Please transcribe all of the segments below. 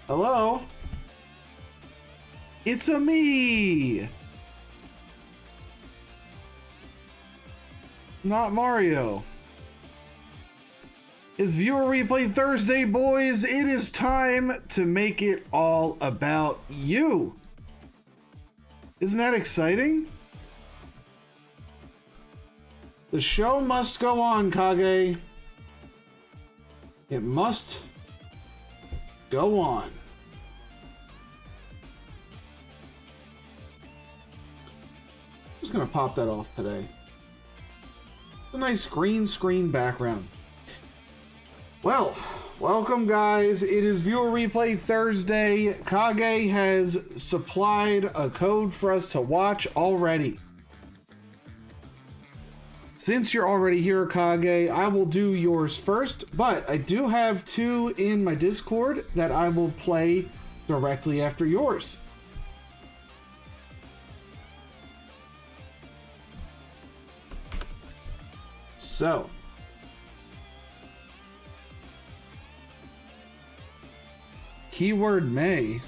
Hello? It's a me! Not Mario. It's Viewer Replay Thursday, boys. It is time to make it all about you. Isn't that exciting? The show must go on, Kage. It must go on. Just gonna pop that off today. It's a nice green screen background. Well, welcome guys. It is Viewer Replay Thursday. Kage has supplied a code for us to watch already. Since you're already here, Kage, I will do yours first, but I do have two in my Discord that I will play directly after yours. So, keyword May.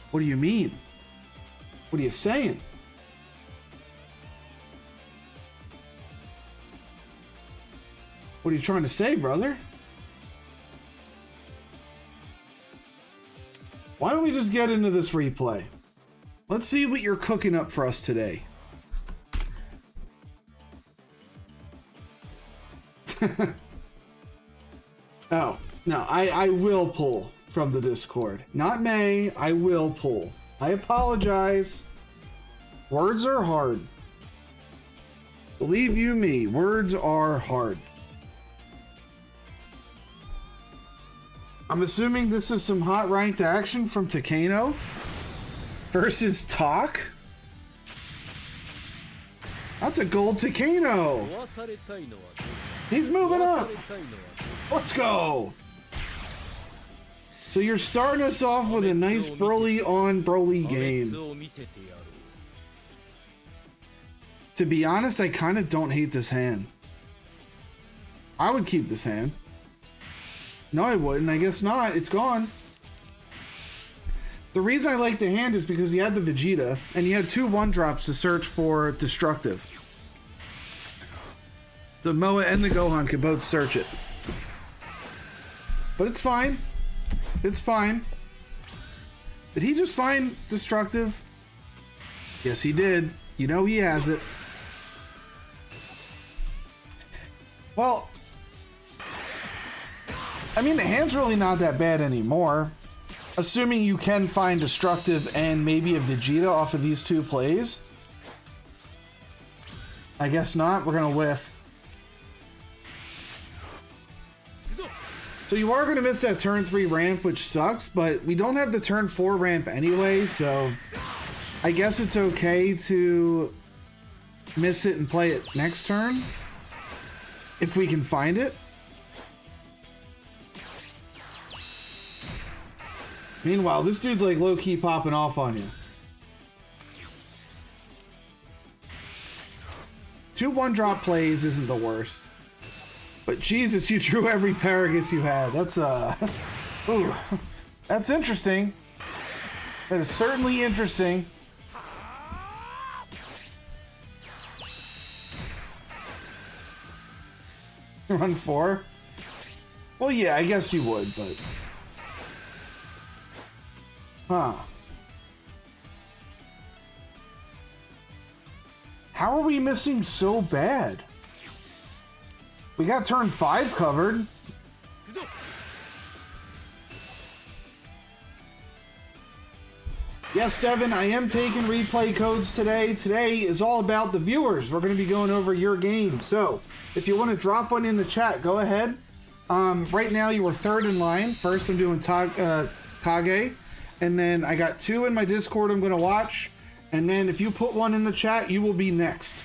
What do you mean? What are you saying? What are you trying to say, brother? Why don't we just get into this replay? Let's see what you're cooking up for us today. Oh, no, I will pull from the Discord. Not may, I will pull. I apologize. Words are hard. Believe you me, words are hard. I'm assuming this is some hot ranked action from Takano versus Talk. That's a gold Takano. He's moving up. Let's go. So you're starting us off with a nice Broly on Broly game. To be honest, I kind of don't hate this hand. I would keep this hand. No, I wouldn't. I guess not. It's gone. The reason I like the hand is because he had the Vegeta, and he had two 1-drops to search for Destructive. The Moa and the Gohan could both search it. But it's fine. It's fine. Did he just find Destructive? Yes, he did. You know he has it. Well, I mean, the hand's really not that bad anymore. Assuming you can find Destructive and maybe a Vegeta off of these two plays. I guess not. We're going to whiff. So you are going to miss that turn 3 ramp, which sucks, but we don't have the turn 4 ramp anyway, so I guess it's okay to miss it and play it next turn if we can find it. Meanwhile, this dude's like low-key popping off on you. 2 1-drop plays isn't the worst. But Jesus, you drew every Paragus you had. That's ooh, that's interesting. That is certainly interesting. Run 4? Well, yeah, I guess you would, but huh. How are we missing so bad? We got turn 5 covered. Yes, Devin, I am taking replay codes today. Today is all about the viewers. We're going to be going over your game. So, if you want to drop one in the chat, go ahead. Right now, you were third in line. First, I'm doing Kage. And then I got 2 in my Discord I'm going to watch. And then if you put one in the chat, you will be next.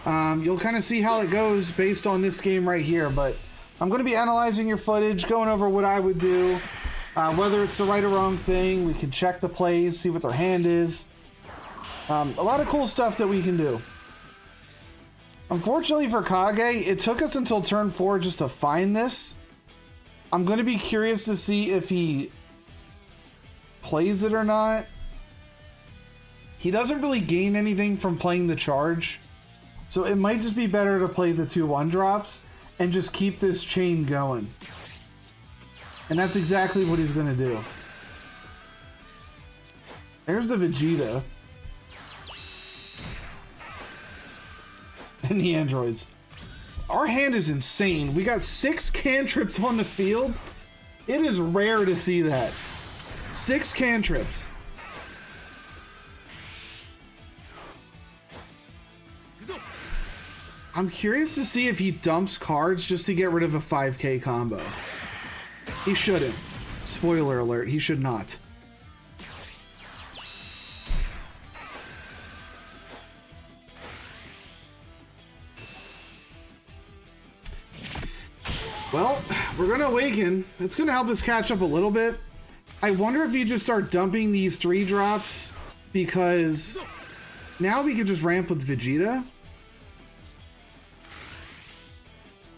You'll kind of see how it goes based on this game right here, but I'm going to be analyzing your footage, going over what I would do, whether it's the right or wrong thing. We can check the plays, see what their hand is. A lot of cool stuff that we can do. Unfortunately for Kage, it took us until turn 4 just to find this. I'm going to be curious to see if he plays it or not. He doesn't really gain anything from playing the charge. So it might just be better to play the 2 1-drops and just keep this chain going. And that's exactly what he's going to do. There's the Vegeta. And the androids. Our hand is insane. We got 6 cantrips on the field. It is rare to see that. 6 cantrips. I'm curious to see if he dumps cards just to get rid of a 5k combo. He shouldn't. Spoiler alert, he should not. Well, we're gonna awaken. It's gonna help us catch up a little bit. I wonder if you just start dumping these 3 drops, because now we can just ramp with Vegeta.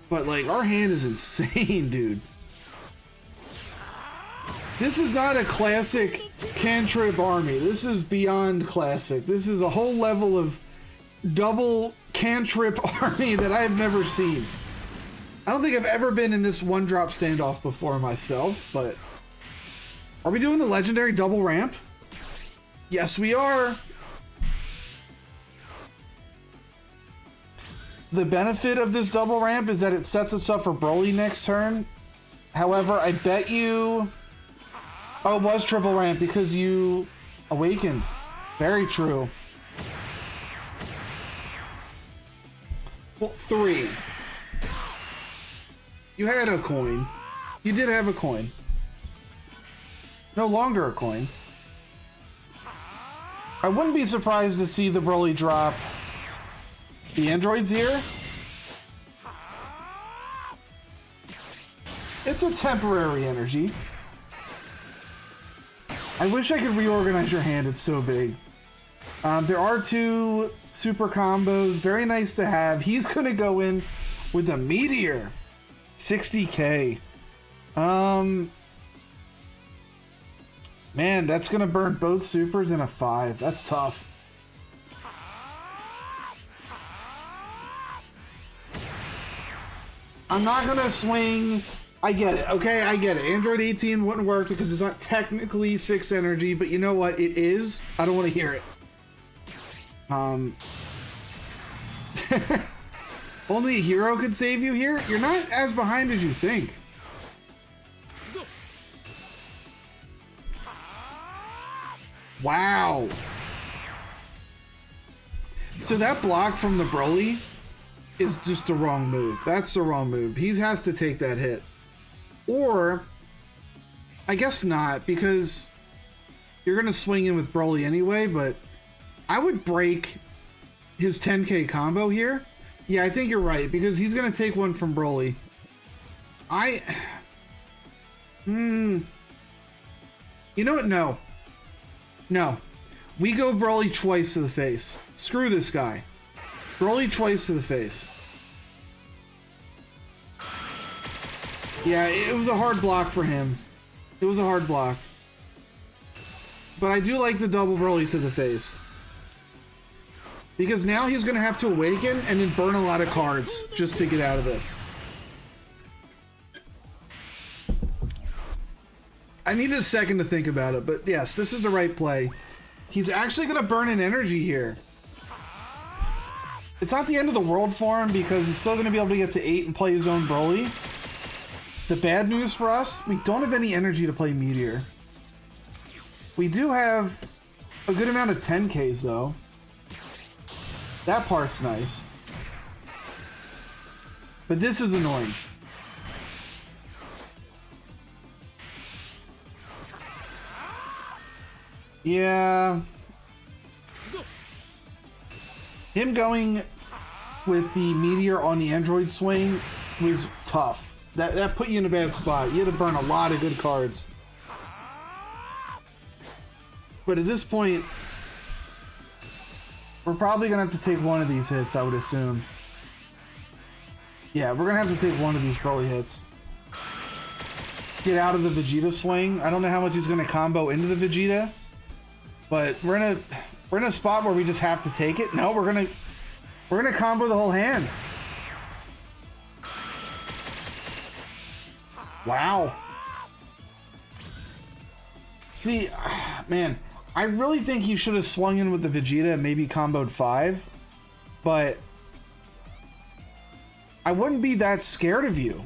But like, our hand is insane, dude. This is not a classic cantrip army. This is beyond classic. This is a whole level of double cantrip army that I've never seen. I don't think I've ever been in this 1-drop standoff before myself, but... Are we doing the legendary double ramp? Yes, we are! The benefit of this double ramp is that it sets us up for Broly next turn. However, I bet you... Oh, it was triple ramp because you awakened. Very true. Well, 3. You had a coin. You did have a coin. No longer a coin. I wouldn't be surprised to see the Broly drop the androids here. It's a temporary energy. I wish I could reorganize your hand, it's so big. There are 2 super combos, very nice to have. He's gonna go in with a meteor. 60k. Man, that's gonna burn both supers in a 5. That's tough. I'm not gonna swing. I get it, okay? I get it. Android 18 wouldn't work because it's not technically 6 energy, but you know what? It is. I don't want to hear it. Only a hero could save you here? You're not as behind as you think. Wow. So that block from the Broly is just the wrong move. That's the wrong move. He has to take that hit. Or, I guess not, because you're going to swing in with Broly anyway, but I would break his 10k combo here. Yeah, I think you're right, because he's going to take one from Broly. You know what? No. No. We go Broly twice to the face. Screw this guy. Broly twice to the face. Yeah, it was a hard block for him. It was a hard block. But I do like the double Broly to the face. Because now he's going to have to awaken and then burn a lot of cards just to get out of this. I needed a second to think about it, but yes, this is the right play. He's actually going to burn an energy here. It's not the end of the world for him because he's still going to be able to get to 8 and play his own Broly. The bad news for us, we don't have any energy to play Meteor. We do have a good amount of 10Ks though. That part's nice. But this is annoying. Yeah. Him going with the meteor on the android swing was tough. That put you in a bad spot. You had to burn a lot of good cards. But at this point, we're probably going to have to take one of these hits, I would assume. Yeah, we're going to have to take one of these Broly hits. Get out of the Vegeta swing. I don't know how much he's going to combo into the Vegeta. But we're in a spot where we just have to take it. No, we're gonna combo the whole hand. Wow. See, man, I really think he should have swung in with the Vegeta and maybe comboed 5, but I wouldn't be that scared of you.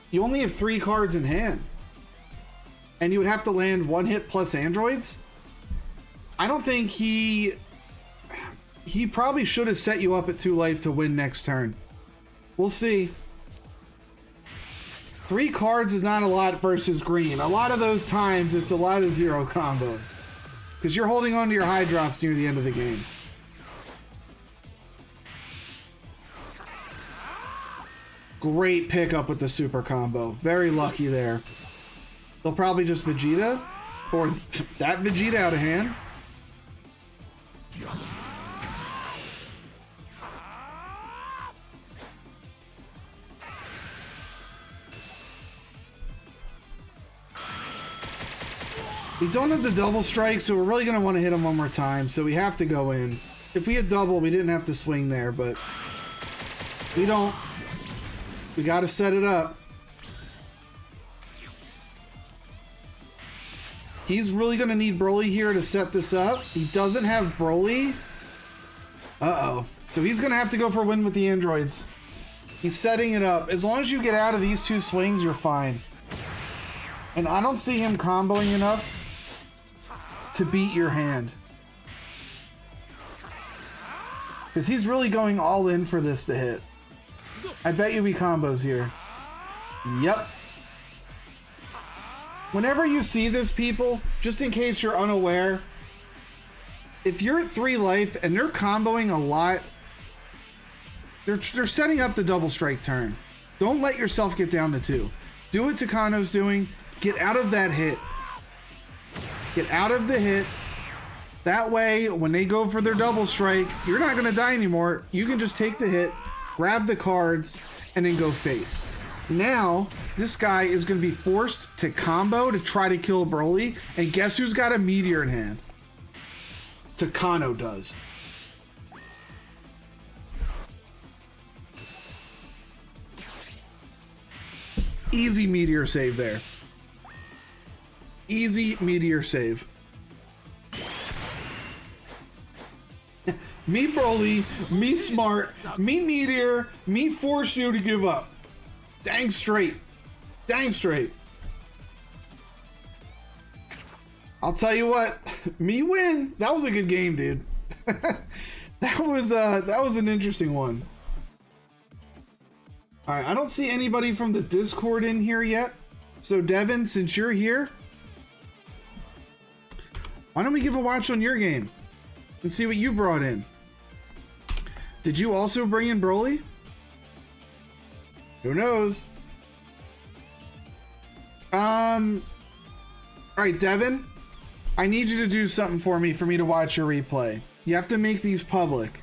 You only have 3 cards in hand, and you would have to land 1 hit plus androids. I don't think he probably should have set you up at 2 life to win next turn. We'll see. 3 cards is not a lot versus green. A lot of those times it's a lot of 0 combos because you're holding on to your high drops near the end of the game. Great pickup with the super combo. Very lucky there. They'll probably just Vegeta or that Vegeta out of hand. We don't have the double strike, so we're really going to want to hit him one more time, so we have to go in. If we had double, we didn't have to swing there, but we don't. We got to set it up. He's really going to need Broly here to set this up. He doesn't have Broly. Uh-oh. So he's going to have to go for a win with the androids. He's setting it up. As long as you get out of these 2 swings, you're fine. And I don't see him comboing enough to beat your hand. Because he's really going all in for this to hit. I bet you he combos here. Yep. Whenever you see this, people, just in case you're unaware, if you're at 3 life and they're comboing a lot, they're setting up the double strike turn. Don't let yourself get down to 2. Do what Takano's doing. Get out of that hit. Get out of the hit. That way, when they go for their double strike, you're not going to die anymore. You can just take the hit, grab the cards, and then go face. Now, this guy is going to be forced to combo to try to kill Broly. And guess who's got a meteor in hand? Takano does. Easy meteor save there. Easy meteor save. Me Broly, me smart, me meteor, me force you to give up. Dang straight. Dang straight. I'll tell you what, me win. That was a good game, dude. that was an interesting one. All right, I don't see anybody from the Discord in here yet. So Devin, since you're here, why don't we give a watch on your game and see what you brought in? Did you also bring in Broly? Who knows? All right, Devin, I need you to do something for me to watch your replay. You have to make these public.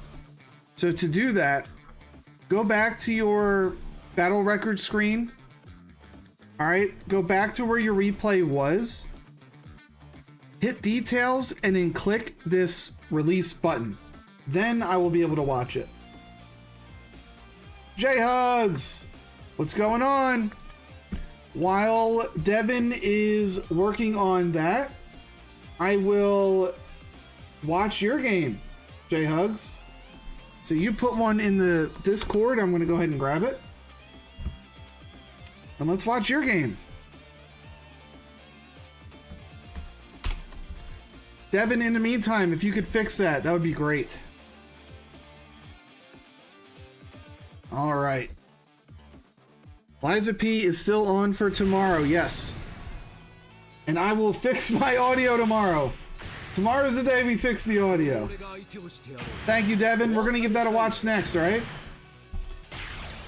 So to do that, go back to your battle record screen. All right, go back to where your replay was. Hit details and then click this release button. Then I will be able to watch it. J-Hugs! What's going on? While Devin is working on that, I will watch your game, J-Hugs. So you put one in the Discord. I'm going to go ahead and grab it. And let's watch your game. Devin, in the meantime, if you could fix that, that would be great. All right. Liza P is still on for tomorrow, yes. And I will fix my audio tomorrow. Tomorrow's the day we fix the audio. Thank you, Devin. We're going to give that a watch next, all right?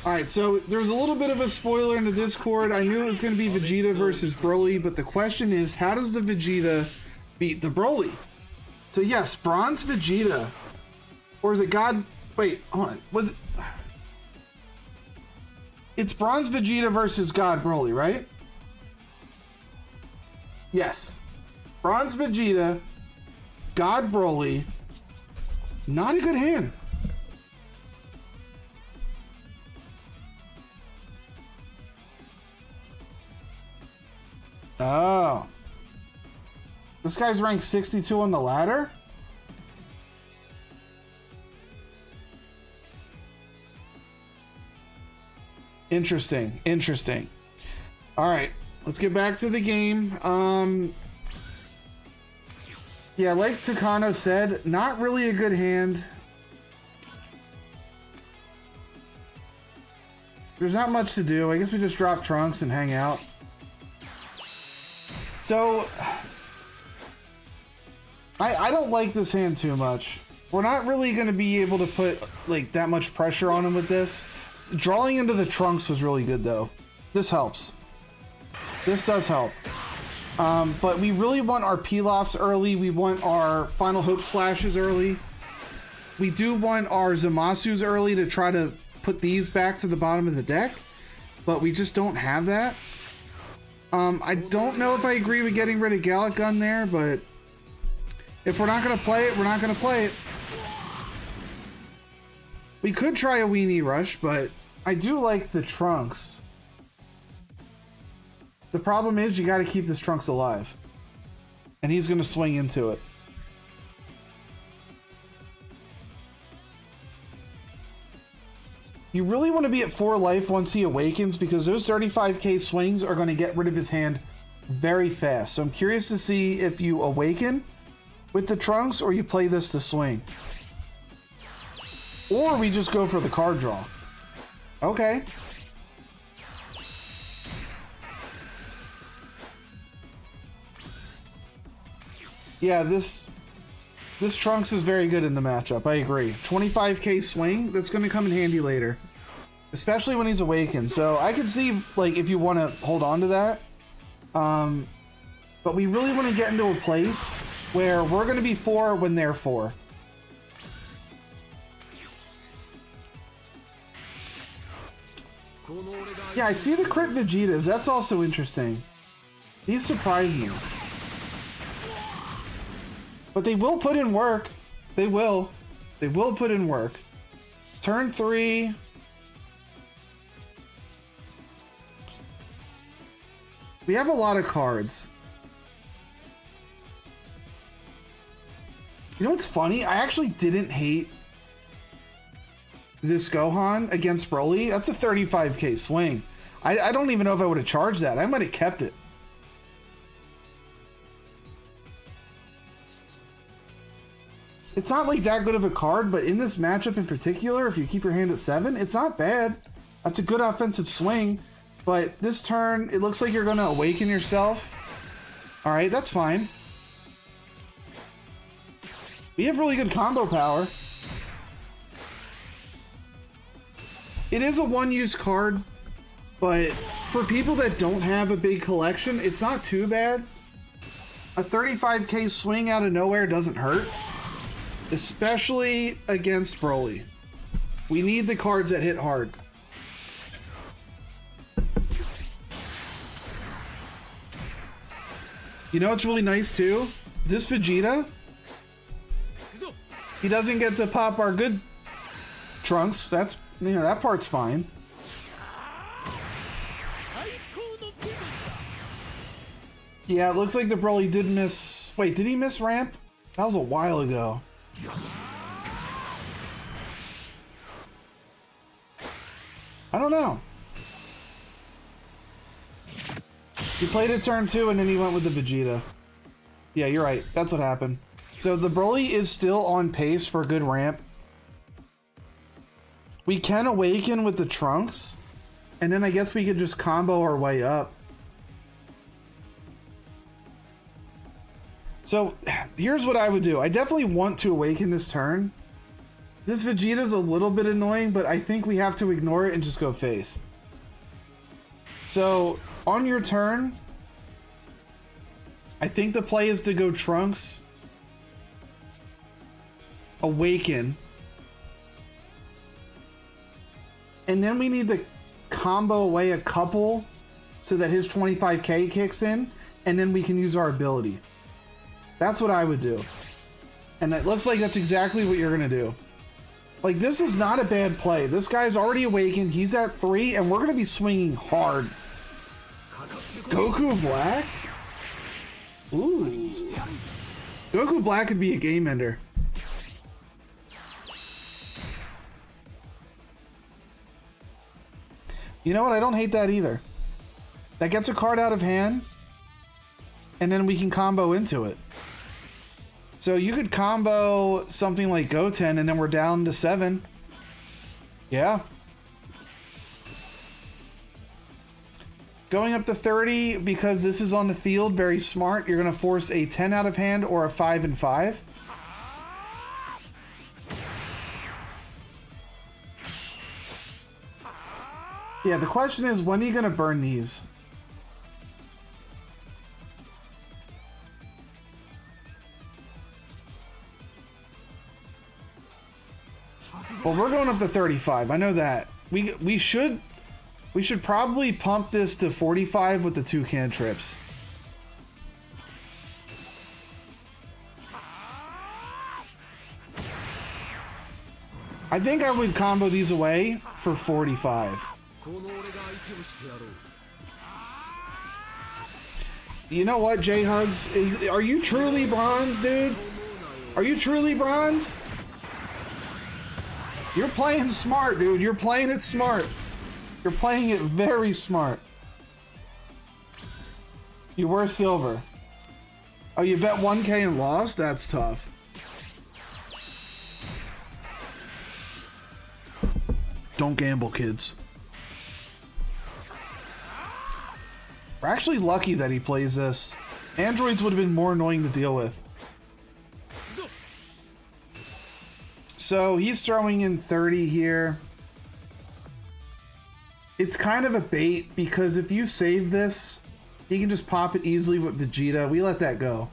Alright, so there's a little bit of a spoiler in the Discord. I knew it was going to be Vegeta versus Broly, but the question is, how does the Vegeta beat the Broly? So yes, Bronze Vegeta. Or is it God... Wait, hold on. Was it... It's Bronze Vegeta versus God Broly, right? Yes. Bronze Vegeta, God Broly. Not a good hand. Oh. This guy's ranked 62 on the ladder? Interesting. Interesting. Alright. Let's get back to the game. Yeah, like Takano said, not really a good hand. There's not much to do. I guess we just drop Trunks and hang out. So, I don't like this hand too much. We're not really going to be able to put like that much pressure on him with this. Drawing into the Trunks was really good though. This helps. This does help. But we really want our Pilafs early. We want our Final Hope Slashes early. We do want our Zamasus early to try to put these back to the bottom of the deck. But we just don't have that. I don't know if I agree with getting rid of Gallic Gun there, but if we're not going to play it, we're not going to play it. We could try a Weenie Rush, but I do like the Trunks. The problem is you got to keep this Trunks alive. And he's going to swing into it. You really want to be at 4 life once he awakens because those 35k swings are going to get rid of his hand very fast. So I'm curious to see if you awaken with the Trunks or you play this to swing. Or we just go for the card draw. Okay. Yeah, this Trunks is very good in the matchup. I agree. 25k swing, that's going to come in handy later. Especially when he's awakened. So I could see, like, if you want to hold on to that. But we really want to get into a place where we're going to be 4 when they're 4. Yeah, I see the crit Vegetas. That's also interesting. These surprise me. But they will put in work. They will. They will put in work. Turn 3. We have a lot of cards. You know what's funny? I actually didn't hate this Gohan against Broly. That's a 35k swing. I don't even know if I would have charged that. I might have kept it. It's not like that good of a card, but in this matchup in particular, if you keep your hand at 7, it's not bad. That's a good offensive swing. But this turn, it looks like you're going to awaken yourself. Alright, that's fine. We have really good combo power. It is a one-use card, but for people that don't have a big collection, it's not too bad. A 35k swing out of nowhere doesn't hurt. Especially against Broly. We need the cards that hit hard. You know what's really nice too? This Vegeta, he doesn't get to pop our good Trunks. That's, you know, that part's fine. Yeah, it looks like the Broly did miss... Wait, did he miss ramp? That was a while ago. I don't know. He played it turn 2 and then he went with the Vegeta. Yeah, you're right. That's what happened. So the Broly is still on pace for a good ramp. We can awaken with the Trunks. And then I guess we could just combo our way up. So here's what I would do. I definitely want to awaken this turn. This Vegeta's a little bit annoying, but I think we have to ignore it and just go face. So, on your turn, I think the play is to go Trunks, Awaken, and then we need to combo away a couple so that his 25k kicks in, and then we can use our ability. That's what I would do. And it looks like that's exactly what you're gonna do. Like, this is not a bad play. This guy's already awakened, he's at 3, and we're gonna be swinging hard. Goku Black? Ooh. Goku Black could be a game ender. You know what? I don't hate that either. That gets a card out of hand, and then we can combo into it. So you could combo something like Goten, and then we're down to 7. Yeah. Going up to 30, because this is on the field, very smart. You're going to force a 10 out of hand or a 5 and 5. Yeah, the question is, when are you going to burn these? Well, we're going up to 35. I know that. We should probably pump this to 45 with the 2 cantrips. I think I would combo these away for 45. You know what, J-Hugs? Are you truly bronze, dude? Are you truly bronze? You're playing smart, dude. You're playing it smart. You're playing it very smart. You were silver. Oh, you bet 1K and lost? That's tough. Don't gamble, kids. We're actually lucky that he plays this. Androids would have been more annoying to deal with. So he's throwing in 30 here. It's kind of a bait, because if you save this, he can just pop it easily with Vegeta. We let that go.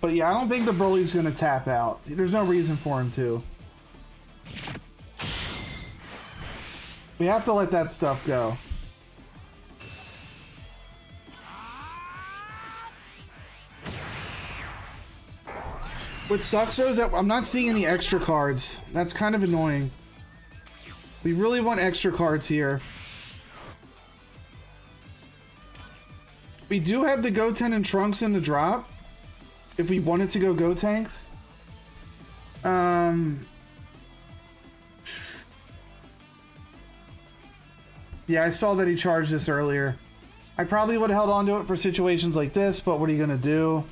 But yeah, I don't think the Broly's gonna tap out. There's no reason for him to. We have to let that stuff go. What sucks though is that I'm not seeing any extra cards. That's kind of annoying. We really want extra cards here. We do have the Goten and Trunks in the drop, if we wanted to go Gotenks. Yeah, I saw that he charged this earlier. I probably would have held on to it for situations like this, but what are you gonna do?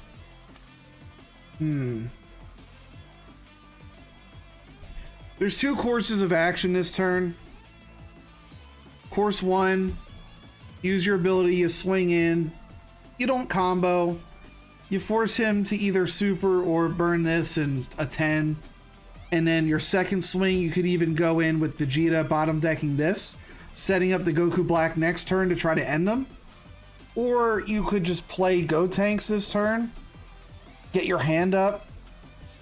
There's 2 courses of action this turn. Course 1, use your ability, you swing in. You don't combo. You force him to either super or burn this in a 10. And then your second swing, you could even go in with Vegeta bottom decking this, setting up the Goku Black next turn to try to end them. Or you could just play Gotenks this turn, get your hand up.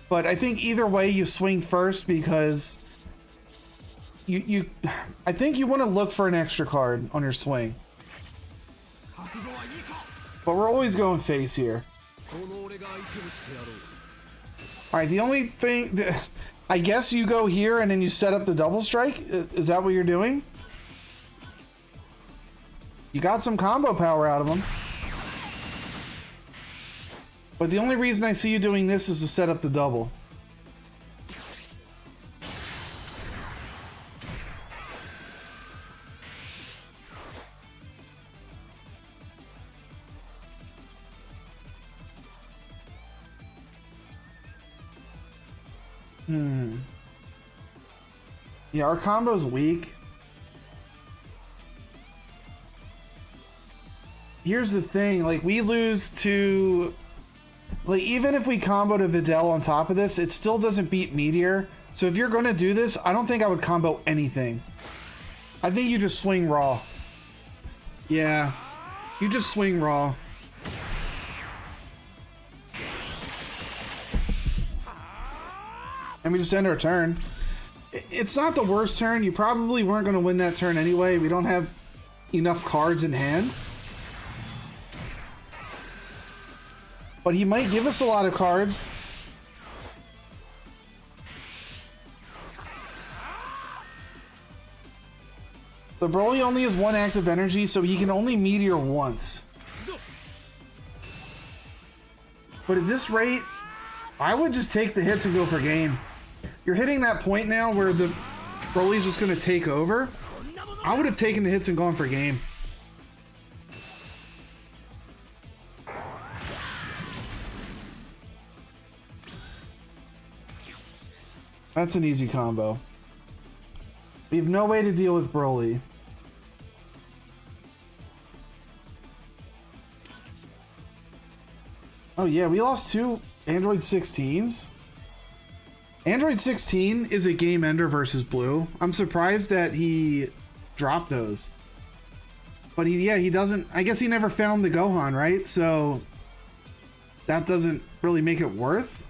But I think either way you swing first, because I think you want to look for an extra card on your swing. But we're always going face here. Alright, the only thing... I guess you go here and then you set up the double strike? Is that what you're doing? You got some combo power out of him. But the only reason I see you doing this is to set up the double. Yeah, our combo's weak. Here's the thing, like, we lose to Like, even if we comboed a Videl on top of this, it still doesn't beat Meteor. So if you're going to do this, I don't think I would combo anything. I think you just swing raw. Yeah, you just swing raw. And we just end our turn. It's not the worst turn. You probably weren't going to win that turn anyway. We don't have enough cards in hand. But he might give us a lot of cards. The Broly only has one active energy, so he can only Meteor once. But at this rate, I would just take the hits and go for game. You're hitting that point now where the Broly's just going to take over. I would have taken the hits and gone for game. That's an easy combo. We have no way to deal with Broly. Oh yeah, we lost 2 Android 16s. Android 16 is a game ender versus Blue. I'm surprised that he dropped those. But he doesn't, I guess he never found the Gohan, right? So that doesn't really make it worth.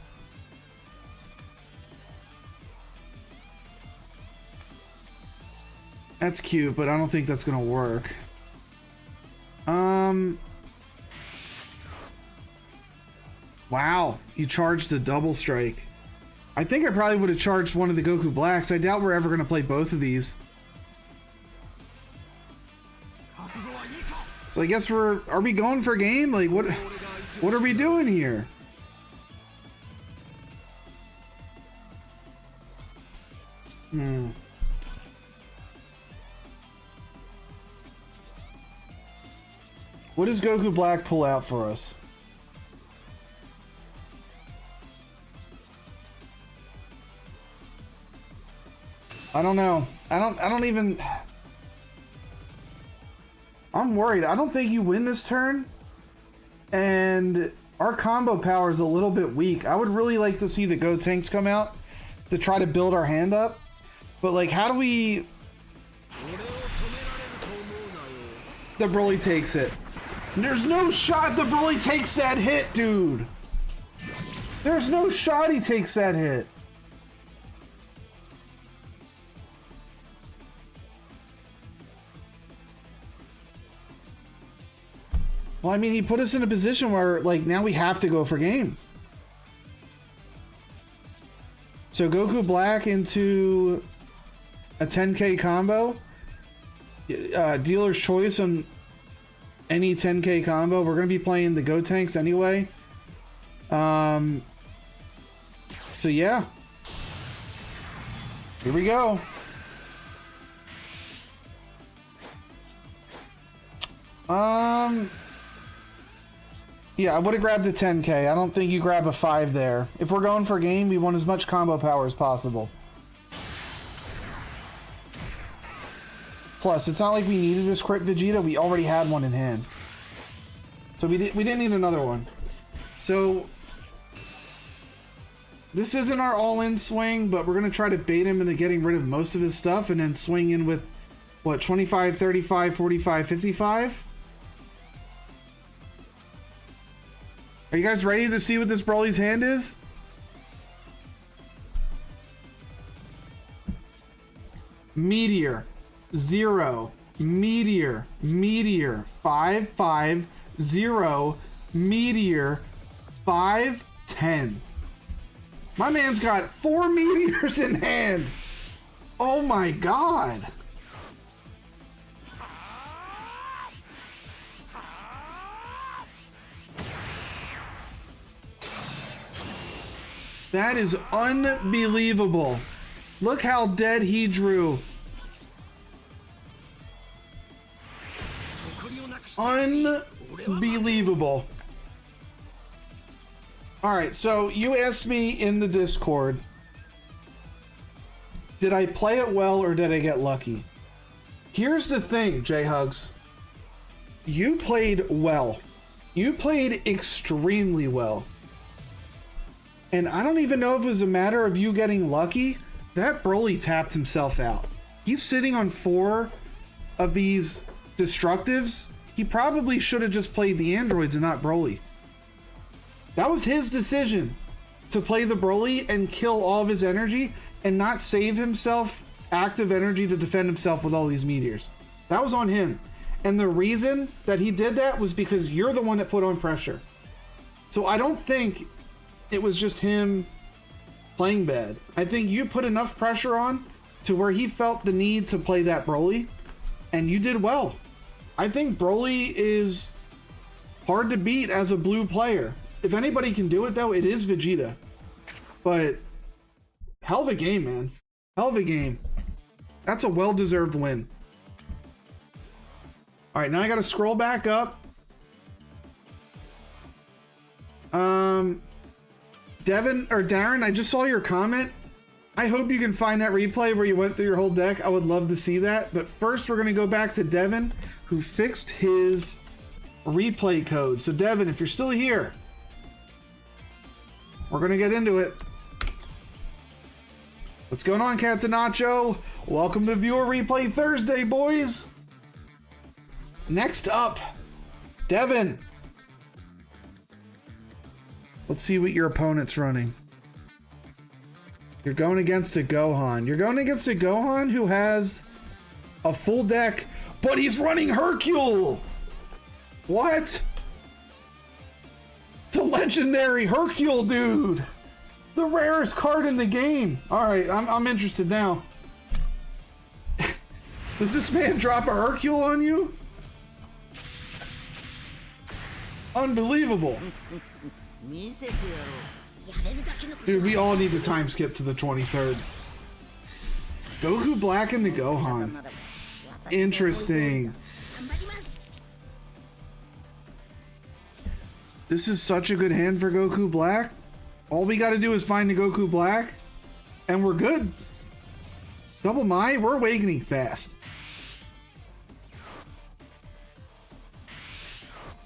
That's cute, but I don't think that's gonna work. Wow, you charged a double strike. I think I probably would have charged one of the Goku Blacks. I doubt we're ever gonna play both of these. So I guess are we going for game? Like what are we doing here? What does Goku Black pull out for us? I don't know. I don't even... I'm worried. I don't think you win this turn. And our combo power is a little bit weak. I would really like to see the Go Tanks come out to try to build our hand up. But like, how do we... The Broly takes it. There's no shot the Broly takes that hit, dude. There's no shot he takes that hit. Well, I mean, he put us in a position where, like, now we have to go for game. So Goku Black into a 10k combo. Dealer's choice on any 10k combo. We're going to be playing the Go Tanks anyway. So yeah. Here we go. Yeah, I would have grabbed a 10k. I don't think you grab a 5 there. If we're going for game, we want as much combo power as possible. Plus, it's not like we needed this crit Vegeta. We already had one in hand. So we didn't need another one. So this isn't our all-in swing, but we're going to try to bait him into getting rid of most of his stuff and then swing in with, what, 25, 35, 45, 55? Are you guys ready to see what this Broly's hand is? Meteor, 0, Meteor, Meteor, 5, 5, 0, Meteor, 5, 10. My man's got 4 meteors in hand. Oh my god. That is unbelievable. Look how dead he drew. Unbelievable. Alright, so you asked me in the Discord, did I play it well or did I get lucky? Here's the thing, J-Hugs. You played well. You played extremely well. And I don't even know if it was a matter of you getting lucky. That Broly tapped himself out. He's sitting on 4 of these destructives. He probably should have just played the androids and not Broly. That was his decision to play the Broly and kill all of his energy and not save himself active energy to defend himself with all these meteors. That was on him. And the reason that he did that was because you're the one that put on pressure. So I don't think it was just him playing bad. I think you put enough pressure on to where he felt the need to play that Broly, and you did well. I think Broly is hard to beat as a blue player. If anybody can do it though, it is Vegeta. But hell of a game, man. Hell of a game. That's a well-deserved win. All right, now I got to scroll back up. Devin or Darren, I just saw your comment. I hope you can find that replay where you went through your whole deck. I would love to see that. But first, we're going to go back to Devin, who fixed his replay code. So Devin, if you're still here, we're going to get into it. What's going on, Captain Nacho? Welcome to Viewer Replay Thursday, boys. Next up, Devin. Let's see what your opponent's running. You're going against a Gohan. You're going against a Gohan who has a full deck, but he's running Hercule. What? The legendary Hercule, dude. The rarest card in the game. All right, I'm interested now. Does this man drop a Hercule on you? Unbelievable. Dude, we all need to time skip to the 23rd. Goku Black and the Gohan. Interesting. This is such a good hand for Goku Black. All we got to do is find the Goku Black, and we're good. Double Mai, we're awakening fast.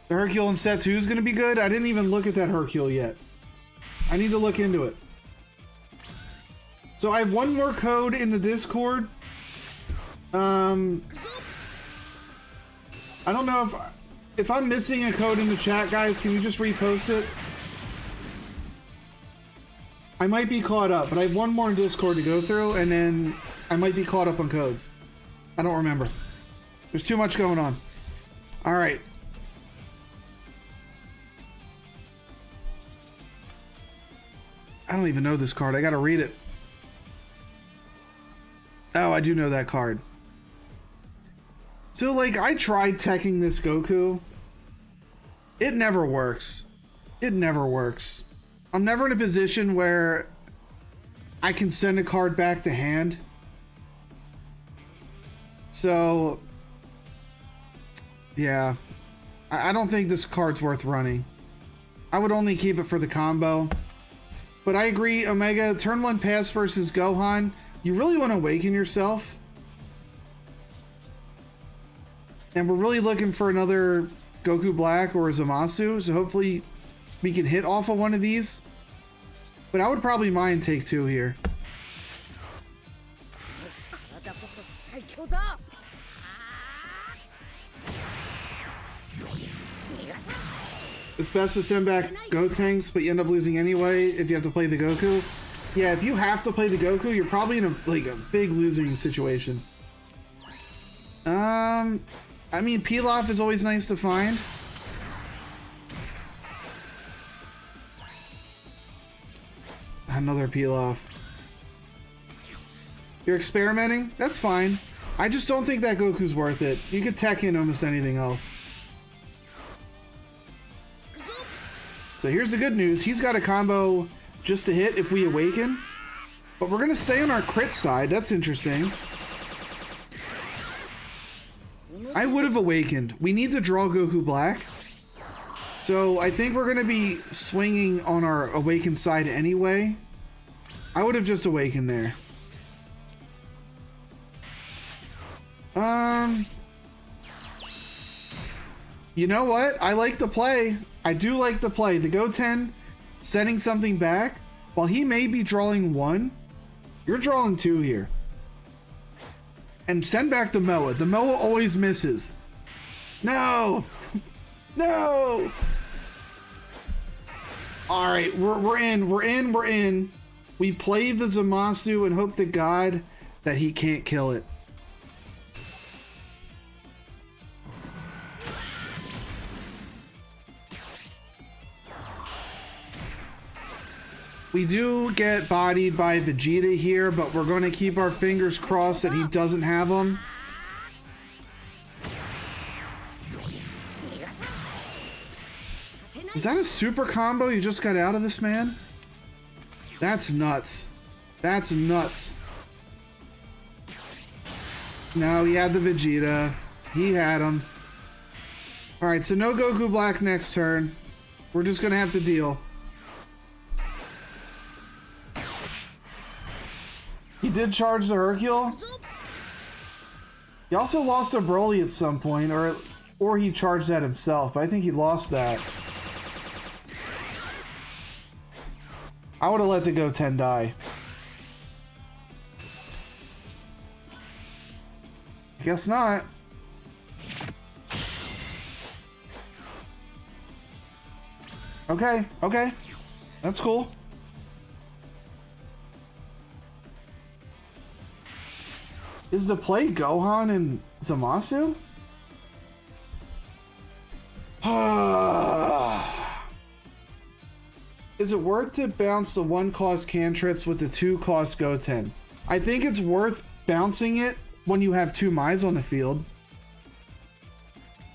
The Hercule in set 2 is going to be good. I didn't even look at that Hercule yet. I need to look into it. So I have one more code in the Discord. I don't know if I'm missing a code in the chat, guys. Can you just repost it? I might be caught up, but I have one more in Discord to go through, and then I might be caught up on codes. I don't remember. There's too much going on. All right. I don't even know this card. I gotta read it. Oh, I do know that card. So, like, I tried teching this Goku. It never works. It never works. I'm never in a position where I can send a card back to hand. So, yeah. I don't think this card's worth running. I would only keep it for the combo. But I agree, Omega, turn 1 pass versus Gohan. You really want to awaken yourself. And we're really looking for another Goku Black or Zamasu, so hopefully we can hit off of one of these. But I would probably mind take 2 here. It's best to send back Gotenks, but you end up losing anyway if you have to play the Goku. Yeah, if you have to play the Goku, you're probably in a big losing situation. I mean, Pilaf is always nice to find. Another Pilaf. You're experimenting? That's fine. I just don't think that Goku's worth it. You could tech in almost anything else. So here's the good news. He's got a combo just to hit if we awaken. But we're going to stay on our crit side. That's interesting. I would have awakened. We need to draw Goku Black. So I think we're going to be swinging on our awakened side anyway. I would have just awakened there. You know what? I like the play. I do like the play. The Goten sending something back. while he may be drawing 1, you're drawing 2 here. And send back the Moa. The Moa always misses. No! No! Alright, we're in. We play the Zamasu and hope to God that he can't kill it. We do get bodied by Vegeta here, but we're going to keep our fingers crossed that he doesn't have them. Is that a super combo you just got out of this man? That's nuts. That's nuts. No, he had the Vegeta. He had him. Alright, so no Goku Black next turn. We're just going to have to deal. He did charge the Hercule. He also lost a Broly at some point, or he charged that himself, but I think he lost that. I would have let the Goten die. I guess not. Okay, okay. That's cool. Is the play Gohan and Zamasu? Is it worth to bounce the 1-cost cantrips with the 2-cost Goten? I think it's worth bouncing it when you have 2 Mais on the field.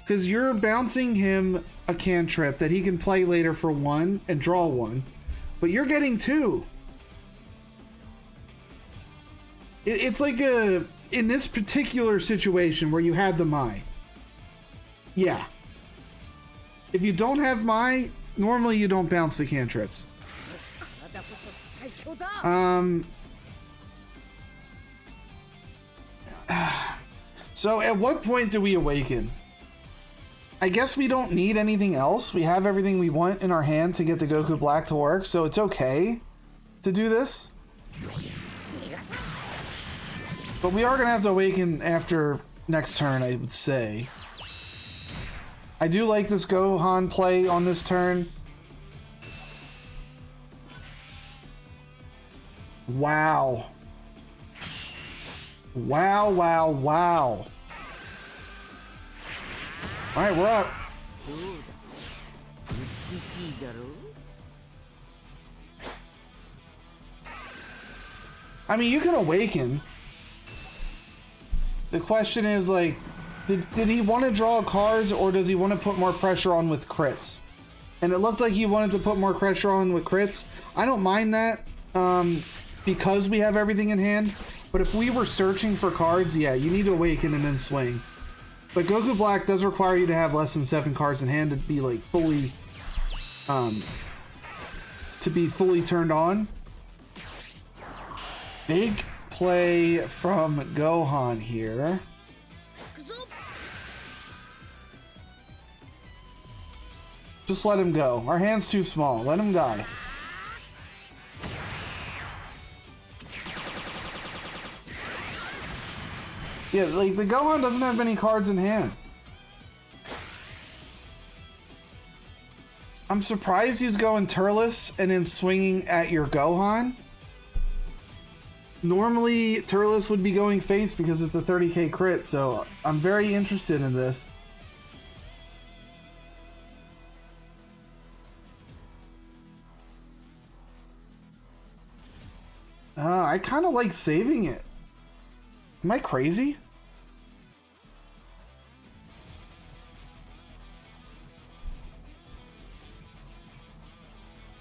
Because you're bouncing him a cantrip that he can play later for 1 and draw 1. But you're getting 2. It's like in this particular situation where you had the Mai. Yeah. If you don't have Mai, normally you don't bounce the cantrips. So at what point do we awaken? I guess we don't need anything else. We have everything we want in our hand to get the Goku Black to work, so it's okay to do this. But we are going to have to awaken after next turn, I would say. I do like this Gohan play on this turn. Wow. Wow, wow, wow. Alright, we're up. I mean, you can awaken. The question is, like, did he want to draw cards, or does he want to put more pressure on with crits? And it looked like he wanted to put more pressure on with crits. I don't mind that, because we have everything in hand. But if we were searching for cards, yeah, you need to awaken and then swing. But Goku Black does require you to have less than 7 cards in hand to be, like, fully, turned on. Big play from Gohan here. Just let him go. Our hand's too small. Let him die. Yeah, like, the Gohan doesn't have many cards in hand. I'm surprised he's going Turles and then swinging at your Gohan. Normally, Turles would be going face because it's a 30k crit, so I'm very interested in this. I kind of like saving it. Am I crazy?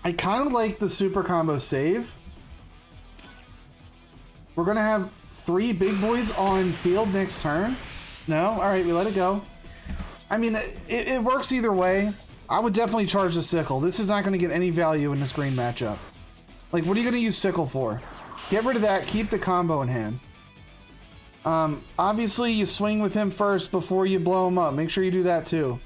I kind of like the super combo save. We're going to have 3 big boys on field next turn. No? Alright, we let it go. I mean, it works either way. I would definitely charge the Sickle. This is not going to get any value in this green matchup. Like, what are you going to use Sickle for? Get rid of that. Keep the combo in hand. Obviously, you swing with him first before you blow him up. Make sure you do that too.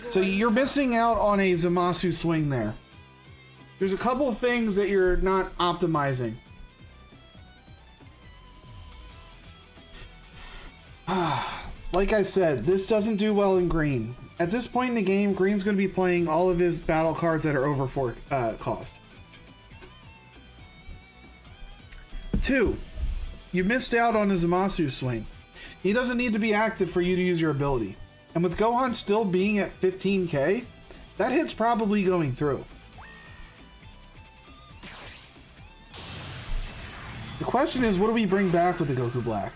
So you're missing out on a Zamasu swing there. There's a couple things that you're not optimizing. Like I said, this doesn't do well in green. At this point in the game, green's going to be playing all of his battle cards that are over 4 cost. 2, you missed out on his Zamasu swing. He doesn't need to be active for you to use your ability. And with Gohan still being at 15k, that hit's probably going through. The question is, what do we bring back with the Goku Black?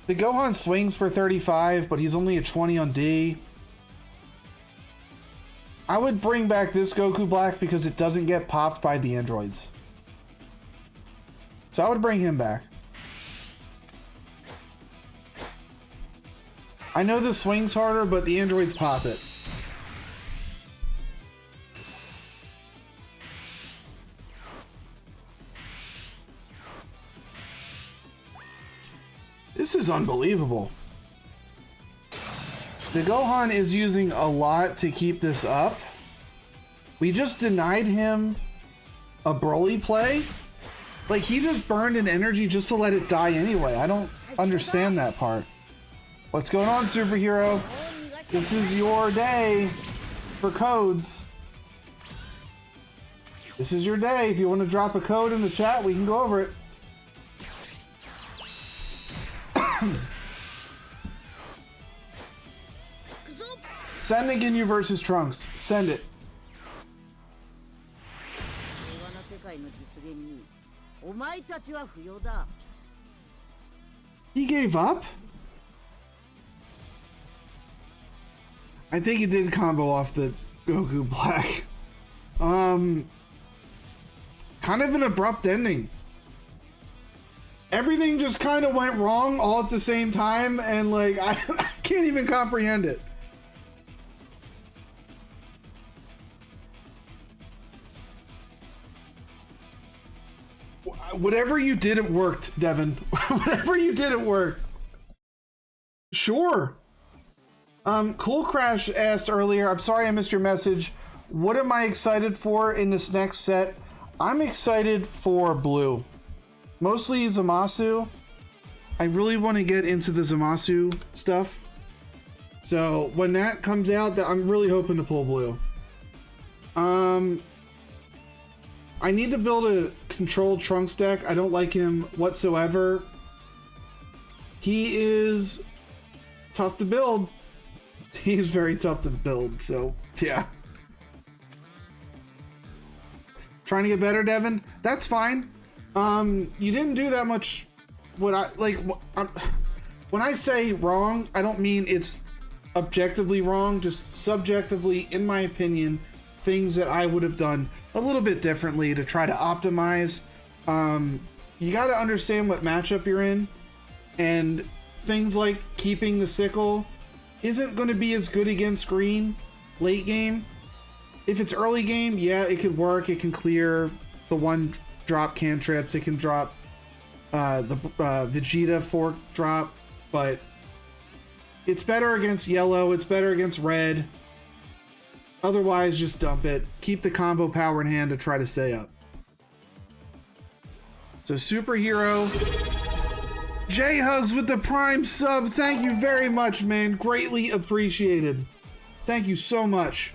The Gohan swings for 35, but he's only a 20 on D. I would bring back this Goku Black because it doesn't get popped by the androids. So I would bring him back. I know the swing's harder, but the androids pop it. This is unbelievable. The Gohan is using a lot to keep this up. We just denied him a Broly play. Like, he just burned an energy just to let it die anyway. I don't understand that part. What's going on, superhero? This is your day for codes. This is your day. If you want to drop a code in the chat, we can go over it. Send Ginyu versus Trunks. Send it. He gave up? I think he did combo off the Goku Black. Kind of an abrupt ending. Everything just kind of went wrong all at the same time, and like, I can't even comprehend it. Whatever you did, it worked, Devin. Whatever you did, it worked. Sure. Cool Crash asked earlier, I'm sorry I missed your message. What am I excited for in this next set? I'm excited for blue. Mostly Zamasu. I really want to get into the Zamasu stuff. So when that comes out, I'm really hoping to pull blue. I need to build a controlled Trunks deck. I don't like him whatsoever. He is tough to build. He is very tough to build, so yeah. Trying to get better, Devin? That's fine. You didn't do that much. When I say wrong, I don't mean it's objectively wrong, just subjectively, in my opinion, things that I would have done a little bit differently to try to optimize. You got to understand what matchup you're in, and things like keeping the sickle isn't going to be as good against green late game. If it's early game, yeah, it could work. It can clear the one drop cantrips. It can drop the Vegeta fork drop, but it's better against yellow. It's better against red. Otherwise, just dump it. Keep the combo power in hand to try to stay up. So superhero. J-Hugs with the Prime sub. Thank you very much, man. Greatly appreciated. Thank you so much.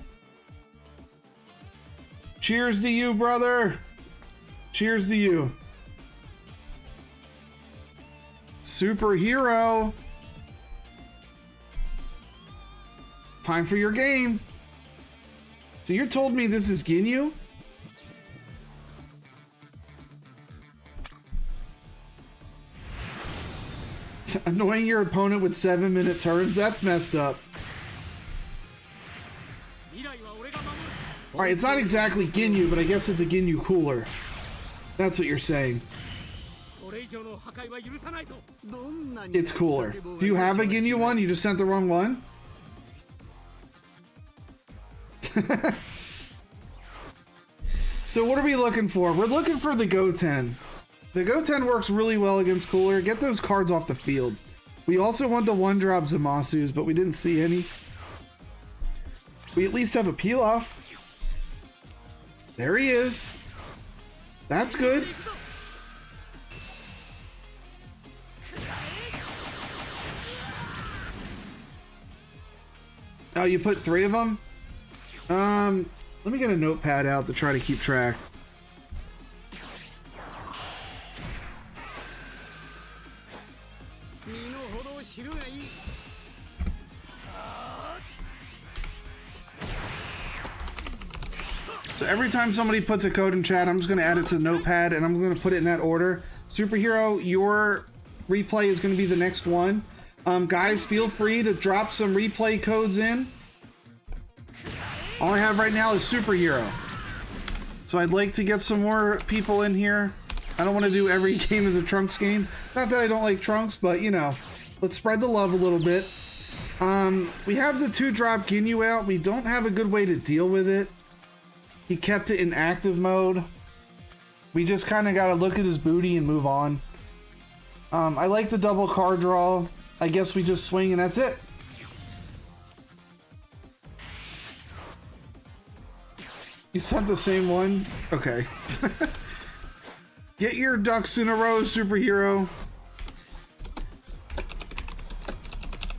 Cheers to you, brother. Cheers to you. Superhero. Time for your game. So you told me this is Ginyu? Annoying your opponent with 7-minute turns? That's messed up. Alright, it's not exactly Ginyu, but I guess it's a Ginyu cooler. That's what you're saying. It's cooler. Do you have a Ginyu one? You just sent the wrong one? So what are we looking for? We're looking for the Goten. The Goten works really well against Cooler. Get those cards off the field. We also want the 1-drop Zamasus, but we didn't see any. We at least have a peel-off. There he is. That's good. Oh, you put 3 of them? Let me get a notepad out to try to keep track. So every time somebody puts a code in chat, I'm just going to add it to the notepad and I'm going to put it in that order. Superhero, your replay is going to be the next one. Guys, feel free to drop some replay codes in. All I have right now is Superhero. So I'd like to get some more people in here. I don't want to do every game as a Trunks game. Not that I don't like Trunks, but you know, let's spread the love a little bit. We have the 2-drop Ginyu out. We don't have a good way to deal with it. He kept it in active mode. We just kind of got to look at his booty and move on. I like the double card draw. I guess we just swing and that's it. You sent the same one? Okay. Get your ducks in a row, Superhero.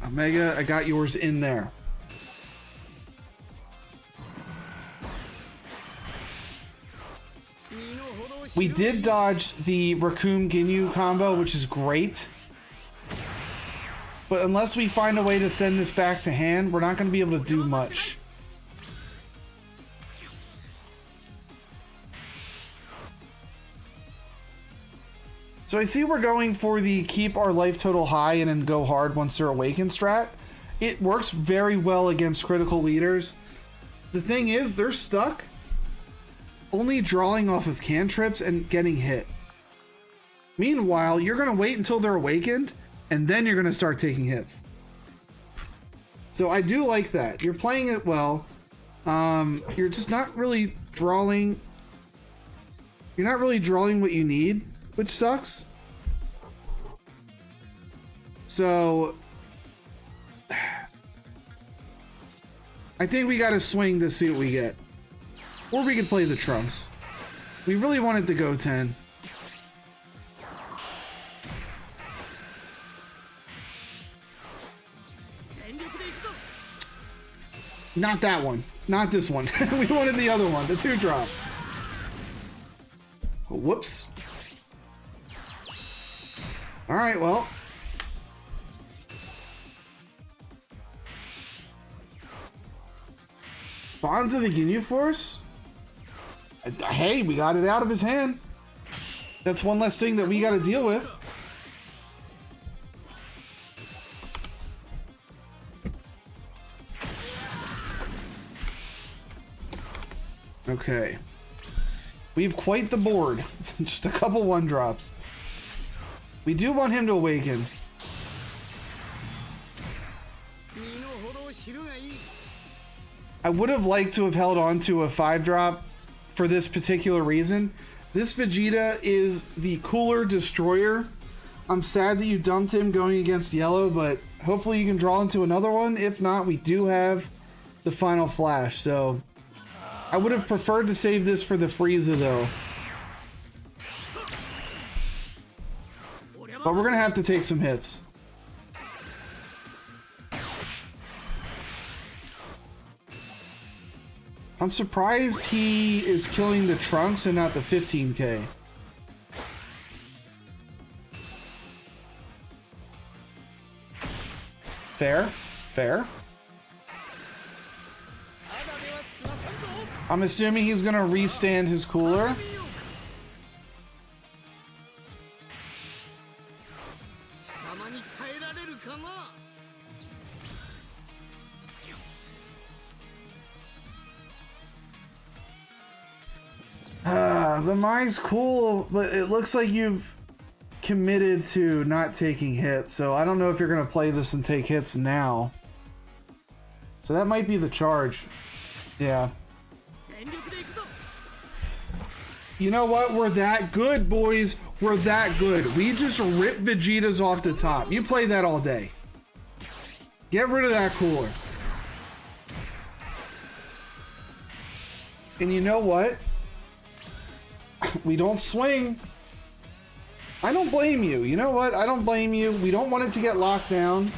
Omega, I got yours in there. We did dodge the Raccoon Ginyu combo, which is great. But unless we find a way to send this back to hand, we're not going to be able to do much. So I see we're going for the keep our life total high and then go hard once they're awakened strat. It works very well against critical leaders. The thing is, they're stuck only drawing off of cantrips and getting hit. Meanwhile, you're going to wait until they're awakened and then you're going to start taking hits. So I do like that. You're playing it well. You're just not really drawing. You're not really drawing what you need, which sucks. So I think we got to swing to see what we get. Or we could play the Trunks. We really wanted to go 10. Not that one. Not this one. We wanted the other one, the 2-drop. Whoops. Alright, well. Bonds of the Ginyu Force? Hey, we got it out of his hand. That's one less thing that we got to deal with. Okay. We have quite the board. Just a couple 1-drops. We do want him to awaken. I would have liked to have held on to a 5-drop for this particular reason. This Vegeta is the cooler destroyer. I'm sad that you dumped him going against yellow, but hopefully you can draw into another one. If not, we do have the final flash, so I would have preferred to save this for the Frieza though. But we're gonna have to take some hits. I'm surprised he is killing the Trunks and not the 15k. Fair, fair. I'm assuming he's gonna restand his cooler. The Mai's cool, but it looks like you've committed to not taking hits, so I don't know if you're gonna play this and take hits now. So that might be the charge. Yeah. You know what? We're that good, boys. We're that good. We just rip Vegeta's off the top. You play that all day. Get rid of that cooler. And you know what? We don't swing. I don't blame you. You know what? I don't blame you. We don't want it to get locked down.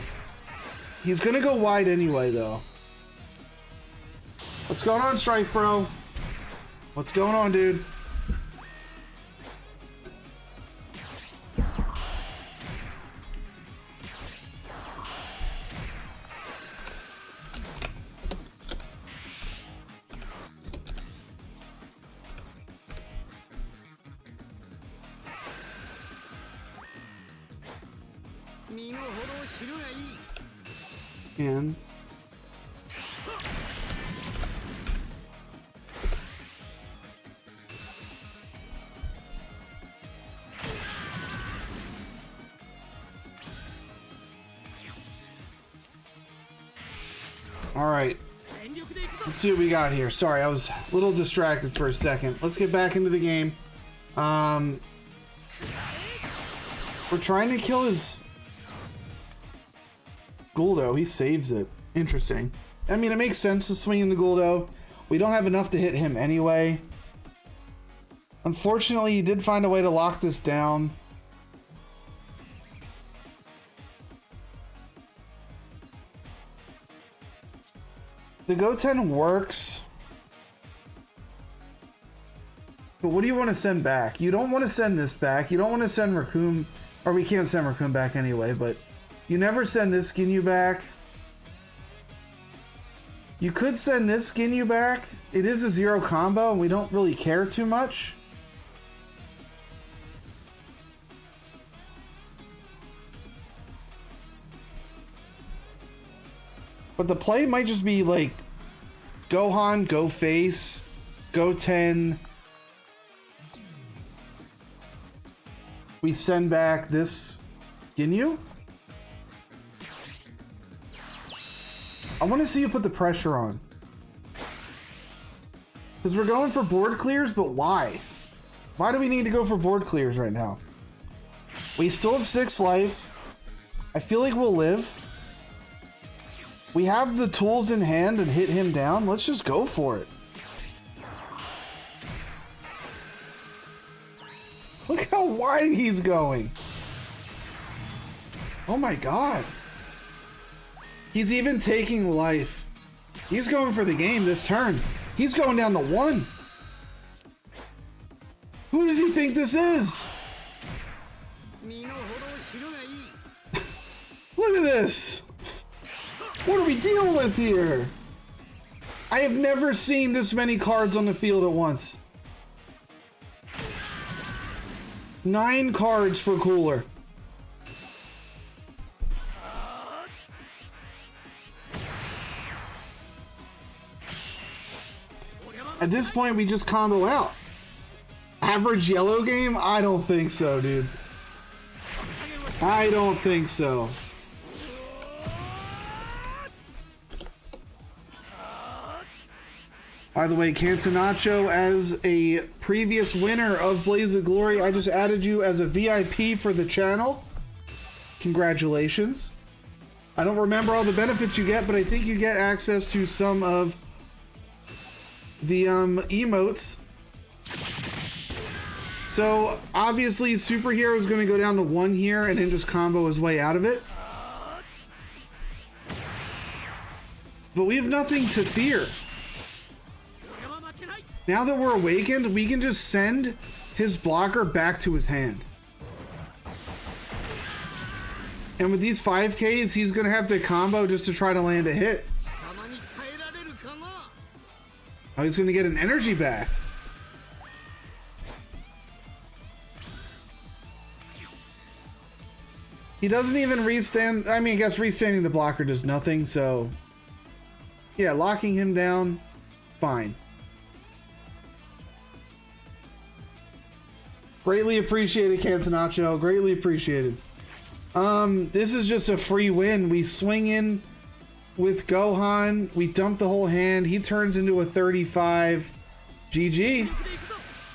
He's gonna go wide anyway, though. What's going on, Strife, bro? What's going on, dude? And all right, let's see what we got here. Sorry, I was a little distracted for a second. Let's get back into the game. We're trying to kill his Guldo. He saves it. Interesting. I mean, it makes sense to swing in the Guldo. We don't have enough to hit him anyway. Unfortunately, he did find a way to lock this down. The Goten works. But what do you want to send back? You don't want to send this back. You don't want to send Raccoon, or we can't send Raccoon back anyway, but you never send this Ginyu back. You could send this Ginyu back. It is a 0 combo, and we don't really care too much. But the play might just be like, Gohan, go face, Goten. We send back this Ginyu. I want to see you put the pressure on. Because we're going for board clears, but why? Why do we need to go for board clears right now? We still have 6 life. I feel like we'll live. We have the tools in hand and hit him down. Let's just go for it. Look how wide he's going. Oh my god. He's even taking life. He's going for the game this turn. He's going down to 1. Who does he think this is? Look at this. What are we dealing with here? I have never seen this many cards on the field at once. 9 cards for Cooler. At this point, we just combo out. Average yellow game? I don't think so, dude. I don't think so. By the way, Cantanacho, as a previous winner of Blaze of Glory, I just added you as a VIP for the channel. Congratulations. I don't remember all the benefits you get, but I think you get access to some of the emotes. So obviously Superhero is going to go down to 1 here and then just combo his way out of it. But we have nothing to fear. Now that we're awakened, we can just send his blocker back to his hand. And with these 5Ks, he's going to have to combo just to try to land a hit. Oh, he's going to get an energy back. He doesn't even restand. I mean, I guess restanding the blocker does nothing, so yeah, locking him down, fine. Greatly appreciated, Cantanacho. Greatly appreciated. This is just a free win. We swing in with Gohan. We dump the whole hand. He turns into a 35. GG.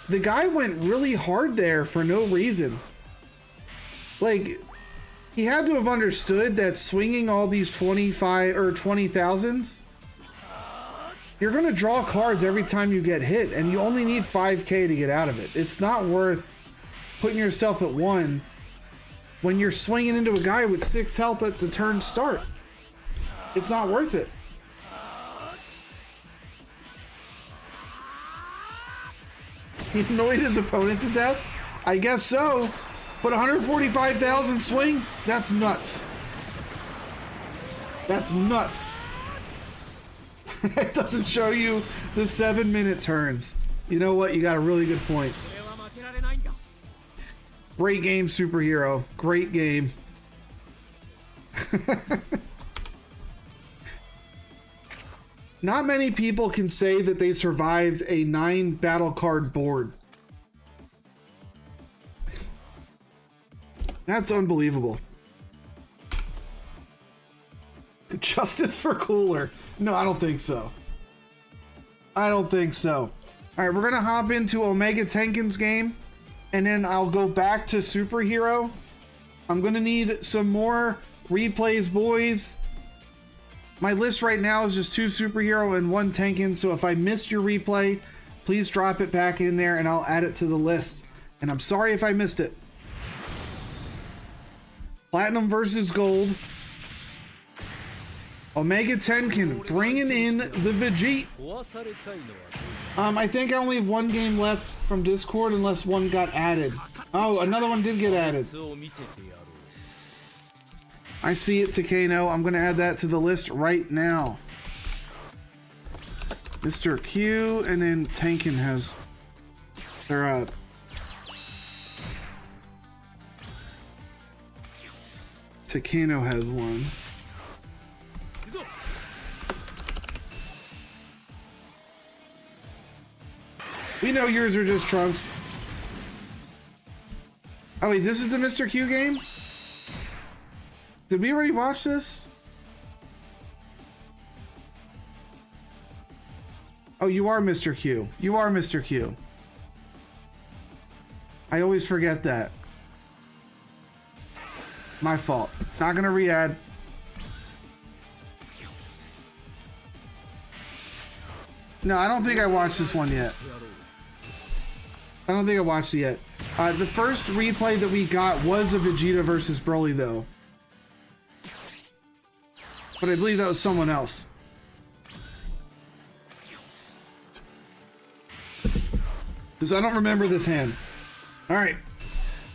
The guy went really hard there for no reason. Like, he had to have understood that swinging all these 25 or 20,000s, you're going to draw cards every time you get hit, and you only need 5k to get out of it. It's not worth putting yourself at 1 when you're swinging into a guy with 6 health at the turn start. It's not worth it. He annoyed his opponent to death? I guess so. But 145,000 swing? That's nuts. That's nuts. It doesn't show you the 7-minute turns. You know what? You got a really good point. Great game, Superhero. Great game. Not many people can say that they survived a 9 battle card board. That's unbelievable. Justice for Cooler. No, I don't think so. I don't think so. All right, we're gonna hop into Omega Tenkin's game, and then I'll go back to Superhero. I'm gonna need some more replays, boys. My list right now is just 2 Superhero and 1 Tenkin, so if I missed your replay, please drop it back in there and I'll add it to the list. And I'm sorry if I missed it. Platinum versus Gold. Omega Tenkin bringing in the Vegeta. I think I only have 1 game left from Discord unless one got added. Oh, another one did get added. I see it, Takano. I'm going to add that to the list right now. Mr. Q, and then Tenkin has... They're Takano has 1. We know yours are just Trunks. Oh wait, this is the Mr. Q game? Did we already watch this? Oh, you are Mr. Q. You are Mr. Q. I always forget that. My fault. Not gonna re-add. No, I don't think I watched this one yet. I don't think I watched it yet. The first replay that we got was a Vegeta versus Broly, though. But I believe that was someone else. Because I don't remember this hand. Alright.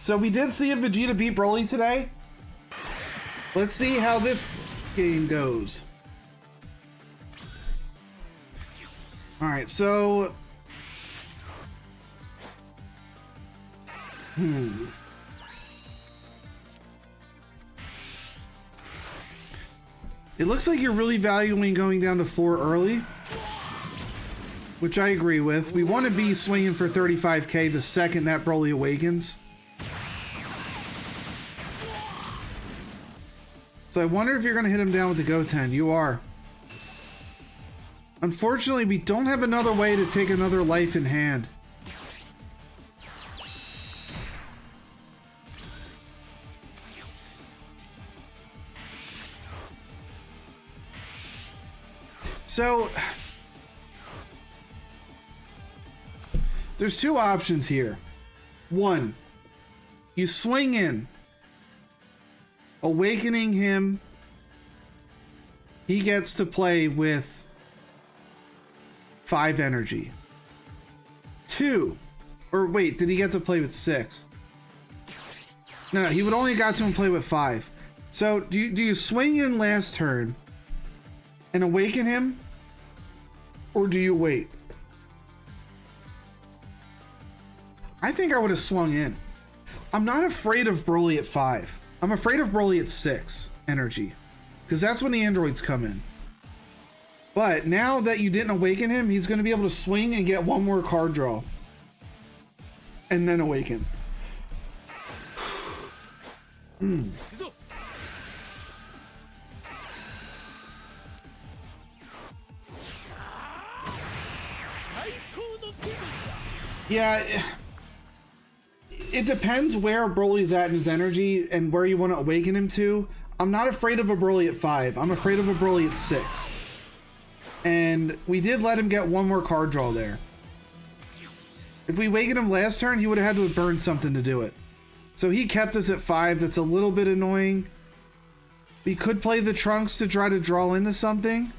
So we did see a Vegeta beat Broly today. Let's see how this game goes. Alright, so... It looks like you're really valuing going down to 4 early, which I agree with. We want to be swinging for 35k the second that Broly awakens. So I wonder if you're going to hit him down with the Goten. You are. Unfortunately, we don't have another way to take another life in hand. So, there's 2 options here. 1, you swing in, awakening him, he gets to play with 5 energy. 2, or wait, did he get to play with 6? No, he would only got to play with 5. So, do you swing in last turn and awaken him? Or do you wait? I think I would have swung in. I'm not afraid of Broly at 5. I'm afraid of Broly at 6 energy. Because that's when the androids come in. But now that you didn't awaken him, he's going to be able to swing and get 1 more card draw. And then awaken. Yeah, it depends where Broly's at in his energy and where you want to awaken him to. I'm not afraid of a Broly at 5. I'm afraid of a Broly at 6. And we did let him get one more card draw there. If we awakened him last turn, he would have had to have burned something to do it. So he kept us at 5. That's a little bit annoying. We could play the Trunks to try to draw into something.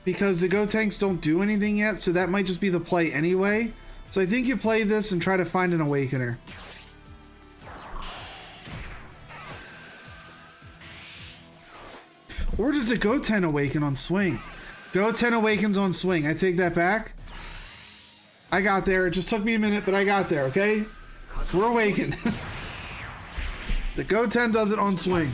Because the Gotenks don't do anything yet, so that might just be the play anyway. So I think you play this and try to find an Awakener. Or does the Goten awaken on swing? Goten awakens on swing. I take that back. I got there. It just took me a minute, but I got there, okay? We're awakened. The Goten does it on swing.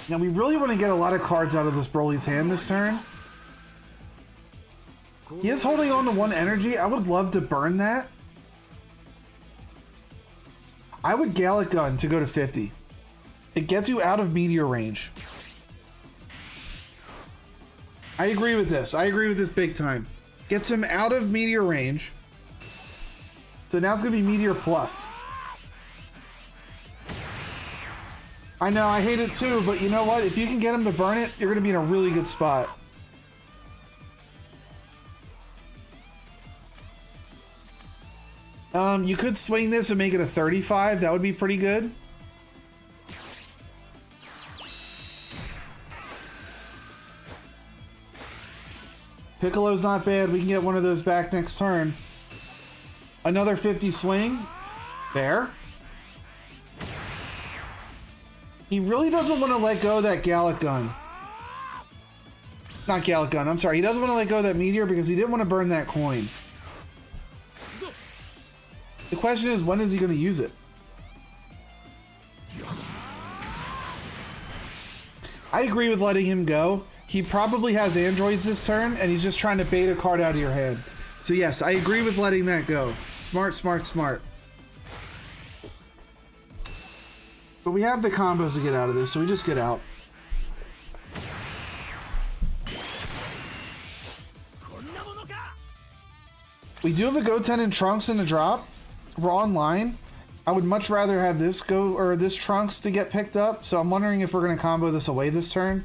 Now we really want to get a lot of cards out of this Broly's hand this turn. He is holding on to 1 energy. I would love to burn that. I would Gallic Gun to go to 50. It gets you out of meteor range. I agree with this. I agree with this big time. Gets him out of meteor range. So now it's going to be meteor plus. I know, I hate it too, but you know what? If you can get him to burn it, you're going to be in a really good spot. You could swing this and make it a 35. That would be pretty good. Piccolo's not bad. We can get one of those back next turn. Another 50 swing. There. He really doesn't want to let go of that Gallic Gun. Not Gallic Gun, I'm sorry. He doesn't want to let go of that meteor because he didn't want to burn that coin. The question is, when is he going to use it? I agree with letting him go. He probably has androids this turn, and he's just trying to bait a card out of your hand. So yes, I agree with letting that go. Smart, smart, smart. But we have the combos to get out of this, so we just get out. We do have a Goten and Trunks in the drop. We're online. I would much rather have this go, or this Trunks to get picked up, so I'm wondering if we're going to combo this away this turn.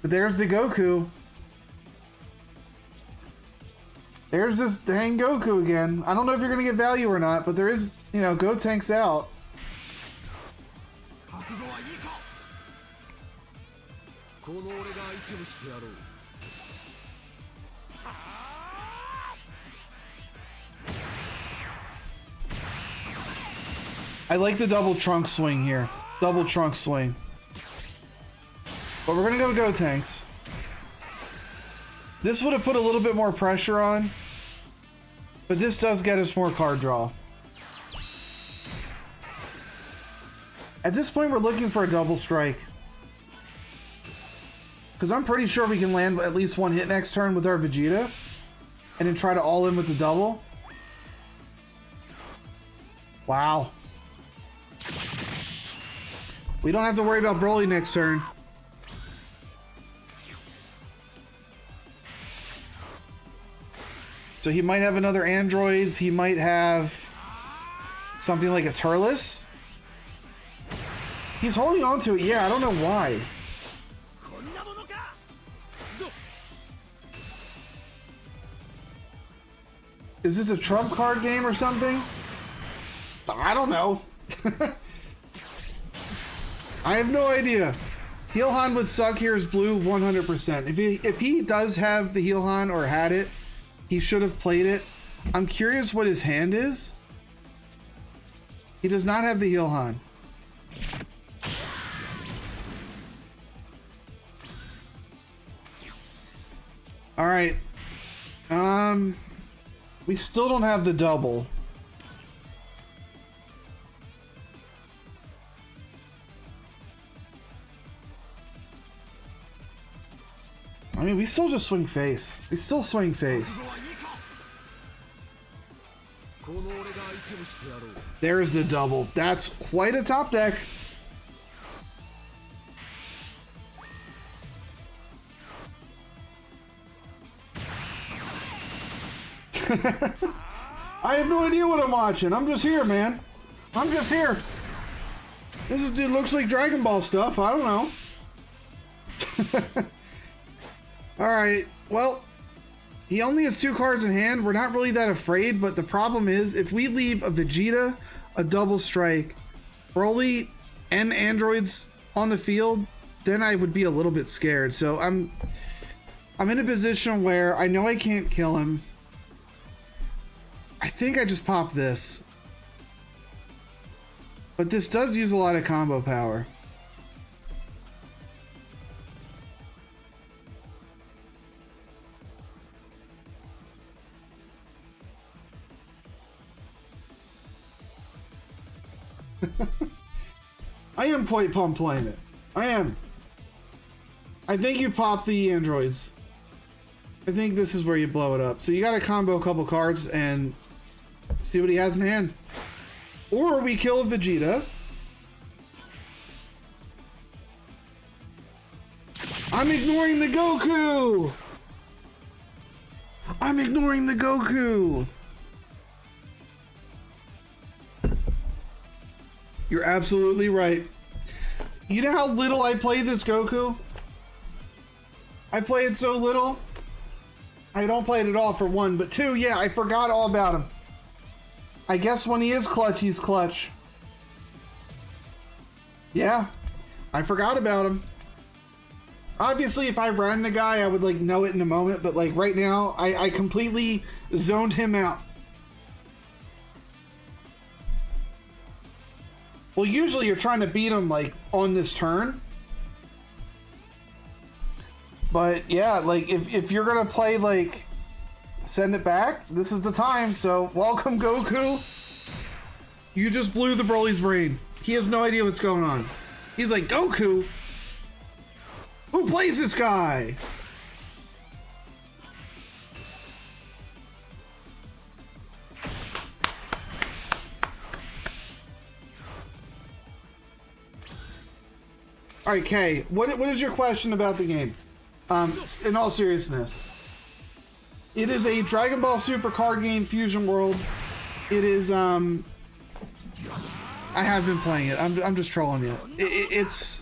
But there's the Goku. There's this dang Goku again. I don't know if you're going to get value or not, but there is, you know, Gotenks out. I like the double trunk swing here. Double trunk swing. But we're gonna go Gotenks. This would have put a little bit more pressure on, but this does get us more card draw. At this point, we're looking for a double strike. Because I'm pretty sure we can land at least one hit next turn with our Vegeta. And then try to all in with the double. Wow. We don't have to worry about Broly next turn. So he might have another androids. He might have something like a Turles. He's holding on to it. Yeah, I don't know why. Is this a trump card game or something? I don't know. I have no idea. Heelhan would suck here as blue 100%. If he does have the Heelhan or had it, he should have played it. I'm curious what his hand is. He does not have the Heelhan. All right. We still don't have the double. I mean, we still just swing face. We still swing face. There's the double. That's quite a top deck. I have no idea what I'm watching. I'm just here, man. I'm just here. This dude looks like Dragon Ball stuff. I don't know. Alright, well, he only has 2 cards in hand. We're not really that afraid, but the problem is if we leave a Vegeta, a double strike, Broly, and androids on the field, then I would be a little bit scared. So I'm in a position where I know I can't kill him. I think I just popped this. But this does use a lot of combo power. I am point pump playing it. I am. I think you pop the androids. I think this is where you blow it up. So you gotta combo a couple cards and see what he has in hand. Or we kill Vegeta. I'm ignoring the Goku! I'm ignoring the Goku! You're absolutely right. You know how little I play this Goku? I play it so little. I don't play it at all, for one, but 2, yeah, I forgot all about him. I guess when he is clutch, he's clutch. Yeah, I forgot about him. Obviously, if I ran the guy, I would like know it in a moment, but like right now, I completely zoned him out. Well, usually you're trying to beat him like on this turn. But yeah, like if you're gonna play like send it back, this is the time. So welcome, Goku. You just blew the Broly's brain. He has no idea what's going on. He's like, Goku? Who plays this guy? All right, Kay, what is your question about the game? In all seriousness, it is a Dragon Ball Super card game, Fusion World. It is, I have been playing it. I'm just trolling you. It's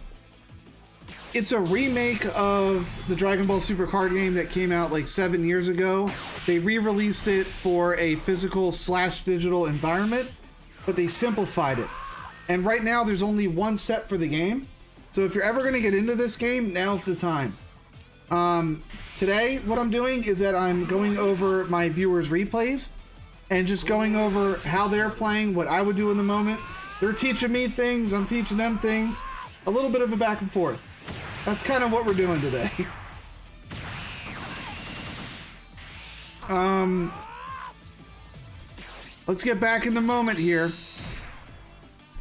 a remake of the Dragon Ball Super card game that came out like 7 years ago. They re-released it for a physical / digital environment, but they simplified it. And right now there's only one set for the game. So if you're ever going to get into this game, now's the time. Today, what I'm doing is that I'm going over my viewers' replays and just going over how they're playing, what I would do in the moment. They're teaching me things, I'm teaching them things. A little bit of a back and forth. That's kind of what we're doing today. Let's get back in the moment here.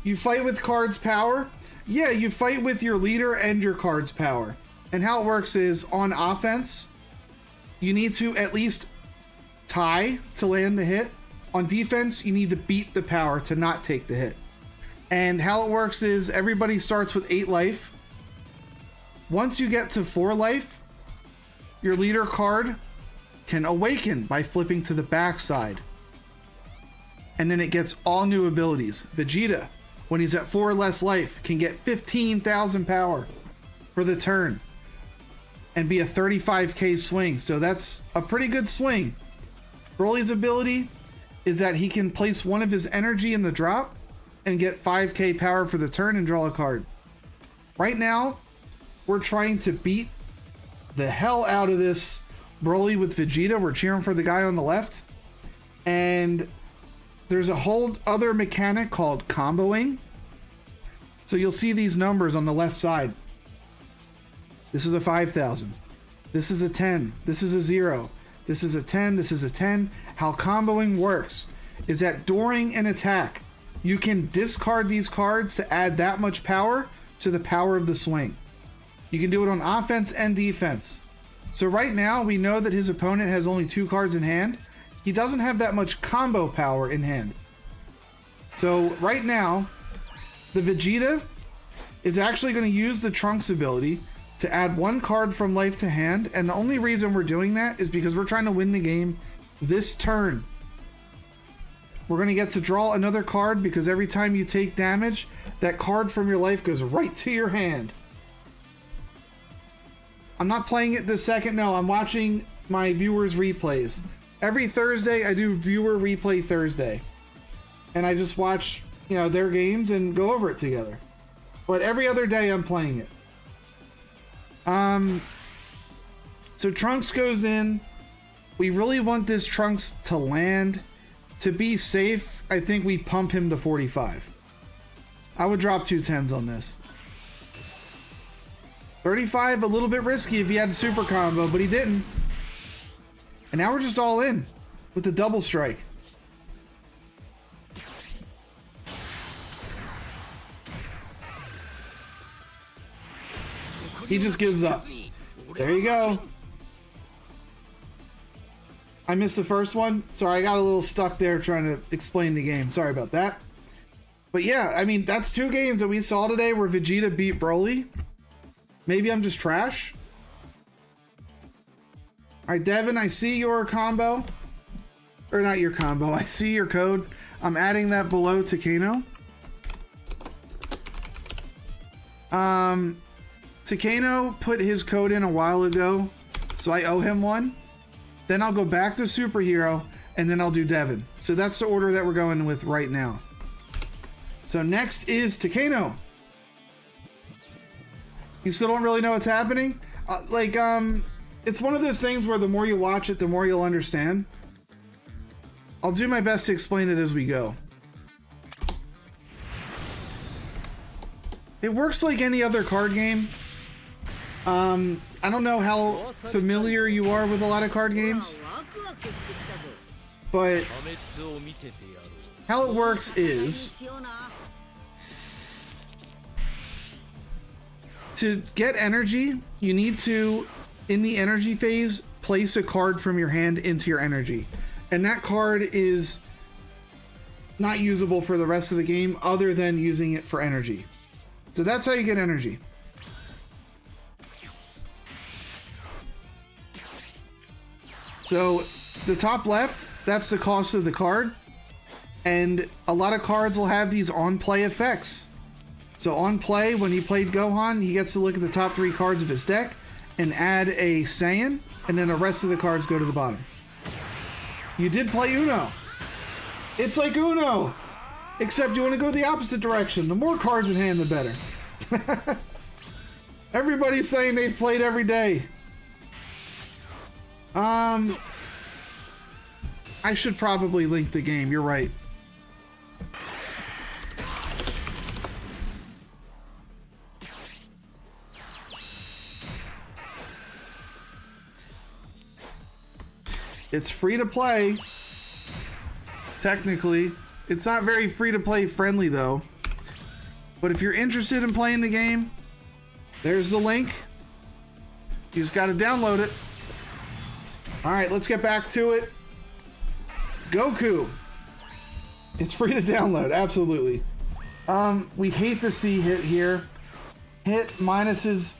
You fight with cards power. Yeah, you fight with your leader and your card's power. And how it works is, on offense, you need to at least tie to land the hit. On defense, you need to beat the power to not take the hit. And how it works is, everybody starts with 8 life. Once you get to 4 life, your leader card can awaken by flipping to the backside. And then it gets all new abilities. Vegeta, when he's at 4 or less life, can get 15,000 power for the turn and be a 35k swing. So that's a pretty good swing. Broly's ability is that he can place one of his energy in the drop and get 5k power for the turn and draw a card. Right now, we're trying to beat the hell out of this Broly with Vegeta. We're cheering for the guy on the left. And there's a whole other mechanic called comboing. So you'll see these numbers on the left side. This is a 5,000. This is a 10. This is a 0. This is a 10. This is a 10. How comboing works is that during an attack, you can discard these cards to add that much power to the power of the swing. You can do it on offense and defense. So right now, we know that his opponent has only 2 cards in hand. He doesn't have that much combo power in hand. So right now, the Vegeta is actually going to use the Trunks ability to add 1 card from life to hand. And the only reason we're doing that is because we're trying to win the game this turn. We're going to get to draw another card because every time you take damage, that card from your life goes right to your hand. I'm not playing it this second. No, I'm watching my viewers' replays. Every Thursday, I do viewer replay Thursday. And I just watch, you know, their games and go over it together. But every other day, I'm playing it. So Trunks goes in. We really want this Trunks to land. To be safe, I think we pump him to 45. I would drop 2 10s on this. 35, a little bit risky if he had a super combo, but he didn't. And now we're just all in with the double strike. He just gives up. There you go. I missed the first one. Sorry, I got a little stuck there trying to explain the game. Sorry about that. But yeah, I mean, that's 2 games that we saw today where Vegeta beat Broly. Maybe I'm just trash. All right, Devin, I see your combo. Or not your combo. I see your code. I'm adding that below to Kano. Takano put his code in a while ago, so I owe him one. Then I'll go back to Superhero, and then I'll do Devin. So that's the order that we're going with right now. So next is Takano. You still don't really know what's happening? It's one of those things where the more you watch it, the more you'll understand. I'll do my best to explain it as we go. It works like any other card game. I don't know how familiar you are with a lot of card games, but how it works is to get energy, you need to, in the energy phase, place a card from your hand into your energy. And that card is not usable for the rest of the game other than using it for energy. So that's how you get energy. So the top left, that's the cost of the card. And a lot of cards will have these on-play effects. So on play, when he played Gohan, he gets to look at the top 3 cards of his deck and add a Saiyan, and then the rest of the cards go to the bottom. You did play Uno. It's like Uno, except you want to go the opposite direction. The more cards in hand, the better. Everybody's saying they've played every day. I should probably link the game. You're right. It's free to play. Technically, it's not very free to play friendly though. But if you're interested in playing the game, there's the link. You just got to download it. All right, let's get back to it. Goku. It's free to download, absolutely. We hate to see Hit here. Hit minuses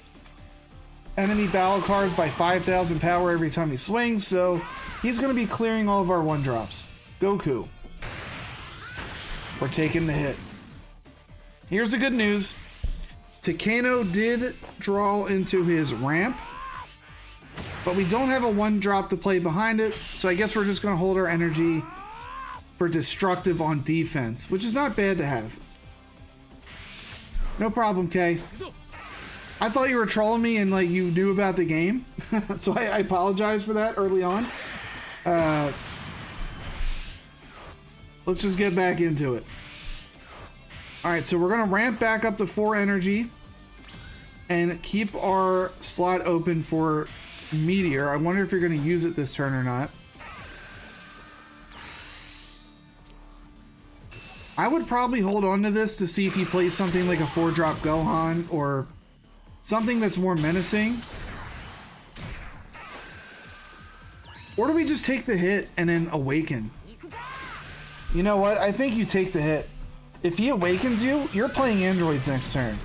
enemy battle cards by 5,000 power every time he swings, so he's going to be clearing all of our 1-drops. Goku. We're taking the hit. Here's the good news. Takano did draw into his ramp, but we don't have a 1-drop to play behind it, so I guess we're just going to hold our energy for destructive on defense, which is not bad to have. No problem, Kay. I thought you were trolling me and like you knew about the game, so I apologize for that early on. Let's just get back into it. Alright, so we're going to ramp back up to 4 energy and keep our slot open for Meteor. I wonder if you're going to use it this turn or not. I would probably hold on to this to see if he plays something like a 4-drop Gohan or something that's more menacing. Or do we just take the hit and then awaken? You know what? I think you take the hit. If he awakens you, you're playing androids next turn.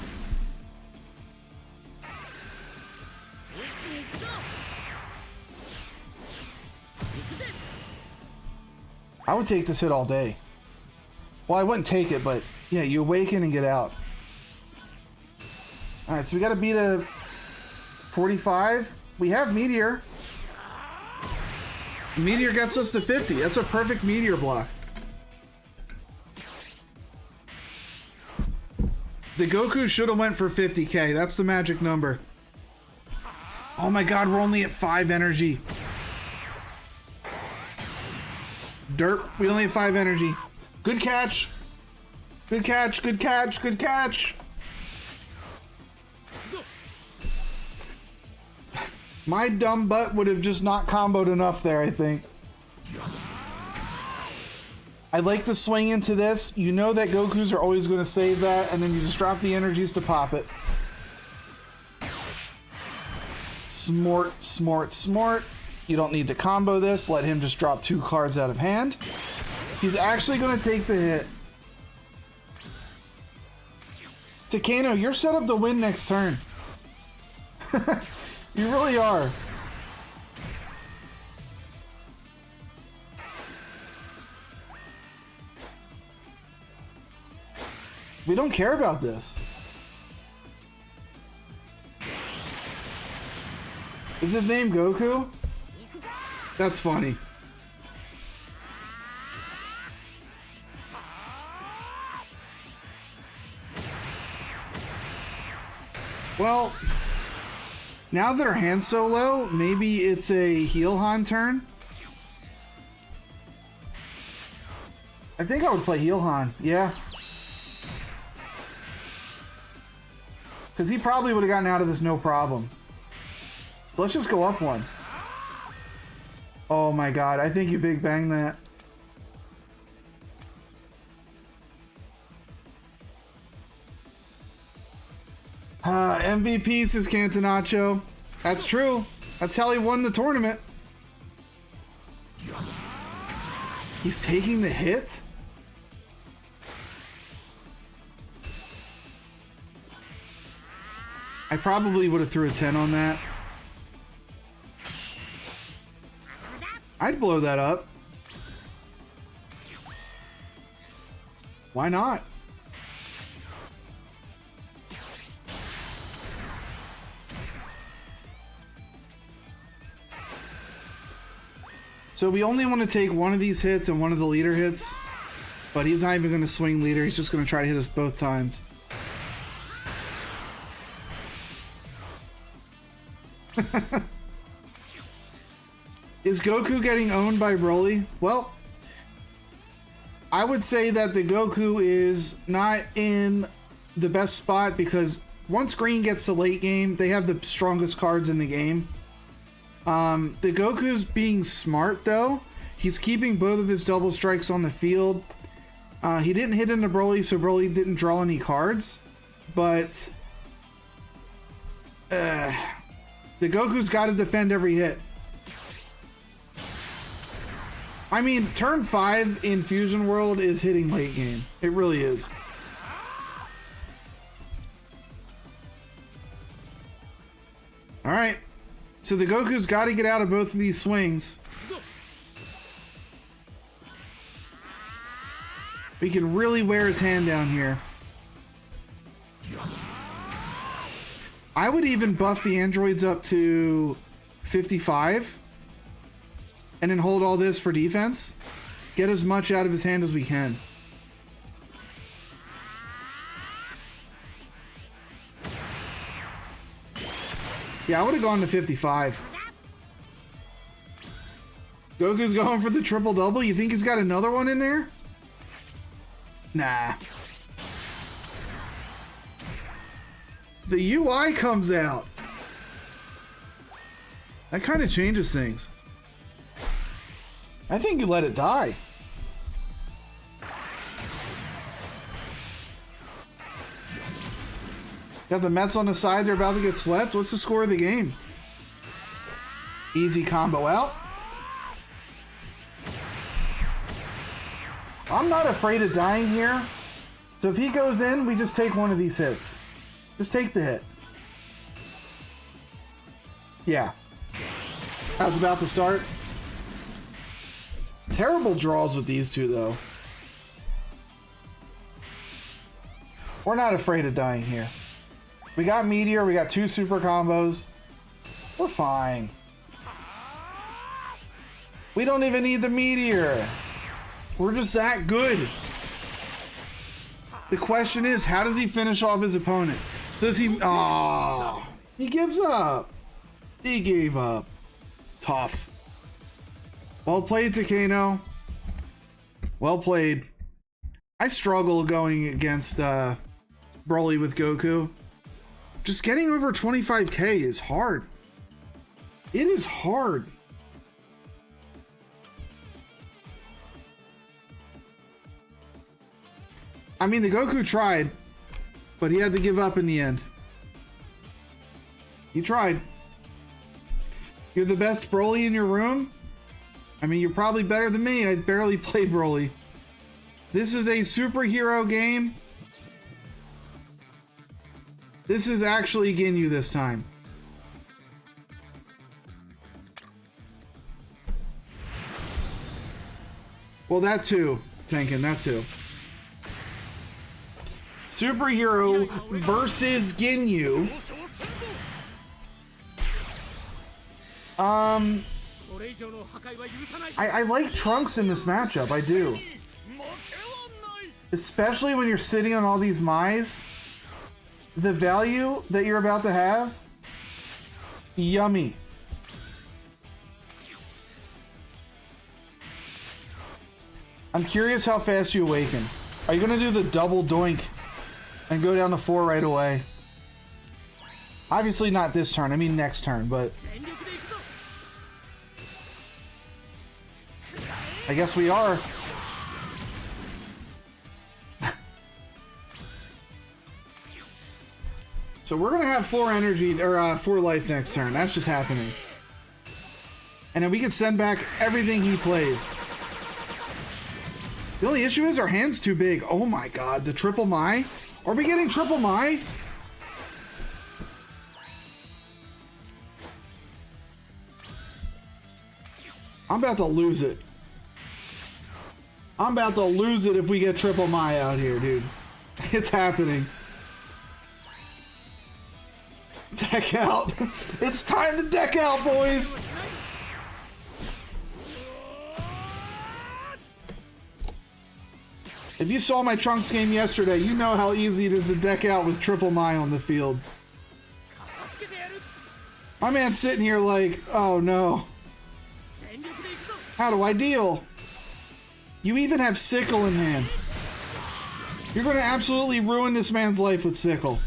I would take this hit all day. Well, I wouldn't take it, but yeah, you awaken and get out. Alright, so we gotta beat a 45. We have Meteor. Meteor gets us to 50. That's a perfect Meteor block. The Goku should have went for 50k. That's the magic number. Oh my god, we're only at 5 energy. Derp, we only have 5 energy. Good catch. Good catch, good catch, good catch. My dumb butt would have just not comboed enough there, I think. I like to swing into this. You know that Gokus are always going to save that, and then you just drop the energies to pop it. Smart, smart, smart. You don't need to combo this. Let him just drop 2 cards out of hand. He's actually going to take the hit. Takano, you're set up to win next turn. You really are. We don't care about this. Is his name Goku? That's funny. Well, now that our hand's so low, maybe it's a heel Han turn. I think I would play heel Han, yeah. Because he probably would have gotten out of this no problem. So let's just go up 1. Oh my god, I think you big bang that. MVP says Cantanacho. That's true. That's how he won the tournament. He's taking the hit? I probably would have threw a 10 on that. I'd blow that up. Why not? So we only want to take one of these hits and one of the leader hits, but he's not even going to swing leader. He's just going to try to hit us both times. Is Goku getting owned by Broly? Well, I would say that the Goku is not in the best spot because once Green gets to late game, they have the strongest cards in the game. The Goku's being smart though. He's keeping both of his double strikes on the field. He didn't hit into Broly, so Broly didn't draw any cards. But the Goku's got to defend every hit. I mean, turn 5 in Fusion World is hitting late game. It really is. Alright. So the Goku's got to get out of both of these swings. We can really wear his hand down here. I would even buff the androids up to 55. And then hold all this for defense. Get as much out of his hand as we can. Yeah, I would have gone to 55. Goku's going for the triple double. You think he's got another one in there? Nah. The UI comes out. That kind of changes things. I think you let it die. Got the Mets on the side. They're about to get swept. What's the score of the game? Easy combo out. I'm not afraid of dying here. So if he goes in, we just take one of these hits. Just take the hit. Yeah. That's about to start. Terrible draws with these two, though. We're not afraid of dying here. We got Meteor, we got 2 super combos. We're fine. We don't even need the Meteor. We're just that good. The question is, how does he finish off his opponent? Does he... Oh, he gives up. He gave up. Tough. Well played, Takano. Well played. I struggle going against Broly with Goku. Just getting over 25k is hard. It is hard. I mean, the Goku tried, but he had to give up in the end. He tried. You're the best Broly in your room? I mean, you're probably better than me. I barely play Broly. This is a superhero game. This is actually Ginyu this time. Well, that too, Tenkin, that too. Superhero versus Ginyu. I like Trunks in this matchup, I do. Especially when you're sitting on all these Mais. The value that you're about to have, yummy. I'm curious how fast you awaken. Are you gonna do the double doink and go down to 4 right away? Obviously not this turn, I mean next turn, but I guess we are. So we're gonna have 4 energy, or 4 life next turn. That's just happening. And then we can send back everything he plays. The only issue is our hand's too big. Oh my god, the triple Mai? Are we getting triple Mai? I'm about to lose it. I'm about to lose it if we get triple Mai out here, dude. It's happening. Deck out. It's time to deck out, boys. If you saw my Trunks game yesterday, you know how easy it is to deck out with triple Mai on the field. My man's sitting here like, oh no. How do I deal? You even have Sickle in hand. You're going to absolutely ruin this man's life with Sickle.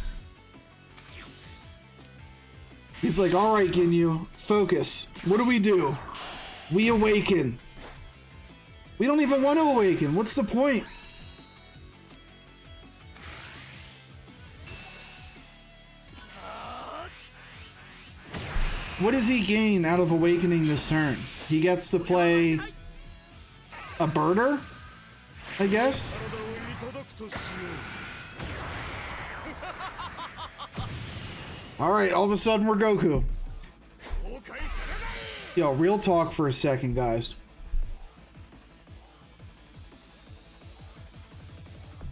He's like, all right, Ginyu, focus. What do? We awaken. We don't even want to awaken. What's the point? What does he gain out of awakening this turn? He gets to play a birder, I guess? Alright, all of a sudden we're Goku. Yo, real talk for a second, guys.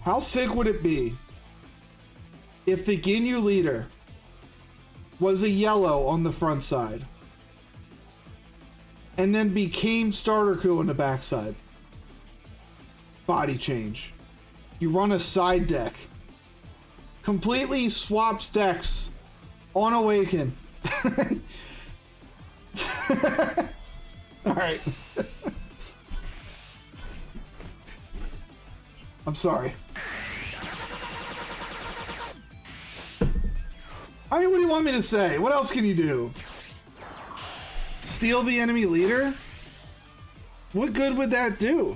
How sick would it be if the Ginyu leader was a yellow on the front side and then became Starter Ku on the backside? Body change. You run a side deck. Completely swaps decks on Awaken. Alright. I'm sorry. I mean, what do you want me to say? What else can you do? Steal the enemy leader? What good would that do?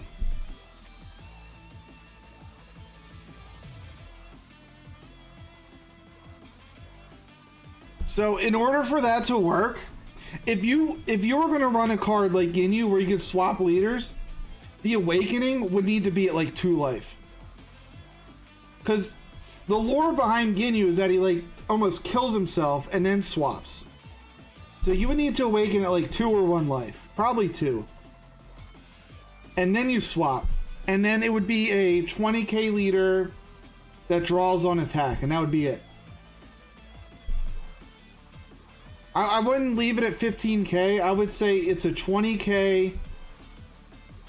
So in order for that to work, if you were going to run a card like Ginyu where you could swap leaders, the awakening would need to be at like 2 life. Because the lore behind Ginyu is that he like almost kills himself and then swaps. So you would need to awaken at like 2 or 1 life. Probably 2. And then you swap. And then it would be a 20k leader that draws on attack. And that would be it. I wouldn't leave it at 15k. I would say it's a 20k.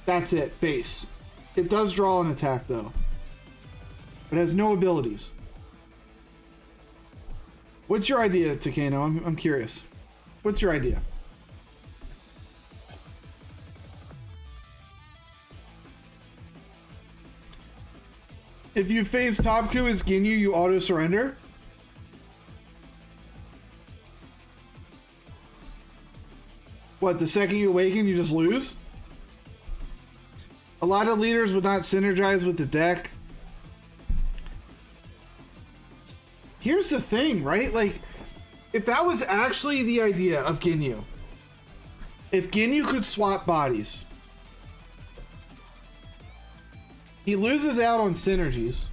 That's it. Base. It does draw an attack though. It has no abilities. What's your idea, Takano? I'm curious. What's your idea? If you face Topku as Ginyu, you auto-surrender? What, the second you awaken, you just lose? A lot of leaders would not synergize with the deck. Here's the thing, right? Like, if that was actually the idea of Ginyu, if Ginyu could swap bodies, he loses out on synergies,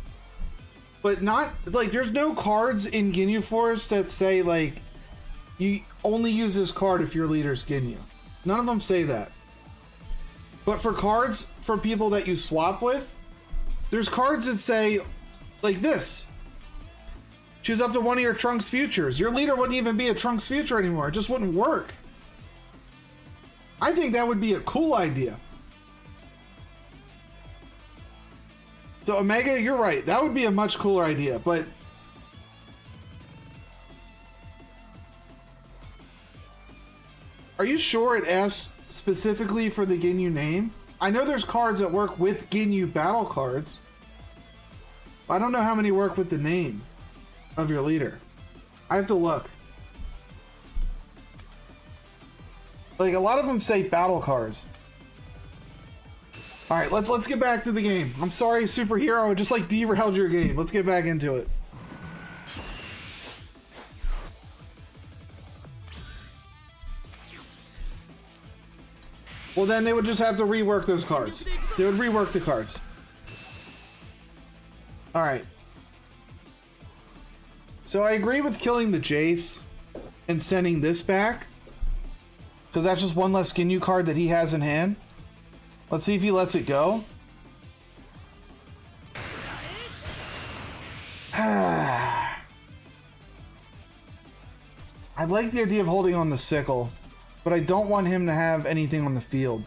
but not, like, there's no cards in Ginyu Force that say, like, you only use this card if your leader's Ginyu. None of them say that. But for cards for people that you swap with, there's cards that say, like this. Choose up to one of your Trunks futures. Your leader wouldn't even be a Trunks future anymore. It just wouldn't work. I think that would be a cool idea. So Omega, you're right. That would be a much cooler idea, but are you sure it asks specifically for the Ginyu name? I know there's cards that work with Ginyu battle cards, but I don't know how many work with the name of your leader. I have to look. Like, a lot of them say battle cards. All right, let's get back to the game. I'm sorry, superhero, I just like derailed your game. Let's get back into it. Well, then they would just have to rework those cards. They would rework the cards. All right. So I agree with killing the Jace and sending this back, because that's just one less Ginyu card that he has in hand. Let's see if he lets it go. I like the idea of holding on the sickle, but I don't want him to have anything on the field.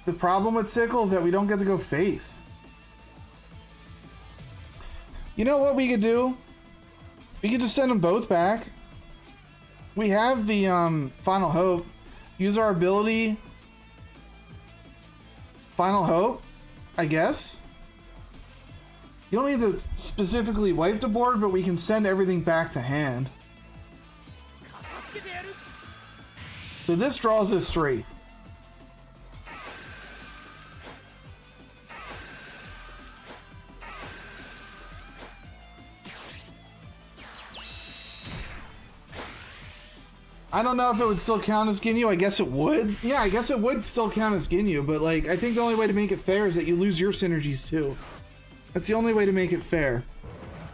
The problem with sickle is that we don't get to go face. You know what we could do? We could just send them both back. We have the Final Hope. Use our ability. Final Hope, I guess. You don't need to specifically wipe the board, but we can send everything back to hand. So this draws us 3. I don't know if it would still count as Ginyu. I guess it would. Yeah, I guess it would still count as Ginyu, but like, I think the only way to make it fair is that you lose your synergies too. That's the only way to make it fair.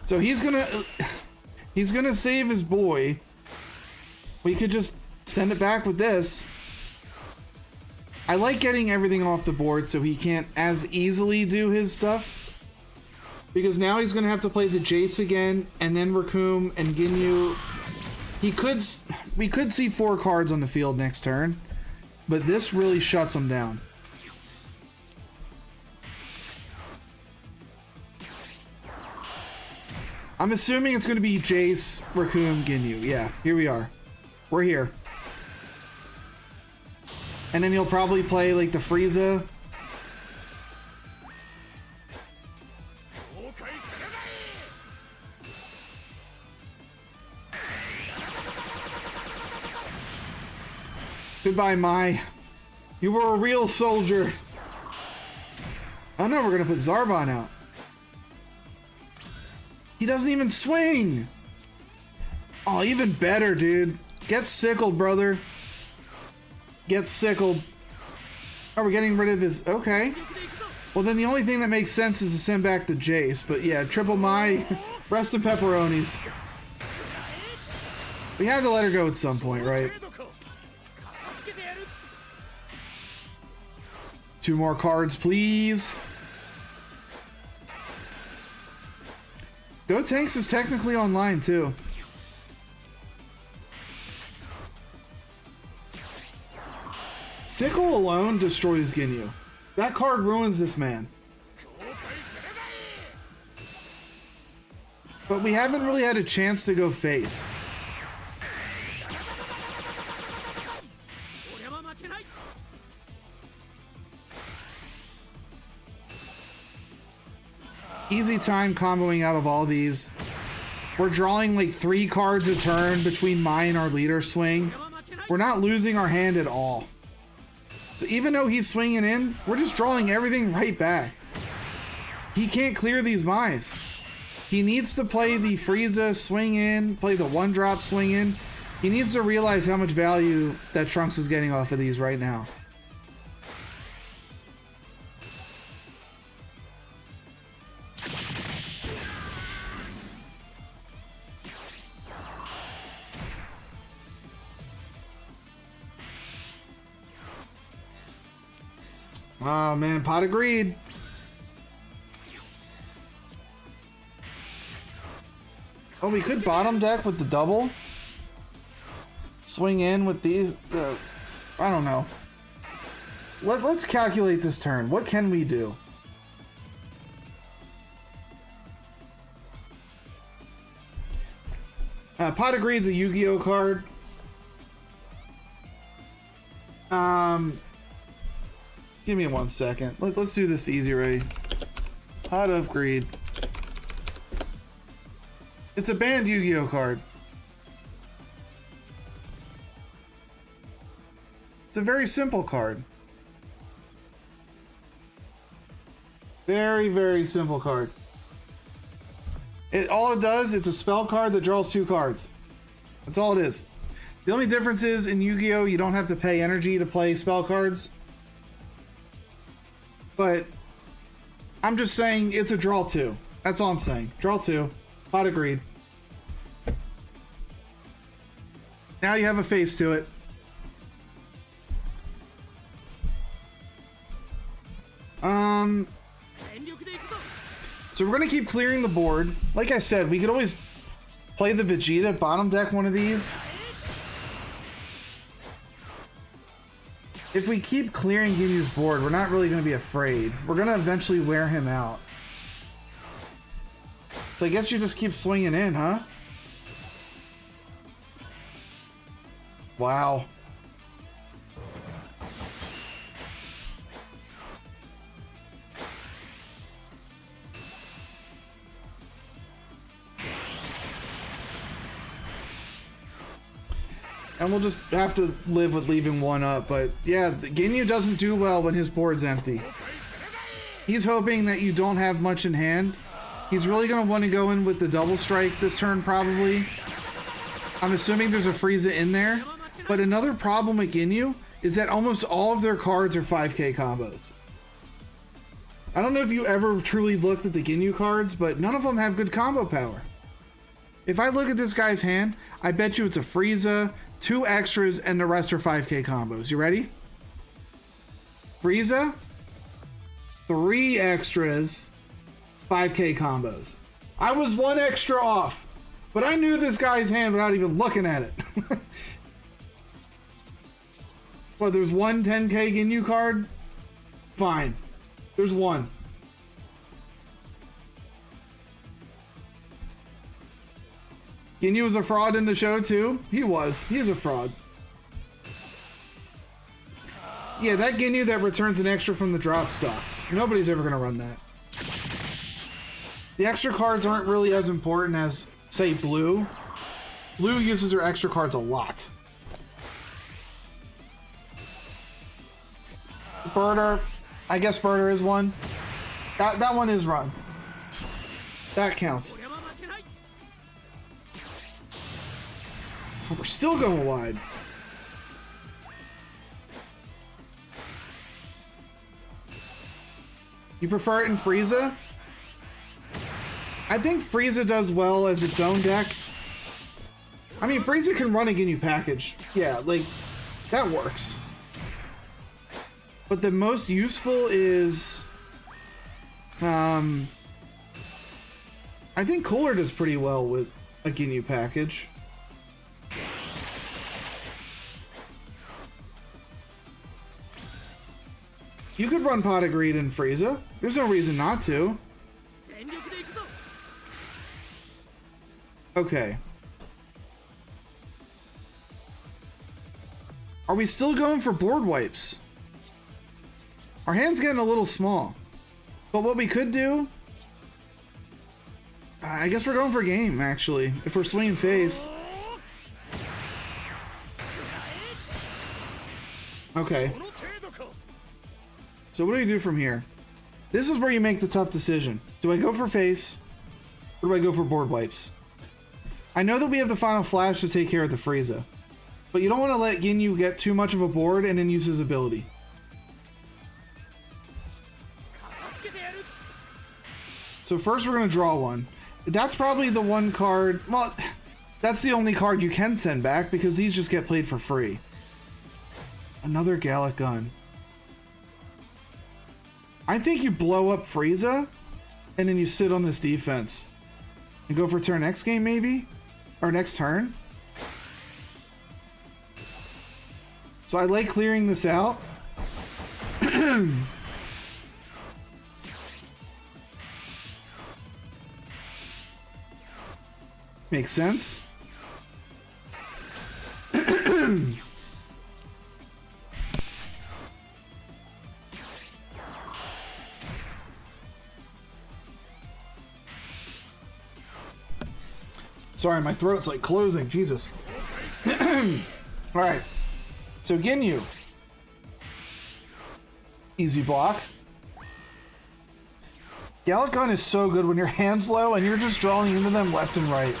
So he's gonna save his boy. We could just send it back with this. I like getting everything off the board so he can't as easily do his stuff. Because now he's gonna have to play the Jace again, and then Raccoon and Ginyu. We could see 4 cards on the field next turn, but this really shuts him down. I'm assuming it's going to be Jace, Raccoon, Ginyu. Yeah, here we are. We're here. And then he'll probably play like the Frieza. Goodbye, Mai. You were a real soldier. Oh no, we're gonna put Zarbon out. He doesn't even swing. Oh, even better, dude. Get sickled, brother. Get sickled. Oh, we're getting rid of his... Okay. Well, then the only thing that makes sense is to send back the Jace. But yeah, triple my... Breast and pepperonis. We had to let her go at some point, right? 2 more cards, please. Go Tanks is technically online, too. Sickle alone destroys Ginyu. That card ruins this man. But we haven't really had a chance to go face. Easy time comboing out of all these. We're drawing like 3 cards a turn between my and our leader swing. We're not losing our hand at all. So even though he's swinging in, we're just drawing everything right back. He can't clear these Mai's. He needs to play the Frieza swing in, play the 1-drop swing in. He needs to realize how much value that Trunks is getting off of these right now. Oh man, Pot of Greed. Oh, we could bottom deck with the double. Swing in with these. I don't know. Let's calculate this turn. What can we do? Pot of Greed's a Yu-Gi-Oh card. Give me 1 second. Let's do this easy, ready? Pot of Greed. It's a banned Yu-Gi-Oh card. It's a very simple card. Very, very simple card. All it does, it's a spell card that draws 2 cards. That's all it is. The only difference is in Yu-Gi-Oh, you don't have to pay energy to play spell cards. But I'm just saying it's a draw 2. That's all I'm saying. Draw 2. Pot of Greed. Now you have a face to it. So we're going to keep clearing the board. Like I said, we could always play the Vegeta, bottom deck one of these. If we keep clearing Ginyu's board, we're not really going to be afraid. We're going to eventually wear him out. So I guess you just keep swinging in, huh? Wow. And we'll just have to live with leaving 1 up, but yeah, Ginyu doesn't do well when his board's empty. He's hoping that you don't have much in hand. He's really going to want to go in with the double strike this turn, probably. I'm assuming there's a Frieza in there. But another problem with Ginyu is that almost all of their cards are 5k combos. I don't know if you ever truly looked at the Ginyu cards, but none of them have good combo power. If I look at this guy's hand, I bet you it's a Frieza, 2 extras, and the rest are 5k combos. You ready? Frieza, 3 extras, 5k combos. I was 1 extra off, but I knew this guy's hand without even looking at it. Well, there's 1 10k Ginyu card? Fine. There's 1. Ginyu was a fraud in the show too? He was. He is a fraud. Yeah, that Ginyu that returns an extra from the drop sucks. Nobody's ever going to run that. The extra cards aren't really as important as, say, Blue. Blue uses her extra cards a lot. Birder. I guess Birder is 1. That one is run. That counts. Oh, we're still going wide. You prefer it in Frieza? I think Frieza does well as its own deck. I mean, Frieza can run a Ginyu package. Yeah, like, that works. But the most useful is... I think Cooler does pretty well with a Ginyu package. You could run Pot of Greed in Frieza. There's no reason not to. Okay. Are we still going for board wipes? Our hand's getting a little small. But what we could do... I guess we're going for game, actually. If we're swinging face. Okay. So what do we do from here? This is where you make the tough decision. Do I go for face? Or do I go for board wipes? I know that we have the final flash to take care of the Frieza. But you don't want to let Ginyu get too much of a board and then use his ability. So first we're going to draw one. That's probably the one card... Well, that's the only card you can send back because these just get played for free. Another Gallic Gun. I think you blow up Frieza and then you sit on this defense. And go for turn next game maybe? Or next turn? So I like clearing this out. Makes sense. Sorry, my throat's like closing. Jesus. Alright. So Ginyu. Easy block. Gallic Gun is so good when your hand's low and you're just drawing into them left and right.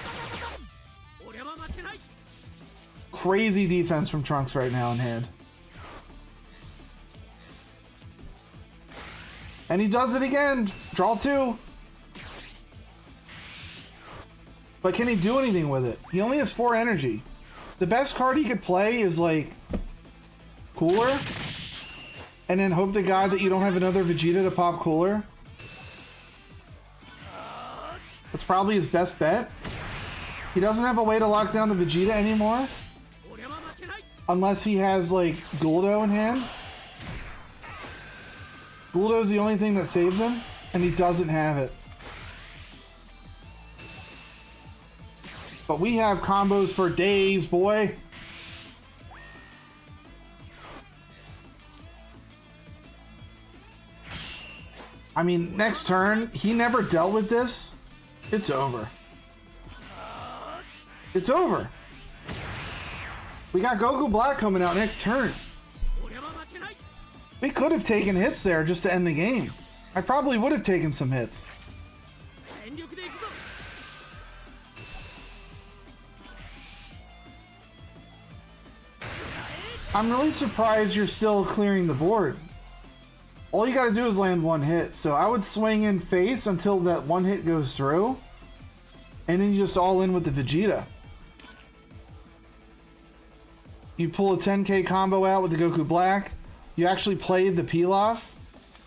Crazy defense from Trunks right now in hand. And he does it again. Draw two. But can he do anything with it? He only has 4 energy. The best card he could play is like Cooler. And then hope to God that you don't have another Vegeta to pop Cooler. That's probably his best bet. He doesn't have a way to lock down the Vegeta anymore. Unless he has like Guldo in hand. Guldo's the only thing that saves him. And he doesn't have it. But we have combos for days, boy. I mean, next turn, he never dealt with this. It's over. It's over. We got Goku Black coming out next turn. We could have taken hits there just to end the game. I probably would have taken some hits. I'm really surprised you're still clearing the board. All you gotta do is land one hit. So I would swing in face until that one hit goes through. And then you just all in with the Vegeta. You pull a 10k combo out with the Goku Black. You actually play the Pilaf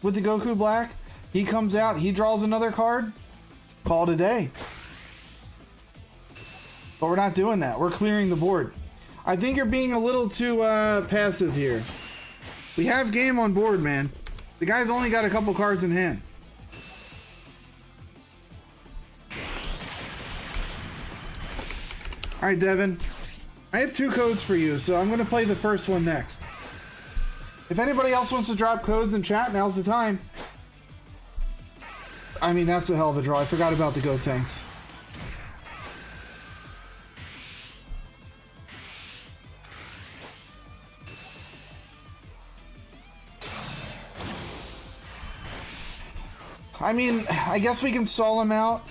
with the Goku Black. He comes out, he draws another card. Call it a day. But we're not doing that. We're clearing the board. I think you're being a little too passive here. We have game on board, man. The guy's only got a couple cards in hand. Alright, Devin. I have 2 codes for you, so I'm going to play the first one next. If anybody else wants to drop codes in chat, now's the time. I mean, that's a hell of a draw. I forgot about the Gotenks. I mean, I guess we can stall him out.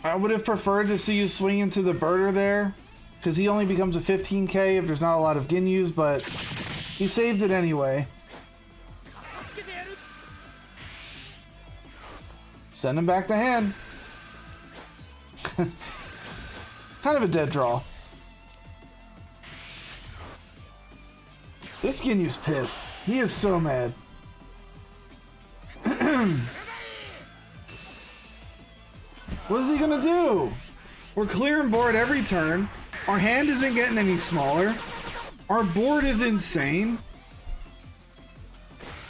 I would have preferred to see you swing into the birder there, because he only becomes a 15k if there's not a lot of Ginyus, but he saved it anyway. Send him back to hand. Kind of a dead draw. This Ginyu's pissed. He is so mad. What is he gonna do? We're clearing board every turn. Our hand isn't getting any smaller. Our board is insane.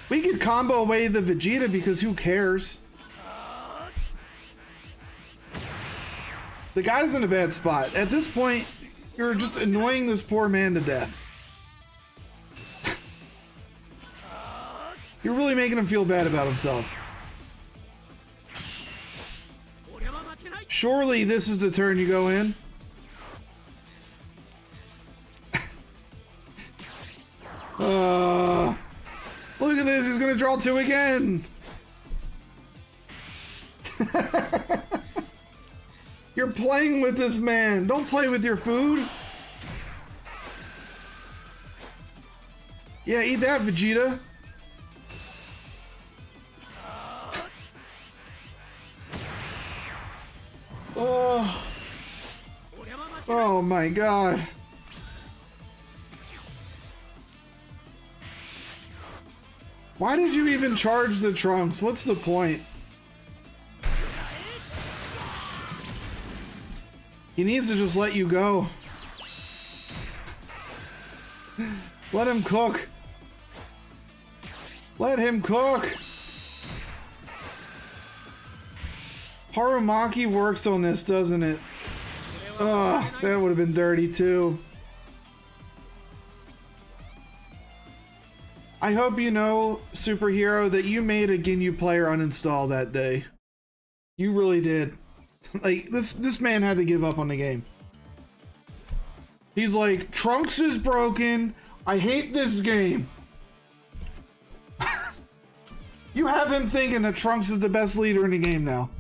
We could combo away the Vegeta because who cares? The guy's in a bad spot. At this point, you're just annoying this poor man to death. You're really making him feel bad about himself. Surely this is the turn you go in. Look at this, he's gonna draw 2 again. You're playing with this man. Don't play with your food. Yeah, eat that, Vegeta. Oh. Oh my god. Why did you even charge the Trunks? What's the point? He needs to just let you go. Let him cook. Let him cook. Harumaki works on this, doesn't it? Ugh, that would have been dirty too. I hope you know, Superhero, that you made a Ginyu player uninstall that day. You really did. Like, this man had to give up on the game. He's like, Trunks is broken. I hate this game. You have him thinking that Trunks is the best leader in the game now.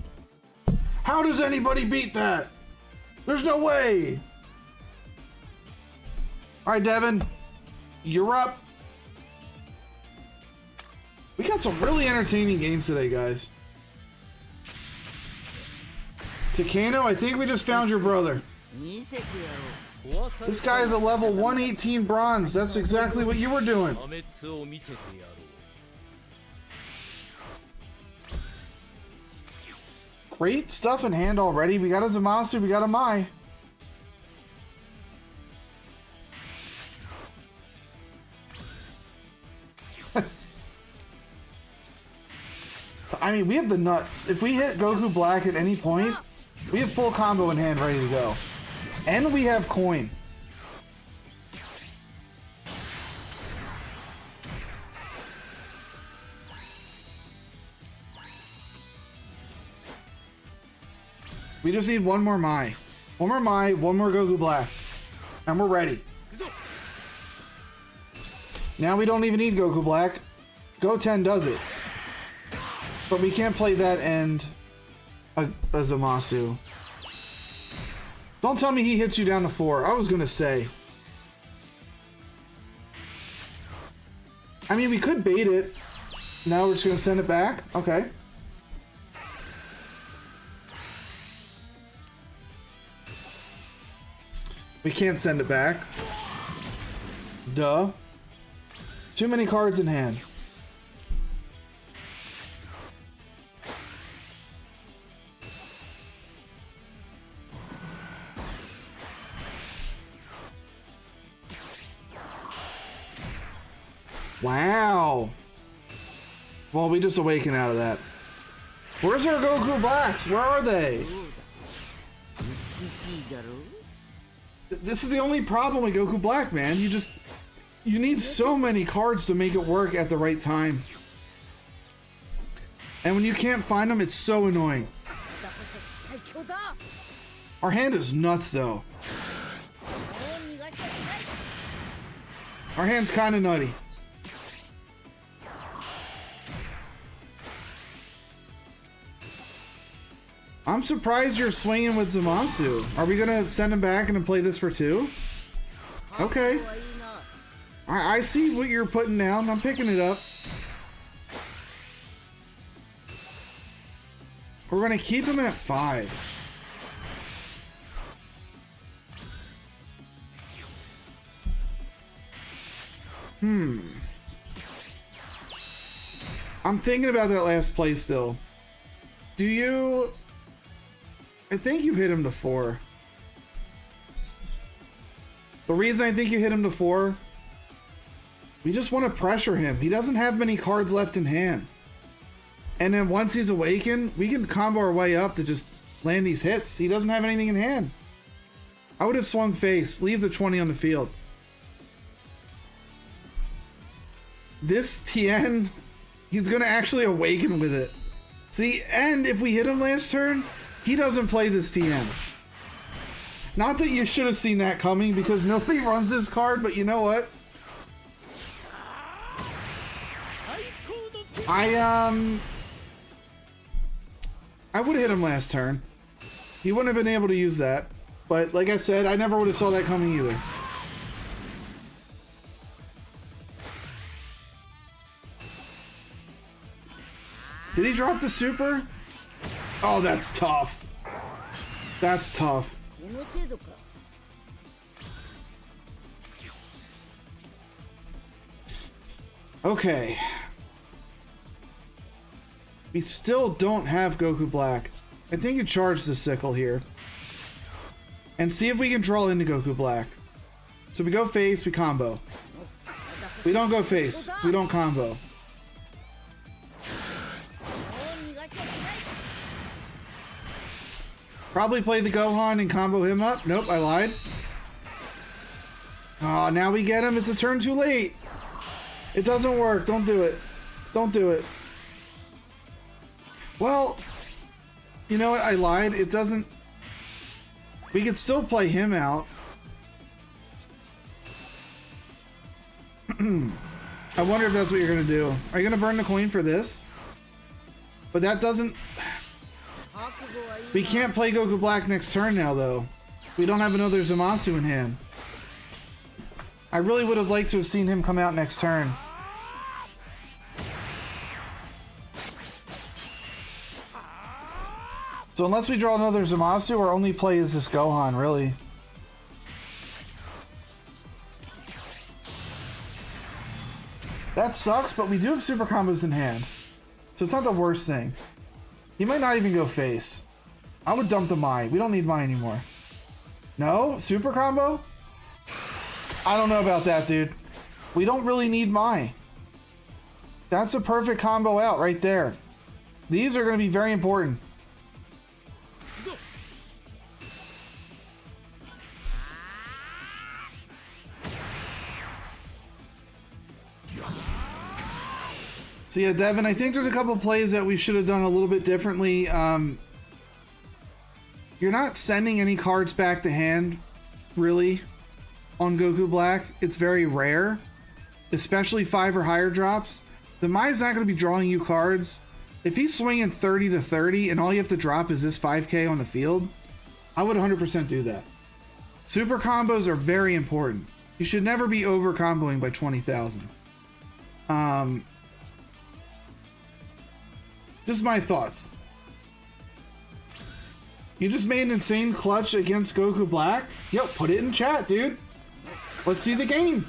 How does anybody beat that? There's no way. All right, Devin, you're up. We got some really entertaining games today, guys. Takano, I think we just found your brother. This guy is a level 118 bronze. That's exactly what you were doing. Great stuff in hand already. We got a Zamasu, we got a Mai. I mean, we have the nuts. If we hit Goku Black at any point, we have full combo in hand ready to go. And we have coin. We just need one more Mai. One more Mai, one more Goku Black. And we're ready. Now we don't even need Goku Black. Goten does it. But we can't play that and a Zamasu. Don't tell me he hits you down to 4. I was gonna say. I mean, we could bait it. Now we're just gonna send it back. Okay. We can't send it back. Duh. Too many cards in hand. Wow. Well, we just awaken out of that. Where's our Goku Blacks? Where are they? This is the only problem with Goku Black, man. You need so many cards to make it work at the right time. And when you can't find them, it's so annoying. Our hand is nuts, though. Our hand's kind of nutty. I'm surprised you're swinging with Zamasu. Are we gonna send him back and then play this for 2? Okay. I see what you're putting down. I'm picking it up. We're gonna keep him at 5. I'm thinking about that last play still. Do you... I think you hit him to 4. The reason I think you hit him to 4, we just want to pressure him. He doesn't have many cards left in hand. And then once he's awakened, we can combo our way up to just land these hits. He doesn't have anything in hand. I would have swung face, leave the 20 on the field. This Tien, he's going to actually awaken with it. See, and if we hit him last turn, he doesn't play this Tien. Not that you should have seen that coming because nobody runs this card, but you know what? I would have hit him last turn. He wouldn't have been able to use that. But like I said, I never would have saw that coming either. Did he drop the super? Oh, that's tough. That's tough. Okay. We still don't have Goku Black. I think you charge the sickle here. And see if we can draw into Goku Black. So we go face, we combo. We don't go face, we don't combo. Probably play the Gohan and combo him up. Nope, I lied. Oh, now we get him. It's a turn too late. It doesn't work. Don't do it. Don't do it. Well, you know what? I lied. It doesn't... We could still play him out. I wonder if that's what you're going to do. Are you going to burn the coin for this? But that doesn't... We can't play Goku Black next turn now, though. We don't have another Zamasu in hand. I really would have liked to have seen him come out next turn. So unless we draw another Zamasu, our only play is this Gohan, really. That sucks, but we do have super combos in hand. So it's not the worst thing. He might not even go face. I would dump the Mai. We don't need Mai anymore. No? Super combo? I don't know about that, dude. We don't really need Mai. That's a perfect combo out right there. These are going to be very important. So yeah, Devin, I think there's a couple plays that we should have done a little bit differently. You're not sending any cards back to hand, really, on Goku Black. It's very rare, especially 5 or higher drops. The Mai's not going to be drawing you cards. If he's swinging 30 to 30 and all you have to drop is this 5k on the field, I would 100% do that. Super combos are very important. You should never be over comboing by 20,000. Just my thoughts. You just made an insane clutch against Goku Black? Yo, put it in chat, dude. Let's see the game.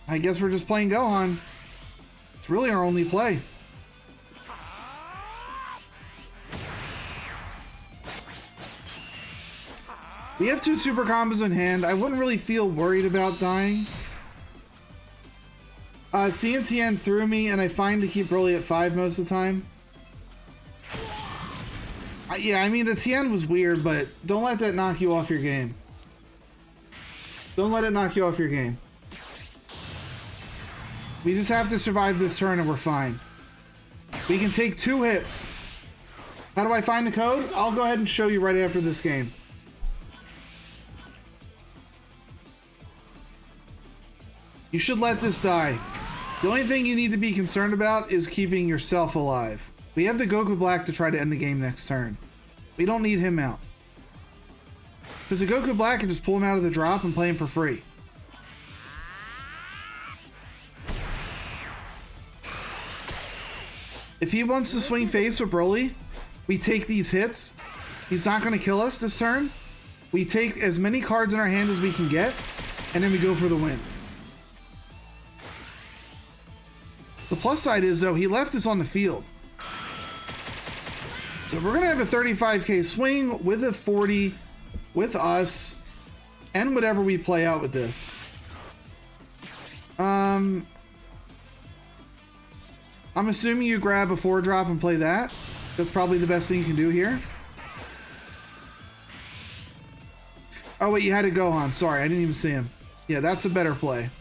I guess we're just playing Gohan. It's really our only play. We have 2 super combos in hand. I wouldn't really feel worried about dying. CNTN threw me, and I find to keep Broly at 5 most of the time. Yeah, I mean, the Tien was weird, but don't let that knock you off your game. Don't let it knock you off your game. We just have to survive this turn and we're fine. We can take 2 hits. How do I find the code? I'll go ahead and show you right after this game. You should let this die. The only thing you need to be concerned about is keeping yourself alive. We have the Goku Black to try to end the game next turn. We don't need him out. Because the Goku Black can just pull him out of the drop and play him for free. If he wants to swing face with Broly, we take these hits. He's not going to kill us this turn. We take as many cards in our hand as we can get, and then we go for the win. The plus side is, though, he left us on the field. So we're going to have a 35k swing with a 40 with us and whatever we play out with this. I'm assuming you grab a 4-drop and play that. That's probably the best thing you can do here. Oh, wait, you had to go on. Sorry, I didn't even see him. Yeah, that's a better play.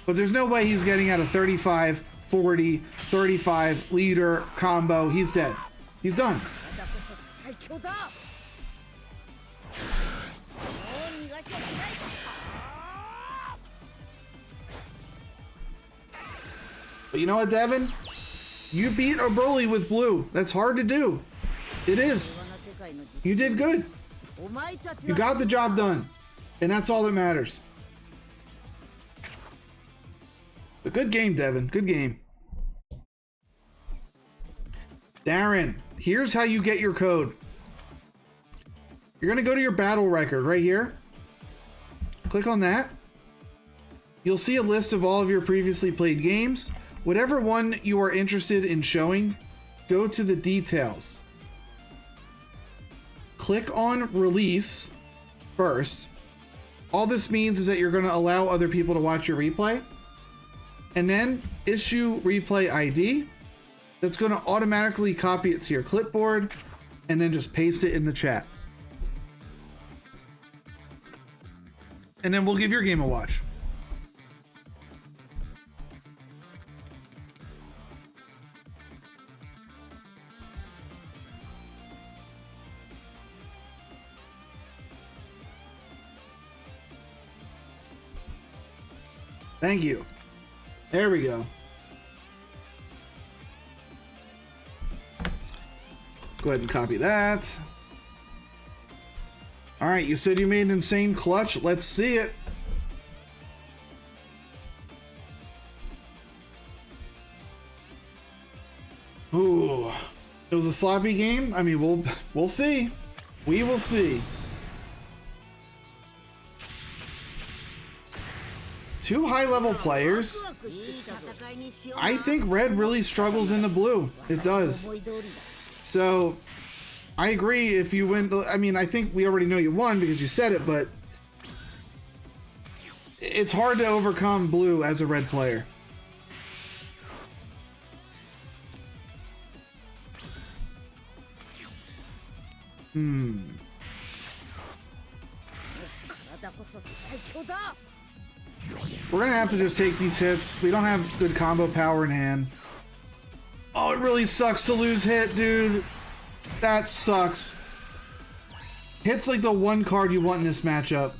But there's no way he's getting out a 35, 40, 35 leader combo. He's dead. He's done. But you know what, Devin? You beat a Broly with blue. That's hard to do. It is. You did good. You got the job done. And that's all that matters. A good game, Devin. Good game. Darren, here's how you get your code. You're going to go to your battle record right here. Click on that. You'll see a list of all of your previously played games. Whatever one you are interested in showing, go to the details. Click on release first. All this means is that you're going to allow other people to watch your replay. And then issue replay ID. That's going to automatically copy it to your clipboard and then just paste it in the chat. And then we'll give your game a watch. Thank you. There we go. Go ahead and copy that. All right, you said you made an insane clutch. Let's see it. Ooh, it was a sloppy game. I mean, we'll see. We will see. Two high-level players. I think red really struggles in the blue. It does. So, I agree if you win. I mean, I think we already know you won because you said it, but it's hard to overcome blue as a red player. We're gonna have to just take these hits. We don't have good combo power in hand. Oh, it really sucks to lose hit, dude. That sucks. Hit's like the one card you want in this matchup.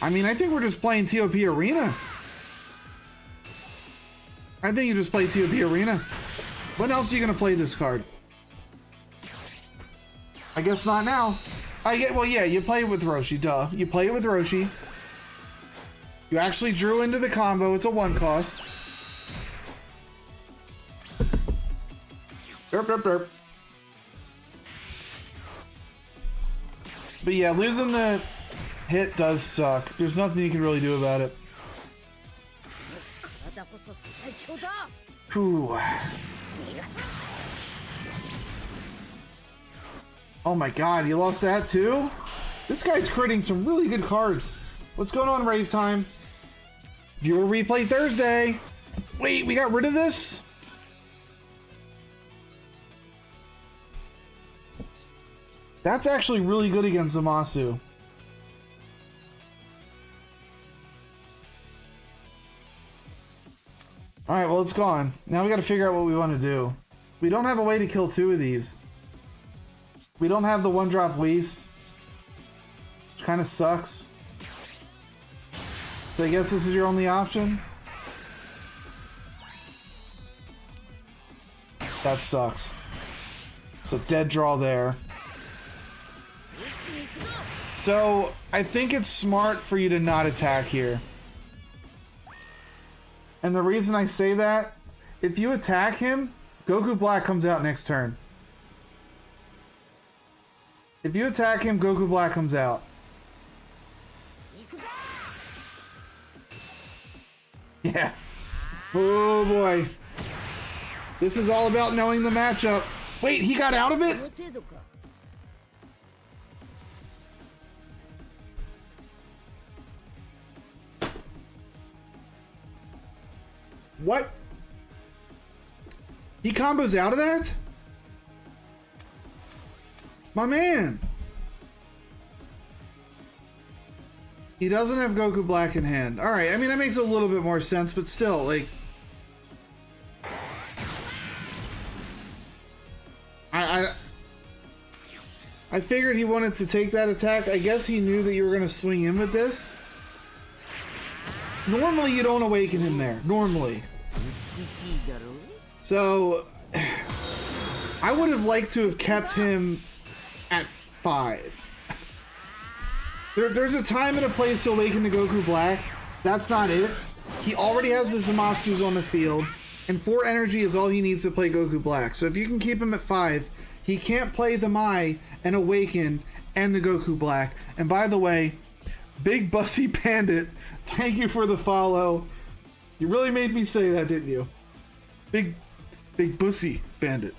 I mean, I think we're just playing TOP Arena. I think you just play TOP Arena. When else are you gonna play this card? I guess not now. Well, yeah, you play it with Roshi, duh. You play it with Roshi. You actually drew into the combo. It's a 1-cost. Derp, derp, derp. But yeah, losing the hit does suck. There's nothing you can really do about it. Whew. Oh my god, you lost that too? This guy's critting some really good cards. What's going on, Rave Time? Viewer replay Thursday. Wait, we got rid of this? That's actually really good against Zamasu. Alright, well, it's gone. Now we gotta figure out what we want to do. We don't have a way to kill two of these. We don't have the 1-drop waste. which kind of sucks. So I guess this is your only option? That sucks. So dead draw there. So I think it's smart for you to not attack here. And the reason I say that, if you attack him, Goku Black comes out next turn. If you attack him, Goku Black comes out. Yeah. Oh boy. This is all about knowing the matchup. Wait, he got out of it? What? He combos out of that? My man. He doesn't have Goku Black in hand. Alright, I mean, that makes a little bit more sense, but still, like... I figured he wanted to take that attack. I guess he knew that you were going to swing in with this. Normally, you don't awaken him there. Normally. So, I would have liked to have kept him at 5. There's a time and a place to awaken the Goku Black. That's not it. He already has the Zamasus on the field, and 4 energy is all he needs to play Goku Black. So if you can keep him at 5, he can't play the Mai and Awaken and the Goku Black. And by the way, Big Bussy Bandit, thank you for the follow. You really made me say that, didn't you? Big Bussy Bandit.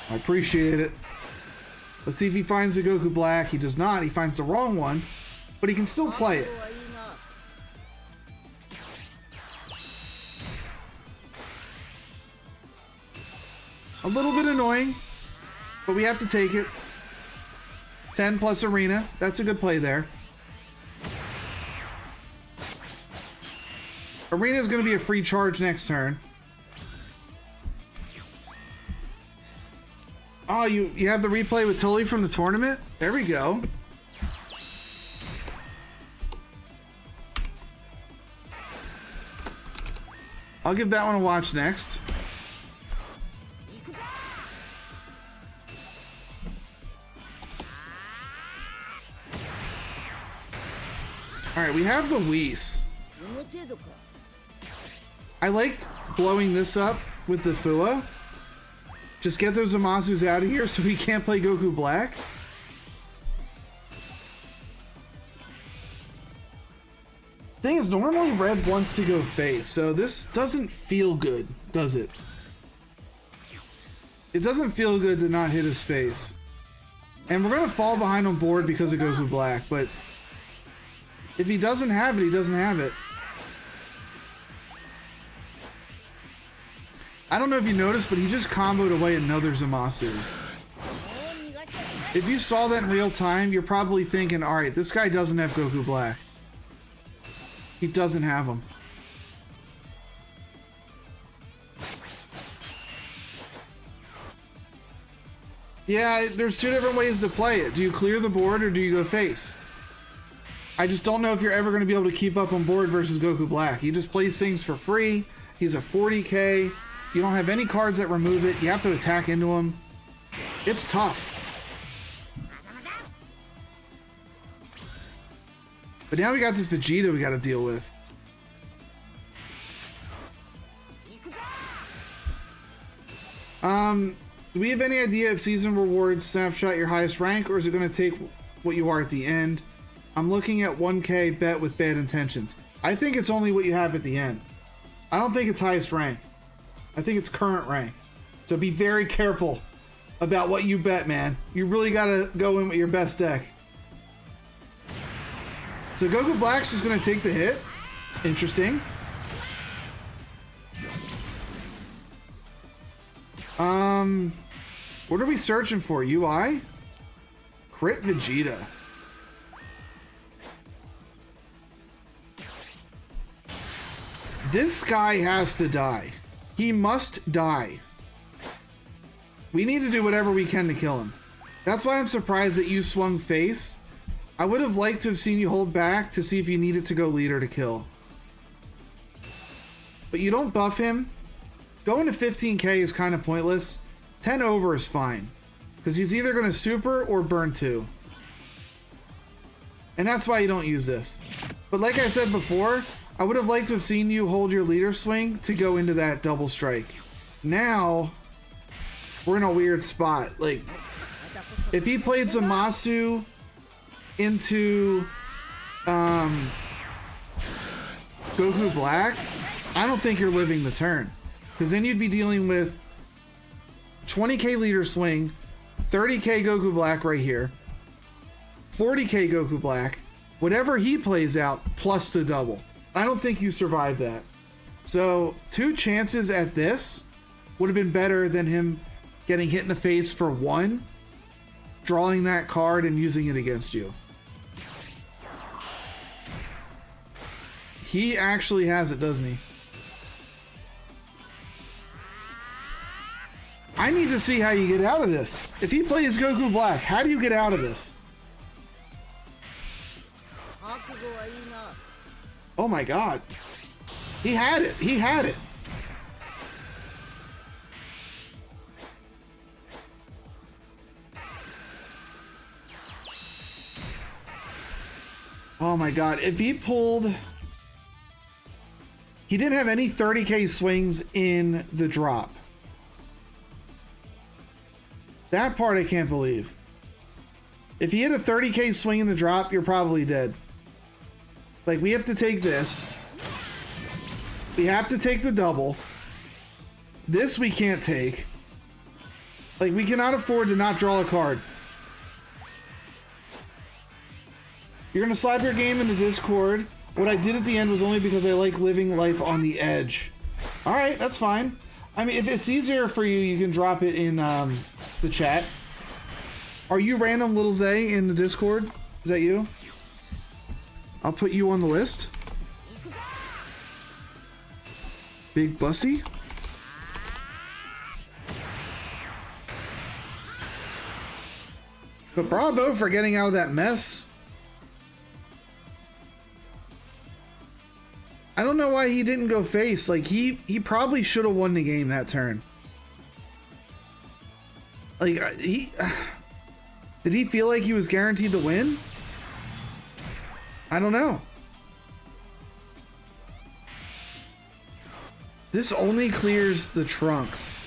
I appreciate it. Let's see if he finds the Goku Black. He does not. He finds the wrong one, but he can still play it. A little bit annoying, but we have to take it. 10 plus Arena. That's a good play there. Arena is going to be a free charge next turn. Oh, you have the replay with Tully from the tournament? There we go. I'll give that one a watch next. Alright, we have the Whis. I like blowing this up with the Fua. Just get those Zamasus out of here so he can't play Goku Black. Thing is, normally Red wants to go face, so this doesn't feel good, does it? It doesn't feel good to not hit his face. And we're going to fall behind on board because of Goku Black, but if he doesn't have it, he doesn't have it. I don't know if you noticed, but he just comboed away another Zamasu. If you saw that in real time, you're probably thinking, alright, this guy doesn't have Goku Black. He doesn't have him. Yeah, there's 2 different ways to play it. Do you clear the board or do you go face? I just don't know if you're ever going to be able to keep up on board versus Goku Black. He just plays things for free. He's a 40k. You don't have any cards that remove it. You have to attack into him. It's tough. But now we got this Vegeta we got to deal with. Do we have any idea if season rewards snapshot your highest rank, or is it going to take what you are at the end? I'm looking at 1k bet with bad intentions. I think it's only what you have at the end. I don't think it's highest rank. I think it's current rank. So be very careful about what you bet, man. You really got to go in with your best deck. So Goku Black's just going to take the hit. Interesting. What are we searching for? UI? Crit Vegeta. This guy has to die. He must die. We need to do whatever we can to kill him. That's why I'm surprised that you swung face. I would have liked to have seen you hold back to see if you needed to go leader to kill. But you don't buff him. Going to 15k is kind of pointless. 10 over is fine. Because he's either going to super or burn 2. And that's why you don't use this. But like I said before, I would have liked to have seen you hold your leader swing to go into that double strike. Now, we're in a weird spot. Like, if he played Zamasu into Goku Black, I don't think you're living the turn. Because then you'd be dealing with 20k leader swing, 30k Goku Black right here, 40k Goku Black, whatever he plays out, plus the double. I don't think you survive that. So 2 chances at this would have been better than him getting hit in the face for 1, drawing that card and using it against you. He actually has it, doesn't he? I need to see how you get out of this. If he plays Goku Black, how do you get out of this? Oh my god. He had it. He had it. Oh my god. If he pulled... He didn't have any 30k swings in the drop. That part I can't believe. If he hit a 30k swing in the drop, you're probably dead. Like, we have to take this. We have to take the double. This we can't take. Like, we cannot afford to not draw a card. You're gonna slap your game into Discord. What I did at the end was only because I like living life on the edge. Alright, that's fine. I mean, if it's easier for you, you can drop it in the chat. Are you random Little Zay in the Discord? Is that you? I'll put you on the list. Big Bussy. But bravo for getting out of that mess. I don't know why he didn't go face. Like, he probably should have won the game that turn. Like, did he feel like he was guaranteed to win? I don't know. This only clears the trunks.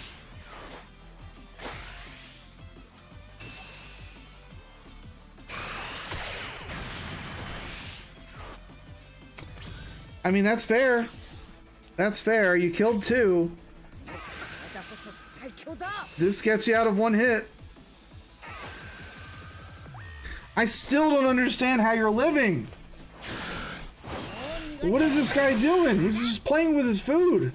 I mean, that's fair. That's fair. You killed 2. This gets you out of 1 hit. I still don't understand how you're living. What is this guy doing? He's just playing with his food.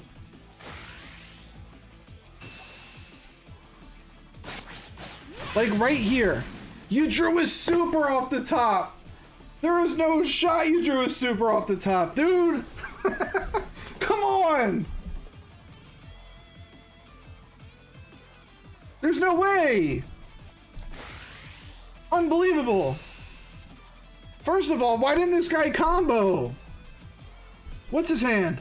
Like right here. You drew a super off the top. There is no shot you drew a super off the top, dude. Come on. There's no way. Unbelievable. First of all, why didn't this guy combo? What's his hand?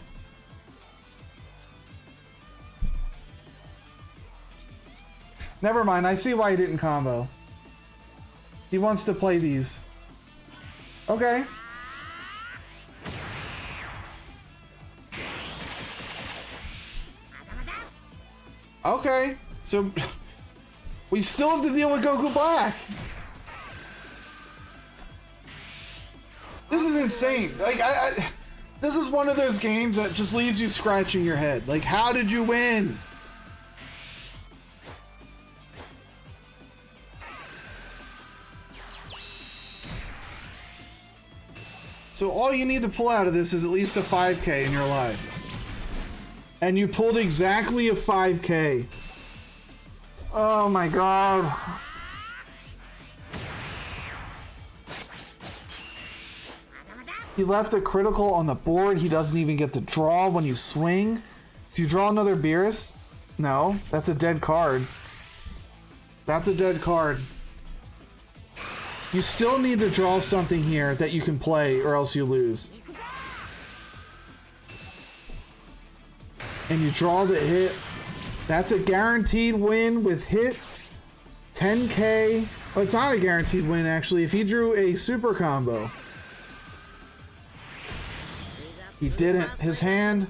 Never mind, I see why he didn't combo. He wants to play these. Okay. Okay, so we still have to deal with Goku Black. This is insane. Like, this is one of those games that just leaves you scratching your head. Like, how did you win? So all you need to pull out of this is at least a 5k and you're alive. And you pulled exactly a 5k. Oh my god. He left a critical on the board. He doesn't even get to draw when you swing. Do you draw another Beerus? No, that's a dead card. That's a dead card. You still need to draw something here that you can play, or else you lose. And you draw the hit. That's a guaranteed win with hit. 10k. Oh, it's not a guaranteed win, actually. If he drew a super combo. He didn't. His hand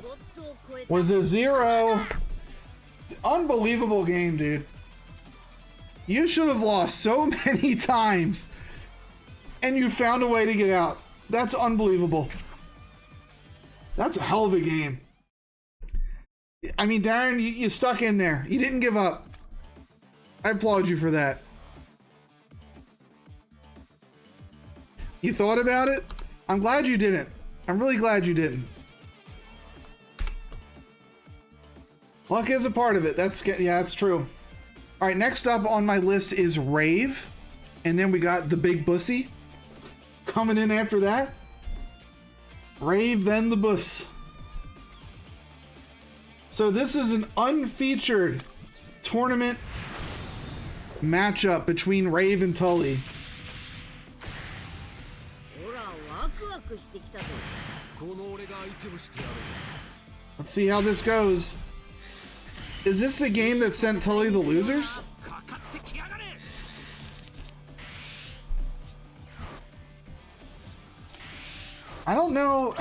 was a 0. Unbelievable game, dude. You should have lost so many times. And you found a way to get out. That's unbelievable. That's a hell of a game. I mean, Darren, you stuck in there. You didn't give up. I applaud you for that. You thought about it? I'm glad you didn't. I'm really glad you didn't. Luck is a part of it. Yeah, that's true. All right, next up on my list is Rave. And then we got the Big Bussy coming in after that. Rave, then the Bus. So this is an unfeatured tournament matchup between Rave and Tully. Let's see how this goes. Is this the game that sent Tully the losers? I don't know.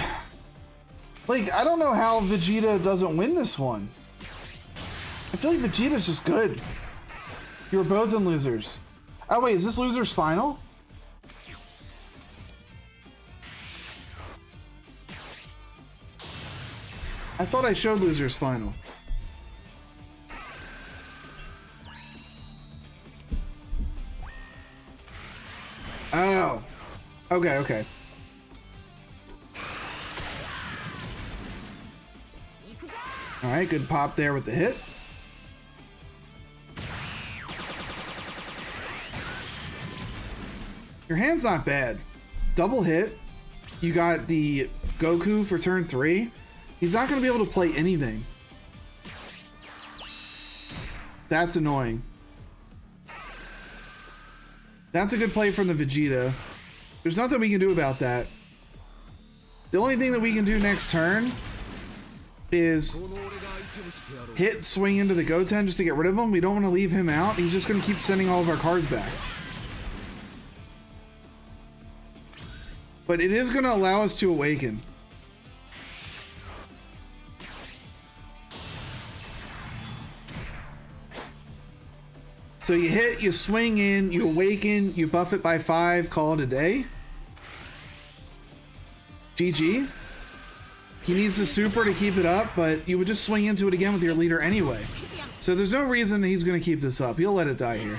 Like, I don't know how Vegeta doesn't win this one. I feel like Vegeta's just good. You were both in losers. Oh wait, is this losers final? I thought I showed losers final. Oh. Okay, okay. Alright, good pop there with the hit. Your hand's not bad. Double hit. You got the Goku for turn 3. He's not going to be able to play anything. That's annoying. That's a good play from the Vegeta. There's nothing we can do about that. The only thing that we can do next turn is hit, swing into the Goten just to get rid of him. We don't want to leave him out. He's just going to keep sending all of our cards back. But it is going to allow us to awaken. So you hit, you swing in, you awaken, you buff it by 5, call it a day. GG. He needs the super to keep it up, but you would just swing into it again with your leader anyway. So there's no reason he's going to keep this up. He'll let it die here.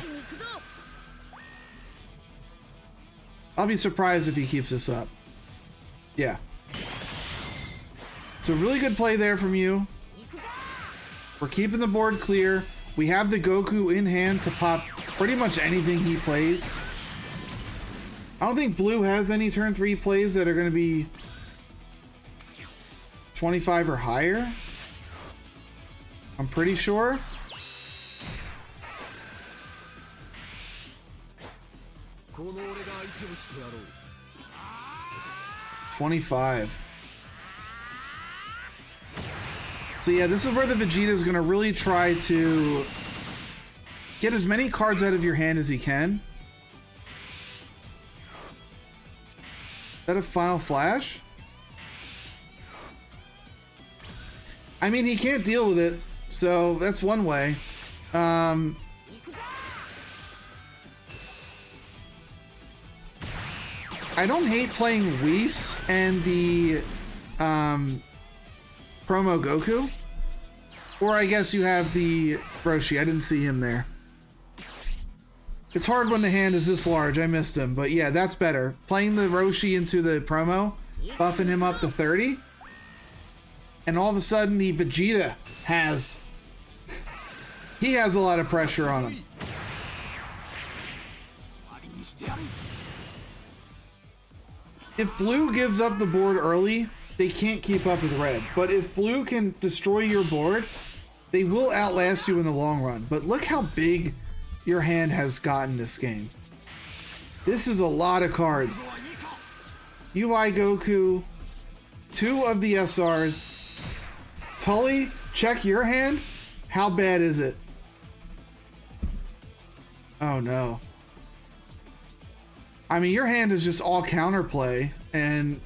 I'll be surprised if he keeps this up. Yeah. So really good play there from you. We're keeping the board clear. We have the Goku in hand to pop pretty much anything he plays. I don't think Blue has any turn 3 plays that are going to be 25 or higher. I'm pretty sure. $25. So yeah, this is where the Vegeta is going to really try to get as many cards out of your hand as he can. Is that a final flash? I mean, he can't deal with it, so that's one way. I don't hate playing Whis and the promo Goku. Or I guess you have the Roshi. I didn't see him there. It's hard when the hand is this large. I missed him. But yeah, that's better. Playing the Roshi into the promo, buffing him up to 30. And all of a sudden the Vegeta has... he has a lot of pressure on him. If Blue gives up the board early, they can't keep up with Red. But if Blue can destroy your board, they will outlast you in the long run. But look how big your hand has gotten this game. This is a lot of cards. UI Goku, 2 of the SRs. Tully, check your hand. How bad is it? Oh no. I mean, your hand is just all counterplay, and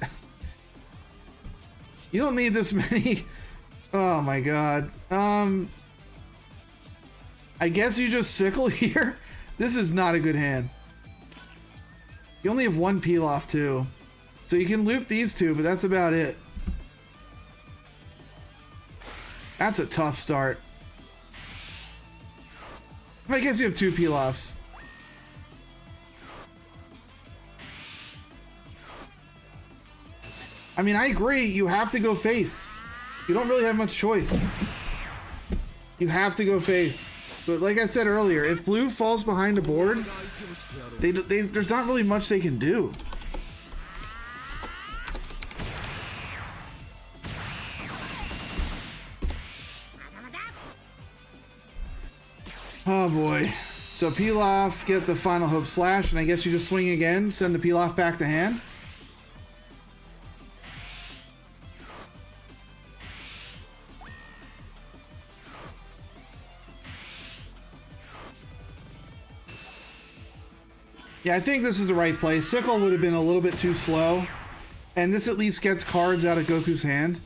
you don't need this many. Oh my god. I guess you just sickle here. This is not a good hand. You only have 1 peel off too. So you can loop these 2, but that's about it. That's a tough start. I guess you have 2 peel offs. I mean, I agree, you have to go face. You don't really have much choice. You have to go face. But like I said earlier, if blue falls behind a board, there's not really much they can do. Oh boy. So peel off, get the Final Hope Slash, and I guess you just swing again, send the peel off back to hand. Yeah, I think this is the right play. Sickle would have been a little bit too slow, and this at least gets cards out of Goku's hand.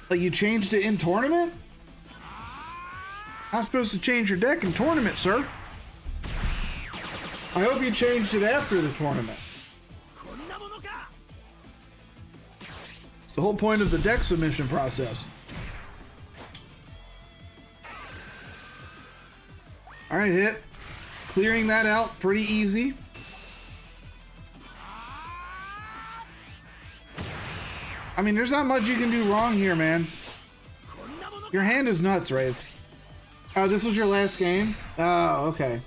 Like, you changed it in tournament? Not supposed to change your deck in tournament, sir. I hope you changed it after the tournament. It's the whole point of the deck submission process. Alright, hit. Clearing that out pretty easy. I mean, there's not much you can do wrong here, man. Your hand is nuts, Rave. Oh, this was your last game? Oh, okay.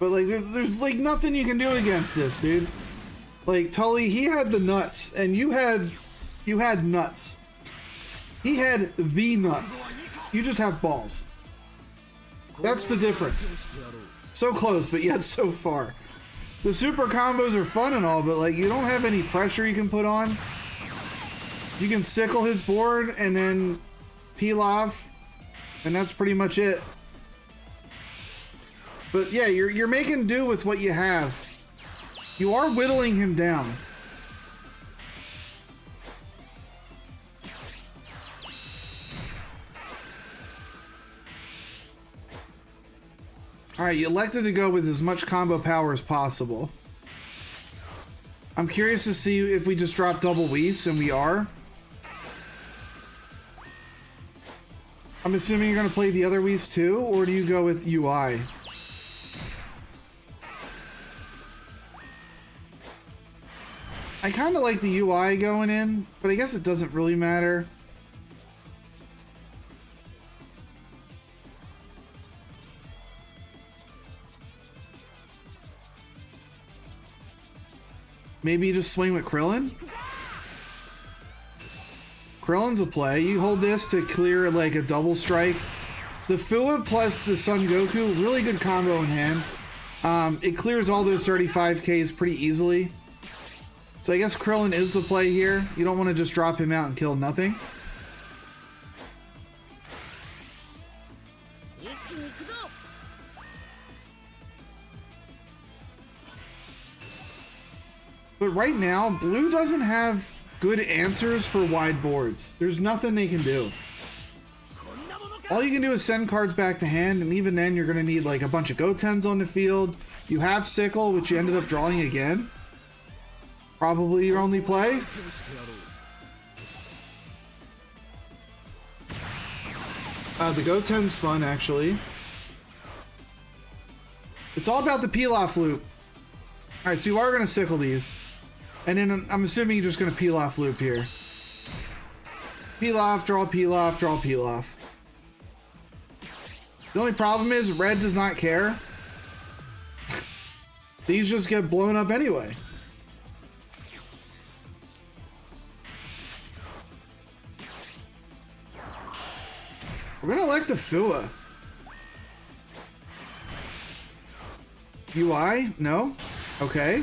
But, like, there's, like, nothing you can do against this, dude. Like, Tully, he had the nuts, and you had nuts. He had the nuts. You just have balls. That's the difference. So close, but yet so far. The super combos are fun and all, but like you don't have any pressure you can put on. You can sickle his board and then peel off, and that's pretty much it. But yeah, you're making do with what you have. You are whittling him down. Alright, you elected to go with as much combo power as possible. I'm curious to see if we just drop double Whis, and we are. I'm assuming you're going to play the other Whis too, or do you go with UI? I kind of like the UI going in, but I guess it doesn't really matter. Maybe you just swing with Krillin? Krillin's a play. You hold this to clear like a double strike. The Fuwa plus the Son Goku, really good combo in hand. It clears all those 35Ks pretty easily. So I guess Krillin is the play here. You don't want to just drop him out and kill nothing. But right now, blue doesn't have good answers for wide boards. There's nothing they can do. All you can do is send cards back to hand, and even then you're going to need like a bunch of Gotens on the field. You have Sickle, which you ended up drawing again. Probably your only play. The Goten's fun, actually. It's all about the peel-off loop. Alright, so you are going to Sickle these. And then I'm assuming you're just going to peel off loop here. Peel off, draw peel off, draw peel off. The only problem is red does not care. These just get blown up anyway. We're gonna elect a Fua. UI? No? Okay.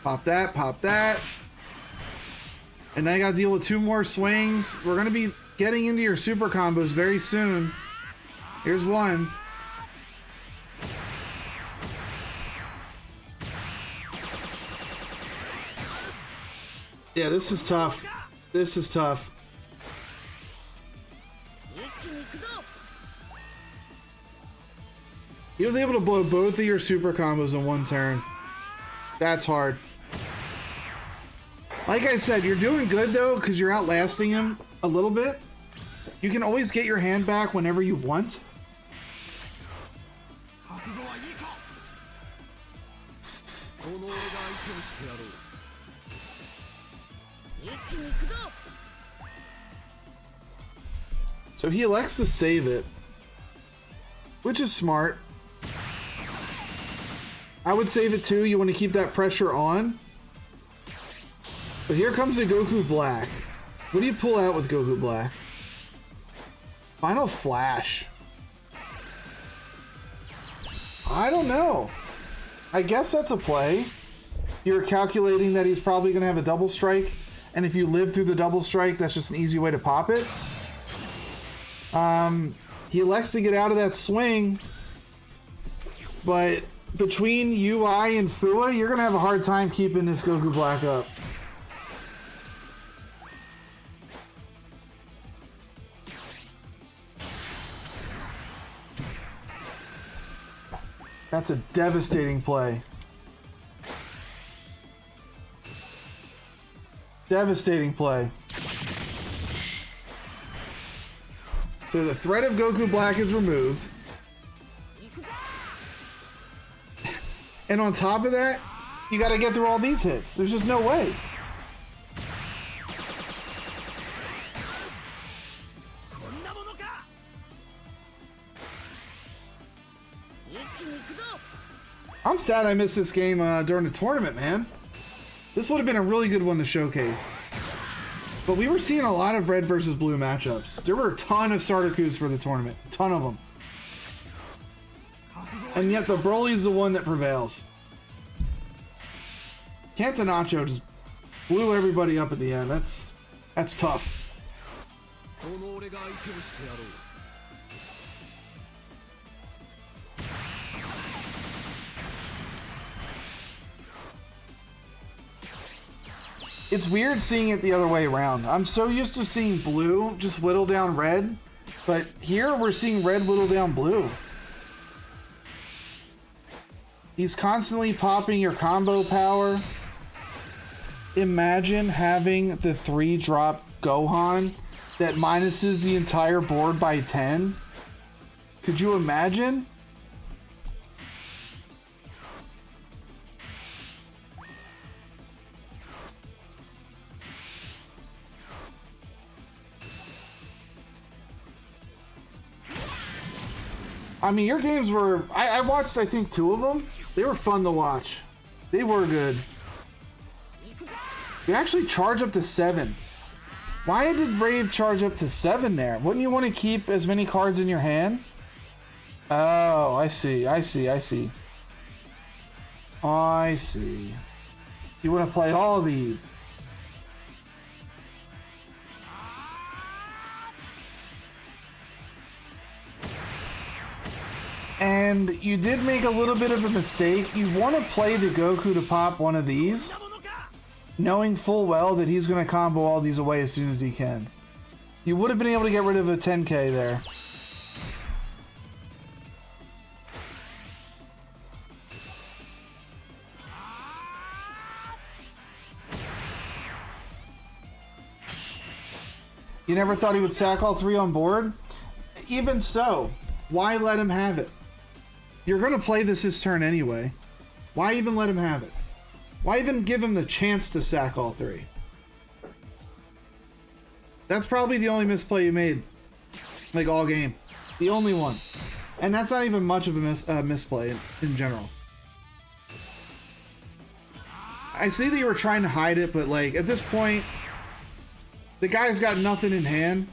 Pop that, pop that. And now you gotta deal with 2 more swings. We're gonna be getting into your super combos very soon. Here's one. Yeah, this is tough. This is tough. He was able to blow both of your super combos in 1 turn. That's hard. Like I said, you're doing good though, because you're outlasting him a little bit. You can always get your hand back whenever you want. So he elects to save it, which is smart. I would save it too. You want to keep that pressure on. But here comes a Goku Black. What do you pull out with Goku Black? Final Flash. I don't know. I guess that's a play. You're calculating that he's probably going to have a double strike. And if you live through the double strike, that's just an easy way to pop it. He elects to get out of that swing. But between UI and Fua, you're going to have a hard time keeping this Goku Black up. That's a devastating play. Devastating play. So the threat of Goku Black is removed. And on top of that, you got to get through all these hits. There's just no way. I'm sad I missed this game during the tournament, man. This would have been a really good one to showcase. But we were seeing a lot of red versus blue matchups. There were a ton of starter coups for the tournament. A ton of them. And yet the Broly's the one that prevails. Catenaccio just blew everybody up at the end. That's tough. It's weird seeing it the other way around. I'm so used to seeing blue just whittle down red, but here we're seeing red whittle down blue. He's constantly popping your combo power. Imagine having the 3-drop Gohan that minuses the entire board by 10. Could you imagine? I mean, your games were... I watched, I think, 2 of them. They were fun to watch. They were good. You actually charge up to 7. Why did Brave charge up to 7 there? Wouldn't you want to keep as many cards in your hand? Oh, I see. I see. I see. I see. You want to play all these. And you did make a little bit of a mistake. You want to play the Goku to pop one of these, knowing full well that he's going to combo all these away as soon as he can. You would have been able to get rid of a 10k there. You never thought he would sack all 3 on board? Even so, why let him have it? You're going to play this turn anyway. Why even let him have it? Why even give him the chance to sack all 3? That's probably the only misplay you made. Like, all game. The only one. And that's not even much of a misplay in general. I see that you were trying to hide it, but like at this point, the guy's got nothing in hand.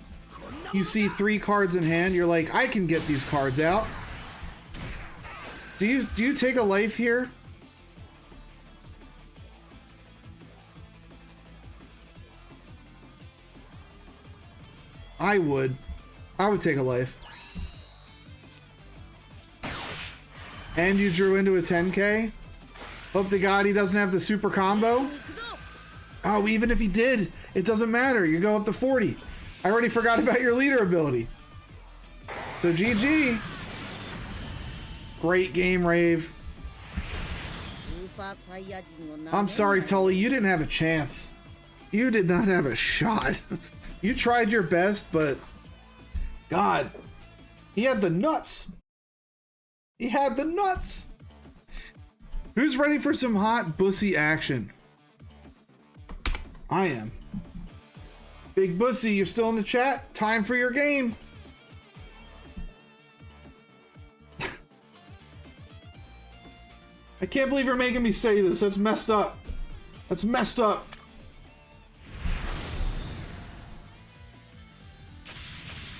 You see 3 cards in hand, you're like, I can get these cards out. Do you take a life here? I would take a life. And you drew into a 10k? Hope to God he doesn't have the super combo. Oh, even if he did, it doesn't matter. You go up to 40. I already forgot about your leader ability. So GG. Great game, Rave. I'm sorry, Tully, you didn't have a chance. You did not have a shot. You tried your best, but God, he had the nuts. He had the nuts. Who's ready for some hot bussy action? I am. Big Bussy, you're still in the chat? Time for your game. I can't believe you're making me say this. That's messed up. That's messed up.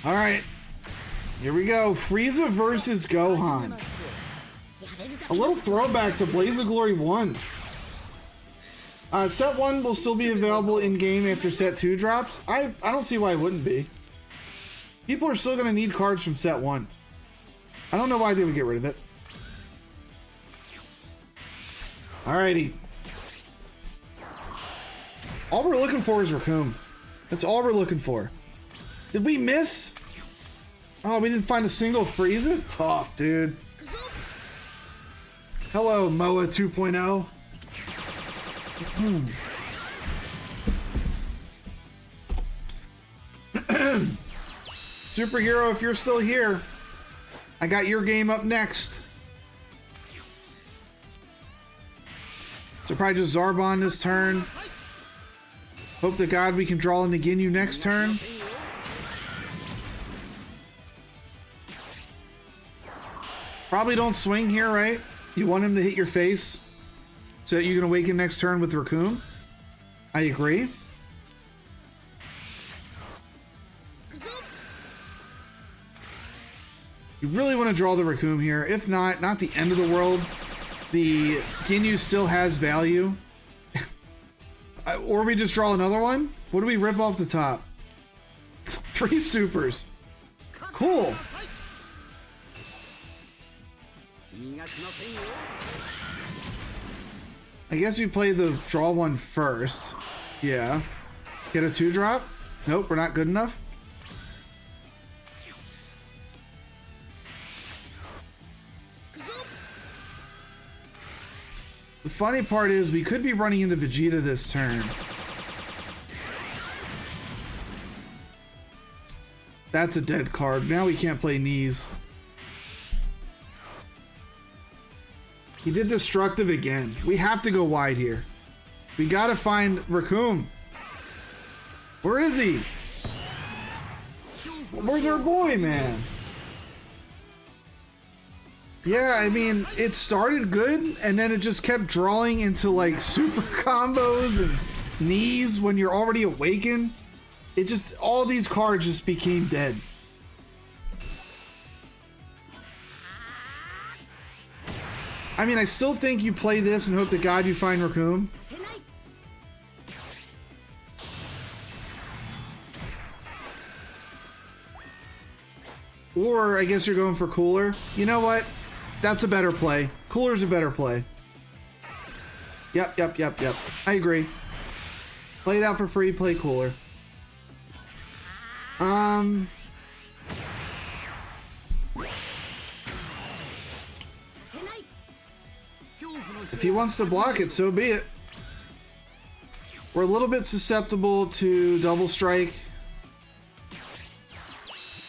All right. Here we go. Frieza versus Gohan. A little throwback to Blaze of Glory 1. Set 1 will still be available in-game after Set 2 drops. I don't see why it wouldn't be. People are still going to need cards from Set 1. I don't know why they would get rid of it. Alrighty. All we're looking for is Raccoon. That's all we're looking for. Did we miss? Oh, we didn't find a single Frieza? Tough, dude. Hello, Moa 2.0. Superhero, if you're still here, I got your game up next. So probably just Zarbon this turn. Hope to God we can draw into Ginyu next turn. Probably don't swing here, right? You want him to hit your face so that you can awaken next turn with Raccoon. I agree. You really want to draw the Raccoon here. If not the end of the world. The Ginyu still has value. Or we just draw another one? What do we rip off the top? 3 supers. Cool. I guess you play the draw one first. Yeah. Get a 2-drop? Nope, we're not good enough. The funny part is we could be running into Vegeta this turn. That's a dead card. Now we can't play knees. He did destructive again. We have to go wide here. We gotta find Raccoon. Where is he? Where's our boy, man? Yeah, I mean, it started good, and then it just kept drawing into, like, super combos and knees when you're already awakened. It just, all these cards just became dead. I mean, I still think you play this and hope to God you find Raccoon. Or, I guess you're going for Cooler. You know what? That's a better play. Cooler's a better play. Yep. I agree. Play it out for free, play Cooler. If he wants to block it, so be it. We're a little bit susceptible to double strike.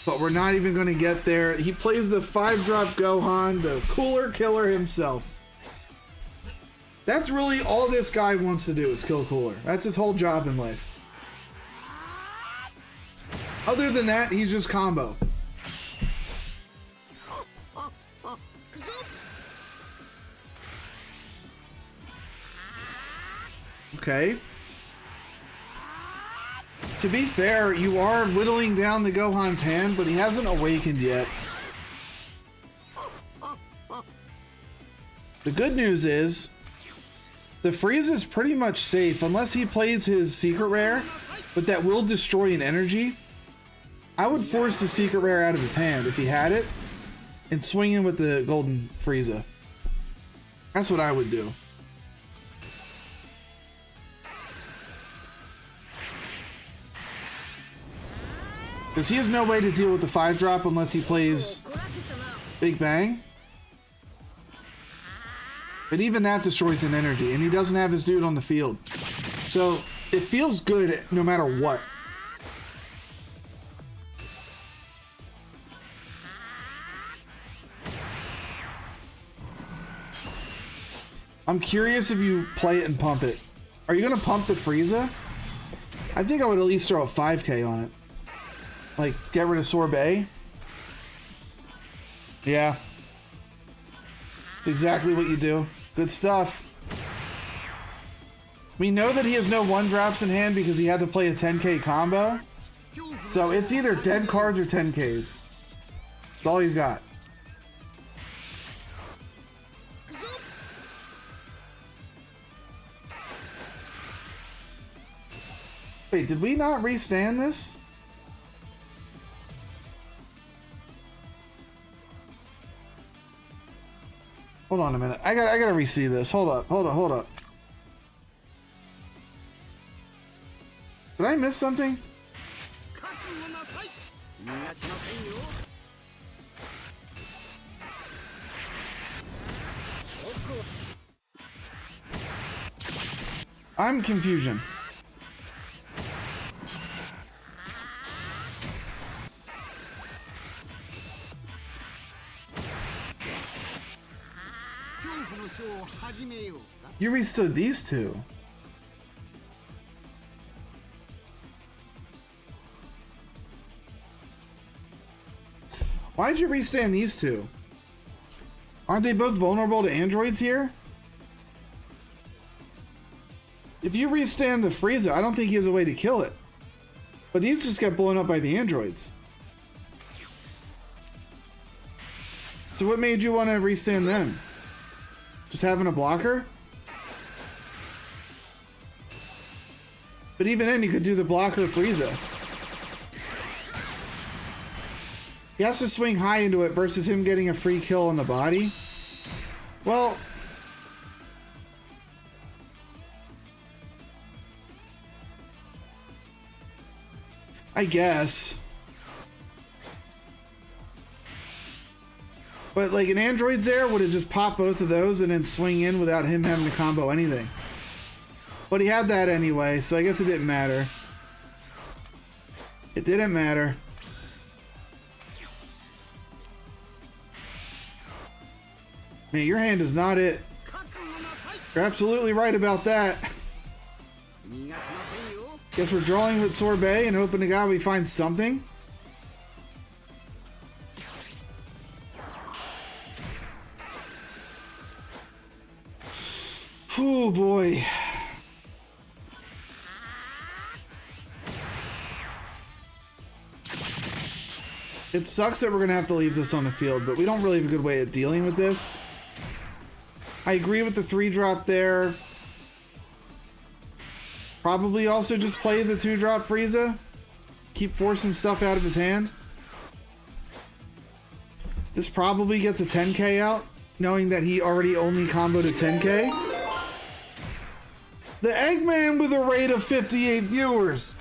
But we're not even going to get there. He plays the 5-drop Gohan, the Cooler killer himself. That's really all this guy wants to do is kill Cooler. That's his whole job in life. Other than that, he's just combo. okay. To be fair, you are whittling down the Gohan's hand, but he hasn't awakened yet. The good news is, the Frieza's pretty much safe, unless he plays his secret rare, but that will destroy an energy. I would force the secret rare out of his hand if he had it, and swing in with the golden Frieza. That's what I would do. Because he has no way to deal with the 5-drop unless he plays Big Bang. But even that destroys an energy, and he doesn't have his dude on the field. So it feels good no matter what. I'm curious if you play it and pump it. Are you gonna pump the Frieza? I think I would at least throw a 5k on it. Like, get rid of Sorbet. Yeah. It's exactly what you do. Good stuff. We know that he has no 1-drops in hand because he had to play a 10k combo. So it's either dead cards or 10ks. That's all he's got. Wait, did we not restand this? Hold on a minute. I gotta re-see this. Hold up. Did I miss something? I'm confusion. You restood these two. Why'd you restand these two? Aren't they both vulnerable to androids here? If you restand the Frieza, I don't think he has a way to kill it. But these just get blown up by the androids. So what made you want to restand them? Just having a blocker? But even then, you could do the blocker Frieza. He has to swing high into it versus him getting a free kill on the body. Well, I guess. But like an android's there would have just popped both of those and then swing in without him having to combo anything. But he had that anyway, so I guess it didn't matter. It didn't matter. Man, your hand is not it. You're absolutely right about that. Guess we're drawing with Sorbet and hoping to God we find something. Oh boy. It sucks that we're gonna have to leave this on the field, but we don't really have a good way of dealing with this. I agree with the 3-drop there. Probably also just play the 2-drop Frieza. Keep forcing stuff out of his hand. This probably gets a 10k out, knowing that he already only comboed a 10k. The Eggman with a rate of 58 viewers.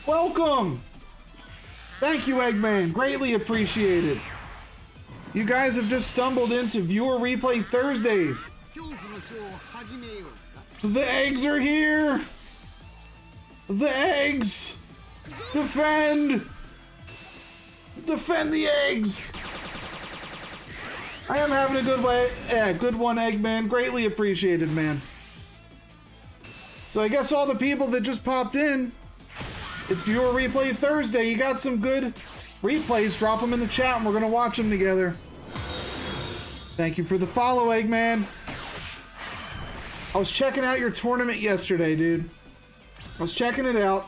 Welcome. Thank you, Eggman. Greatly appreciated. You guys have just stumbled into Viewer Replay Thursdays. The eggs are here. The eggs. Defend. Defend the eggs. I am having a good way. Yeah, good one, Eggman. Greatly appreciated, man. So I guess all the people that just popped in, it's Viewer Replay Thursday. You got some good replays, drop them in the chat and we're going to watch them together. Thank you for the follow, Eggman. I was checking out your tournament yesterday, dude. I was checking it out.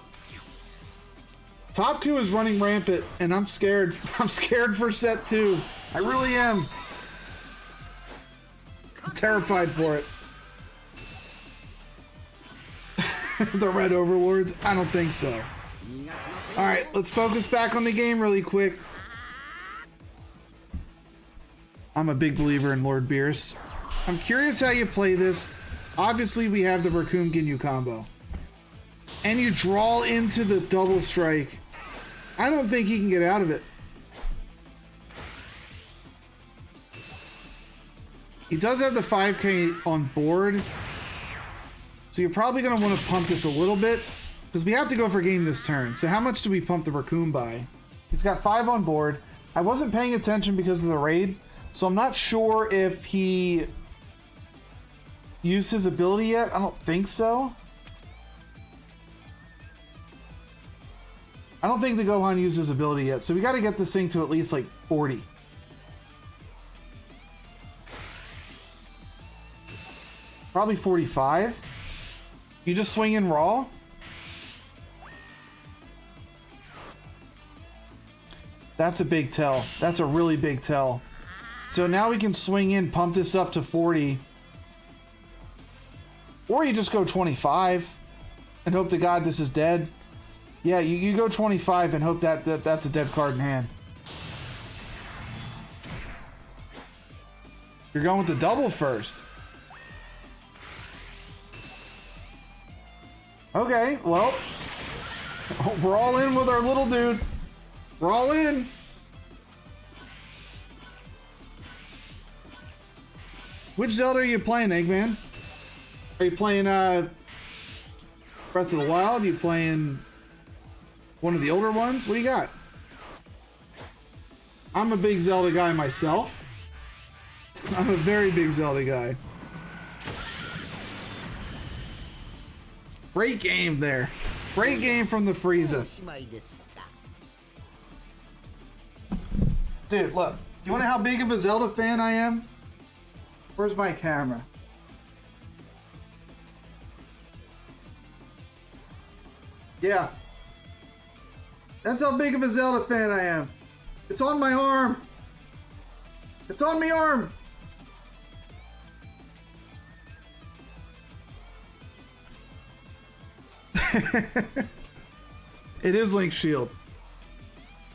Top Coup is running rampant, and I'm scared. I'm scared for set 2. I really am. I'm terrified for it. The red overlords? I don't think so. Alright, let's focus back on the game really quick. I'm a big believer in Lord Beerus. I'm curious how you play this. Obviously, we have the Raccoon Ginyu combo. And you draw into the double strike. I don't think he can get out of it. He does have the 5k on board. So you're probably going to want to pump this a little bit. Because we have to go for game this turn. So how much do we pump the Raccoon by? He's got 5 on board. I wasn't paying attention because of the raid. So I'm not sure if he used his ability yet. I don't think so. I don't think the Gohan used his ability yet. So we got to get this thing to at least like 40. Probably 45. You just swing in raw? That's a big tell. That's a really big tell. So now we can swing in, pump this up to 40. Or you just go 25 and hope to God this is dead. Yeah, you go 25 and hope that's a dead card in hand. You're going with the double first. Okay, well, we're all in with our little dude. We're all in. Which Zelda are you playing, Eggman? Are you playing Breath of the Wild? Are you playing one of the older ones? What do you got? I'm a big Zelda guy myself. I'm a very big Zelda guy. Great game there. Great game from the Frieza. Dude, look. You want to know how big of a Zelda fan I am? Where's my camera? Yeah. That's how big of a Zelda fan I am. It's on my arm. It's on my arm. It is Link's shield.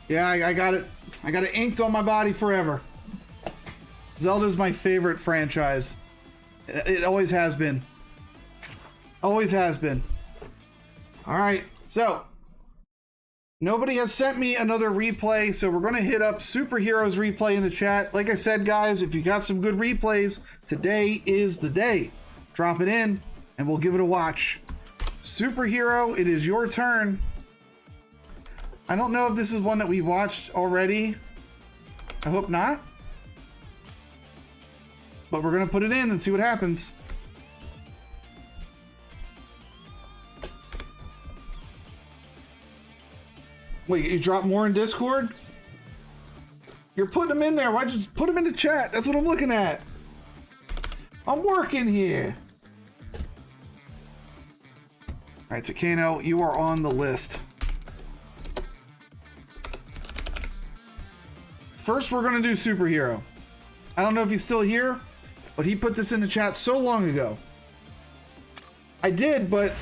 Yeah, I got it. I got it inked on my body forever. Zelda's my favorite franchise. It always has been. Always has been. Alright, so nobody has sent me another replay, so we're going to hit up Superheroes replay in the chat. Like I said, guys, if you got some good replays, today is the day. Drop it in, and we'll give it a watch. Superhero, it is your turn. I don't know if this is one that we watched already. I hope not. But we're going to put it in and see what happens. Wait, you drop more in Discord? You're putting them in there. Why'd you just put them in the chat? That's what I'm looking at. I'm working here. All right, Takano, you are on the list. First, we're going to do Superhero. I don't know if he's still here, but he put this in the chat so long ago. I did, but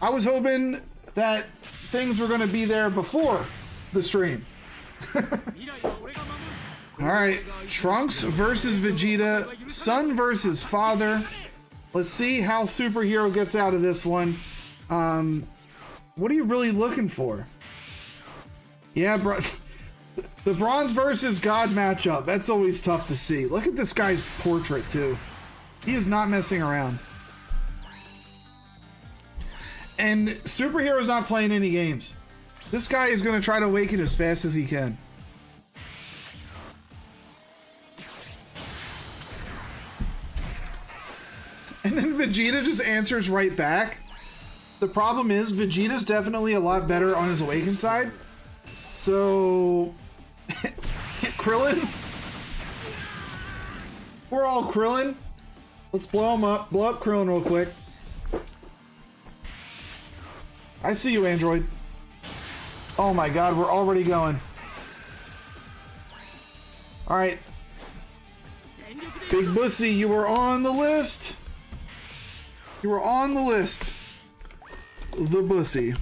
I was hoping that things were going to be there before the stream. All right, Trunks versus Vegeta, son versus father. Let's see how Superhero gets out of this one. What are you really looking for? Yeah, bro. The Bronze versus God matchup. That's always tough to see. Look at this guy's portrait, too. He is not messing around. And Superhero's not playing any games. This guy is going to try to awaken as fast as he can. And then Vegeta just answers right back. The problem is, Vegeta's definitely a lot better on his awaken side. So... Krillin? We're all Krillin. Let's blow him up. Blow up Krillin real quick. I see you, Android. Oh my god, we're already going. Alright. Big Bussy, you were on the list. You were on the list. The Bussy.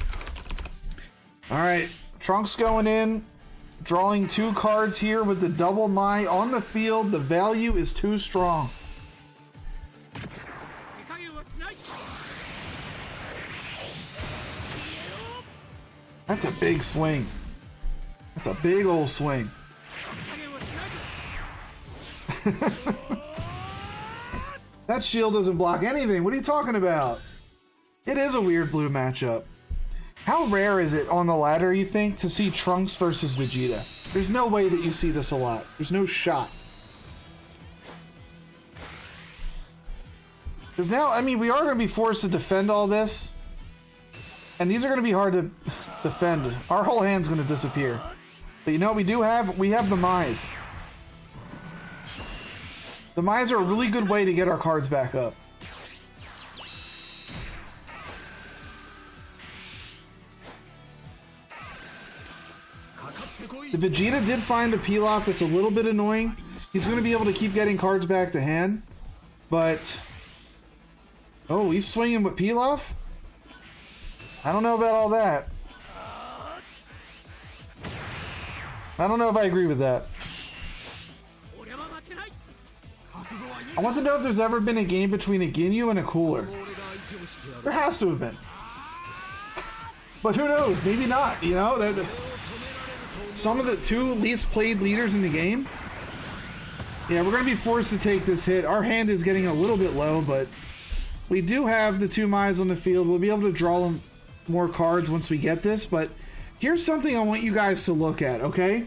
Alright. Trunks going in. Drawing 2 cards here with the double Mai on the field. The value is too strong. That's a big swing. That's a big old swing. That shield doesn't block anything. What are you talking about? It is a weird blue matchup. How rare is it on the ladder, you think, to see Trunks versus Vegeta? There's no way that you see this a lot. There's no shot. Because now, I mean, we are going to be forced to defend all this. And these are going to be hard to defend. Our whole hand's going to disappear. But you know what we do have? We have the Mais. The Mais are a really good way to get our cards back up. The Vegeta did find a peel-off that's a little bit annoying. He's going to be able to keep getting cards back to hand. But... oh, he's swinging with peel-off? I don't know about all that. I don't know if I agree with that. I want to know if there's ever been a game between a Ginyu and a Cooler. There has to have been. But who knows? Maybe not, you know? Some of the 2 least played leaders in the game. Yeah, we're going to be forced to take this hit. Our hand is getting a little bit low, but we do have the 2 Mais on the field. We'll be able to draw them more cards once we get this, but here's something I want you guys to look at, okay?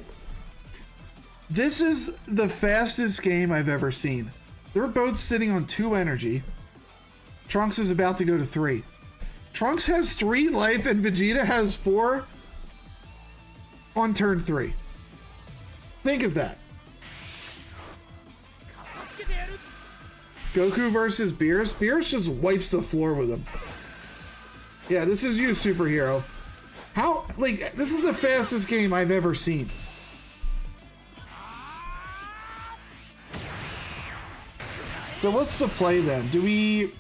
This is the fastest game I've ever seen. They're both sitting on 2 energy. Trunks is about to go to 3. Trunks has 3 life and Vegeta has 4 on turn 3. Think of that. Goku versus Beerus. Beerus just wipes the floor with him. Yeah, this is you, superhero. How, like, this is the fastest game I've ever seen. So what's the play then? Do we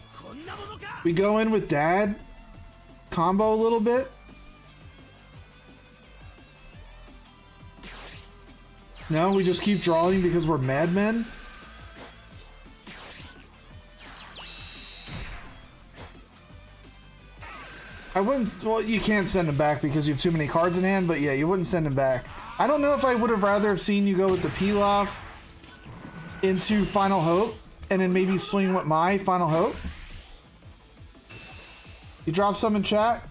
go in with Dad? Combo a little bit? No, we just keep drawing because we're madmen? I wouldn't, well, you can't send him back because you have too many cards in hand, but yeah, you wouldn't send him back. I don't know if I would have rather have seen you go with the peel-off into Final Hope, and then maybe swing with my Final Hope. You drop some in chat?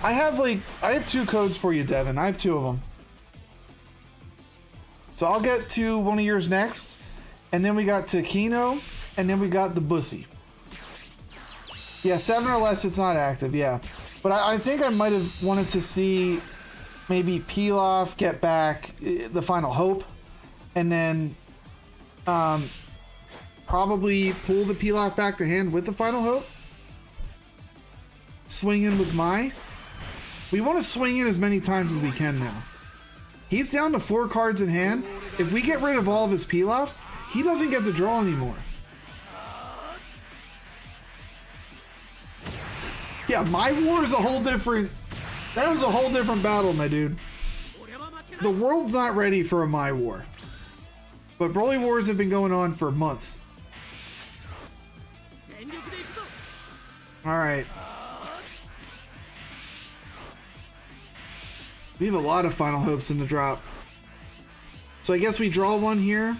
I have 2 codes for you, Devin. I have 2 of them. So I'll get to one of yours next, and then we got Takino, and then we got the Bussy. Yeah, 7 or less, it's not active, yeah. But I think I might have wanted to see maybe peel-off, get back the Final Hope, and then probably pull the peel-off back to hand with the Final Hope. Swing in with Mai. We want to swing in as many times as we can now. He's down to 4 cards in hand. If we get rid of all of his peel-offs, he doesn't get to draw anymore. Yeah, my war is a whole different... that was a whole different battle, my dude. The world's not ready for a My War. But Broly Wars have been going on for months. Alright. We have a lot of Final Hopes in the drop. So I guess we draw one here.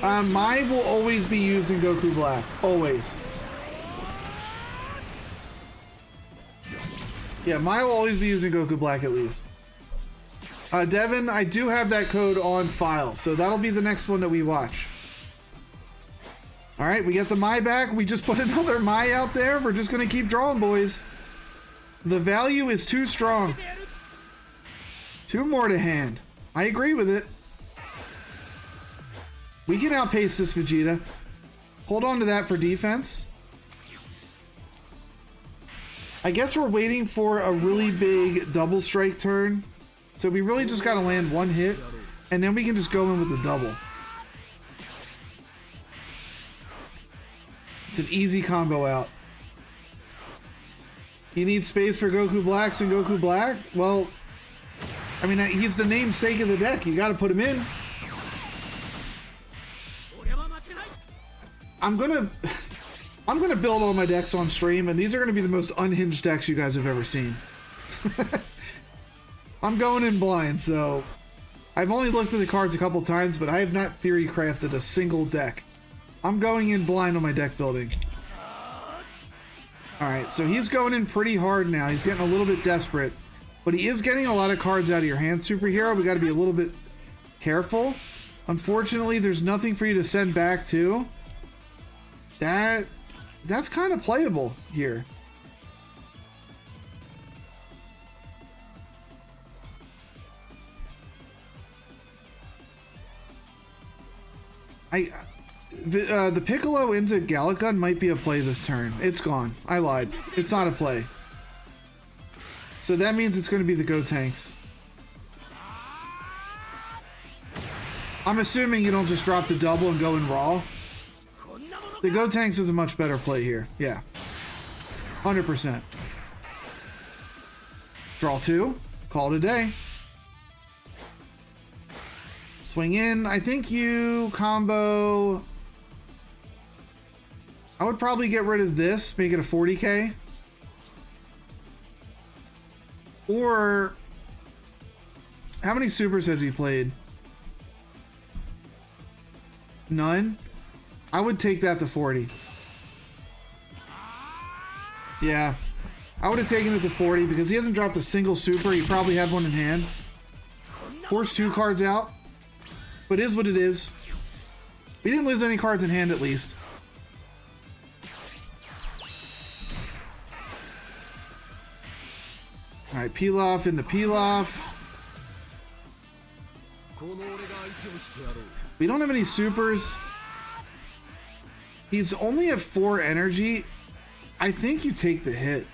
Mai will always be used in Goku Black. Always. Yeah, Mai will always be used in Goku Black at least. Devin, I do have that code on file, so that'll be the next one that we watch. Alright, we get the Mai back. We just put another Mai out there. We're just going to keep drawing, boys. The value is too strong. 2 more to hand. I agree with it. We can outpace this Vegeta. Hold on to that for defense. I guess we're waiting for a really big double strike turn. So we really just got to land one hit, and then we can just go in with the double. It's an easy combo out. You need space for Goku Blacks and Goku Black? Well, I mean, he's the namesake of the deck. You got to put him in. I'm gonna build all my decks on stream, and these are gonna be the most unhinged decks you guys have ever seen. I'm going in blind, so I've only looked at the cards a couple times, but I have not theory crafted a single deck. I'm going in blind on my deck building. Alright, so he's going in pretty hard now. He's getting a little bit desperate, but he is getting a lot of cards out of your hand, Superhero. We got to be a little bit careful. Unfortunately, there's nothing for you to send back to. That's kind of playable here. The Piccolo into Gallic-Gun might be a play this turn. It's gone. I lied. It's not a play. So that means it's going to be the Gotenks. I'm assuming you don't just drop the double and go in raw. The Gotenks is a much better play here. Yeah. 100%. Draw 2. Call it a day. Swing in. I think you combo... I would probably get rid of this, make it a 40k. Or... how many supers has he played? None? I would take that to 40. Yeah. I would have taken it to 40 because he hasn't dropped a single super. He probably had one in hand. Force 2 cards out. But it is what it is. We didn't lose any cards in hand at least. Alright, Pilaf into Pilaf. We don't have any supers. He's only at 4 energy. I think you take the hit.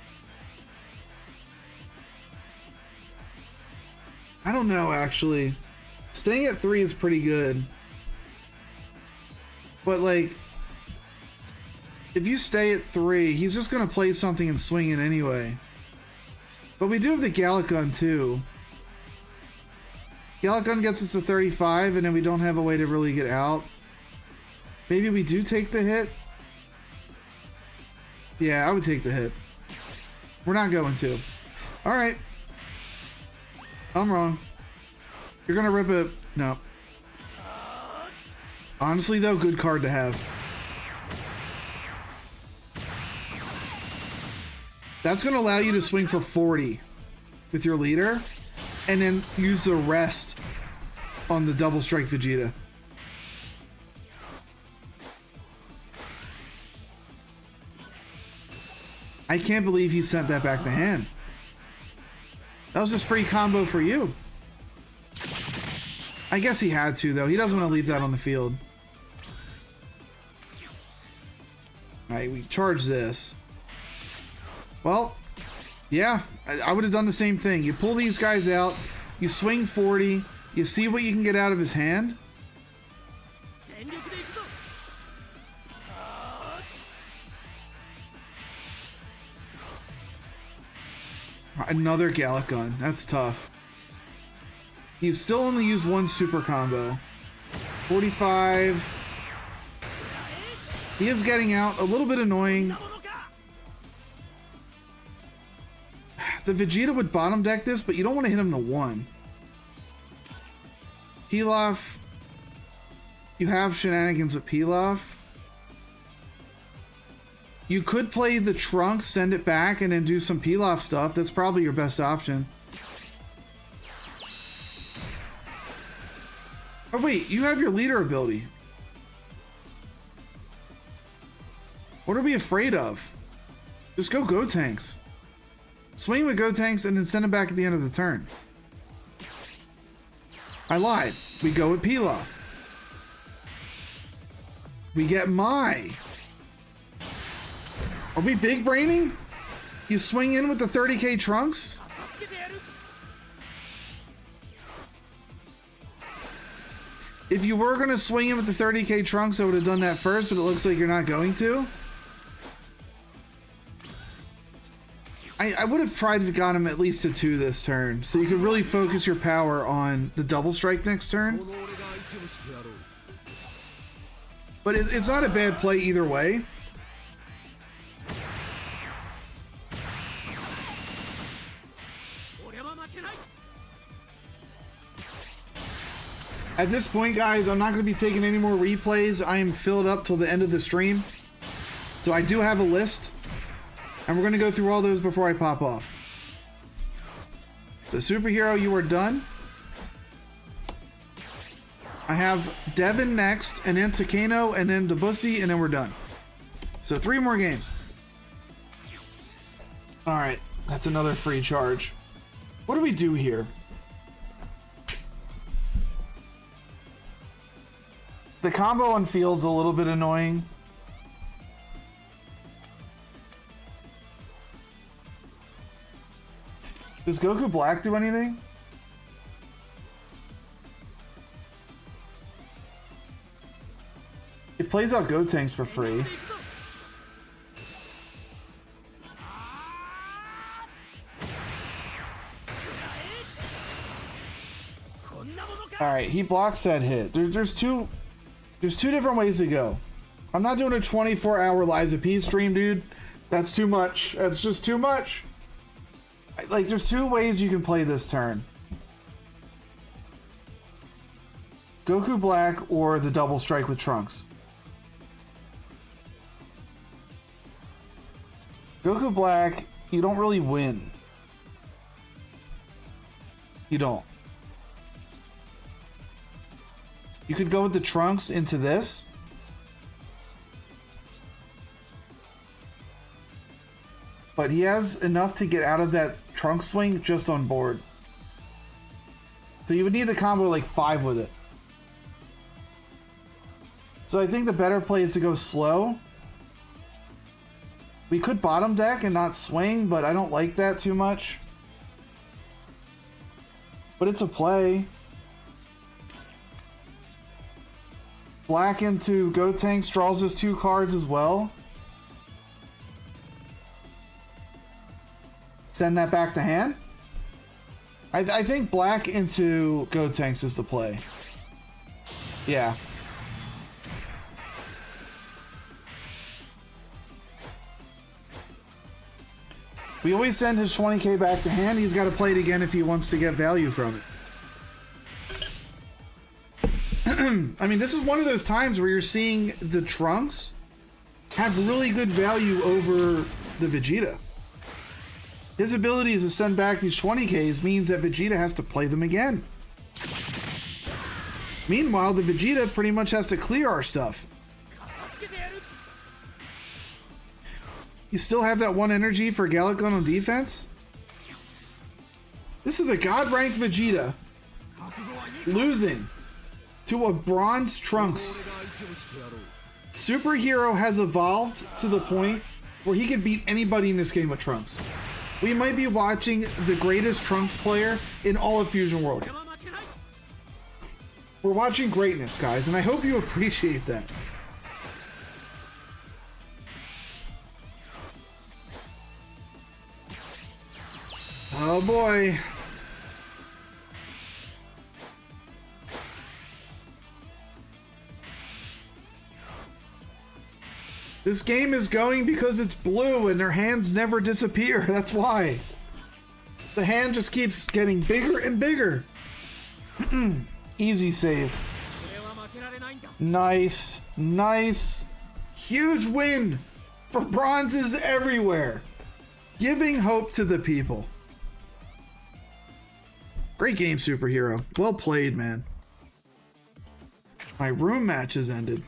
I don't know, actually. Staying at 3 is pretty good. But, like, if you stay at 3, he's just going to play something and swing it anyway. But we do have the Gallic-Gun, too. Gallic-Gun gets us to 35, and then we don't have a way to really get out. Maybe we do take the hit. Yeah, I would take the hit. We're not going to. Alright. I'm wrong. You're gonna rip it. No. Honestly, though, good card to have. That's gonna allow you to swing for 40 with your leader, and then use the rest on the double strike Vegeta. I can't believe he sent that back to hand. That was just free combo for you. I guess he had to, though. He doesn't want to leave that on the field. Alright, we charge this. Well, yeah, I would have done the same thing. You pull these guys out, you swing 40, you see what you can get out of his hand. Another Gallic-Gun. That's tough. He's still only used 1 super combo. 45. He is getting out. A little bit annoying. The Vegeta would bottom deck this, but you don't want to hit him to 1. Pilaf. You have shenanigans with Pilaf. You could play the Trunks, send it back, and then do some Pilaf stuff. That's probably your best option. Oh wait, you have your leader ability. What are we afraid of? Just go Gotenks. Swing with Gotenks and then send it back at the end of the turn. I lied. We go with Pilaf. We get Mai. Are we big braining? You swing in with the 30k Trunks? If you were gonna swing in with the 30k Trunks, I would have done that first, but it looks like you're not going to. I would have tried to have got him at least to 2 this turn, so you could really focus your power on the double strike next turn. But it's not a bad play either way. At this point, guys, I'm not going to be taking any more replays. I am filled up till the end of the stream. So I do have a list. And we're going to go through all those before I pop off. So Superhero, you are done. I have Devin next, and then Takano, and then Debussy, and then we're done. So 3 more games. Alright, that's another free charge. What do we do here? The combo on field's a little bit annoying. Does Goku Black do anything? It plays out Gotenks for free. Alright, he blocks that hit. There's two different ways to go. I'm not doing a 24-hour Lies of P stream, dude. That's too much. That's just too much. Like, there's 2 ways you can play this turn. Goku Black or the double strike with Trunks. Goku Black, you don't really win. You don't. You could go with the Trunks into this. But he has enough to get out of that Trunk swing just on board. So you would need to combo like 5 with it. So I think the better play is to go slow. We could bottom deck and not swing, but I don't like that too much. But it's a play. Black into Gotenks draws us 2 cards as well. Send that back to hand. I think Black into Gotenks is the play. Yeah. We always send his 20k back to hand. He's got to play it again if he wants to get value from it. I mean, this is one of those times where you're seeing the Trunks have really good value over the Vegeta. His ability to send back these 20Ks means that Vegeta has to play them again. Meanwhile, the Vegeta pretty much has to clear our stuff. You still have that 1 energy for Gallic Gun on defense? This is a God-ranked Vegeta losing to a bronze Trunks. Superhero has evolved to the point where he can beat anybody in this game with Trunks. We might be watching the greatest Trunks player in all of Fusion World. We're watching greatness, guys, and I hope you appreciate that. Oh boy. This game is going because it's blue and their hands never disappear. That's why. The hand just keeps getting bigger and bigger. Easy save. Nice. Nice. Huge win for bronzes everywhere. Giving hope to the people. Great game, Superhero. Well played, man. My room match has ended.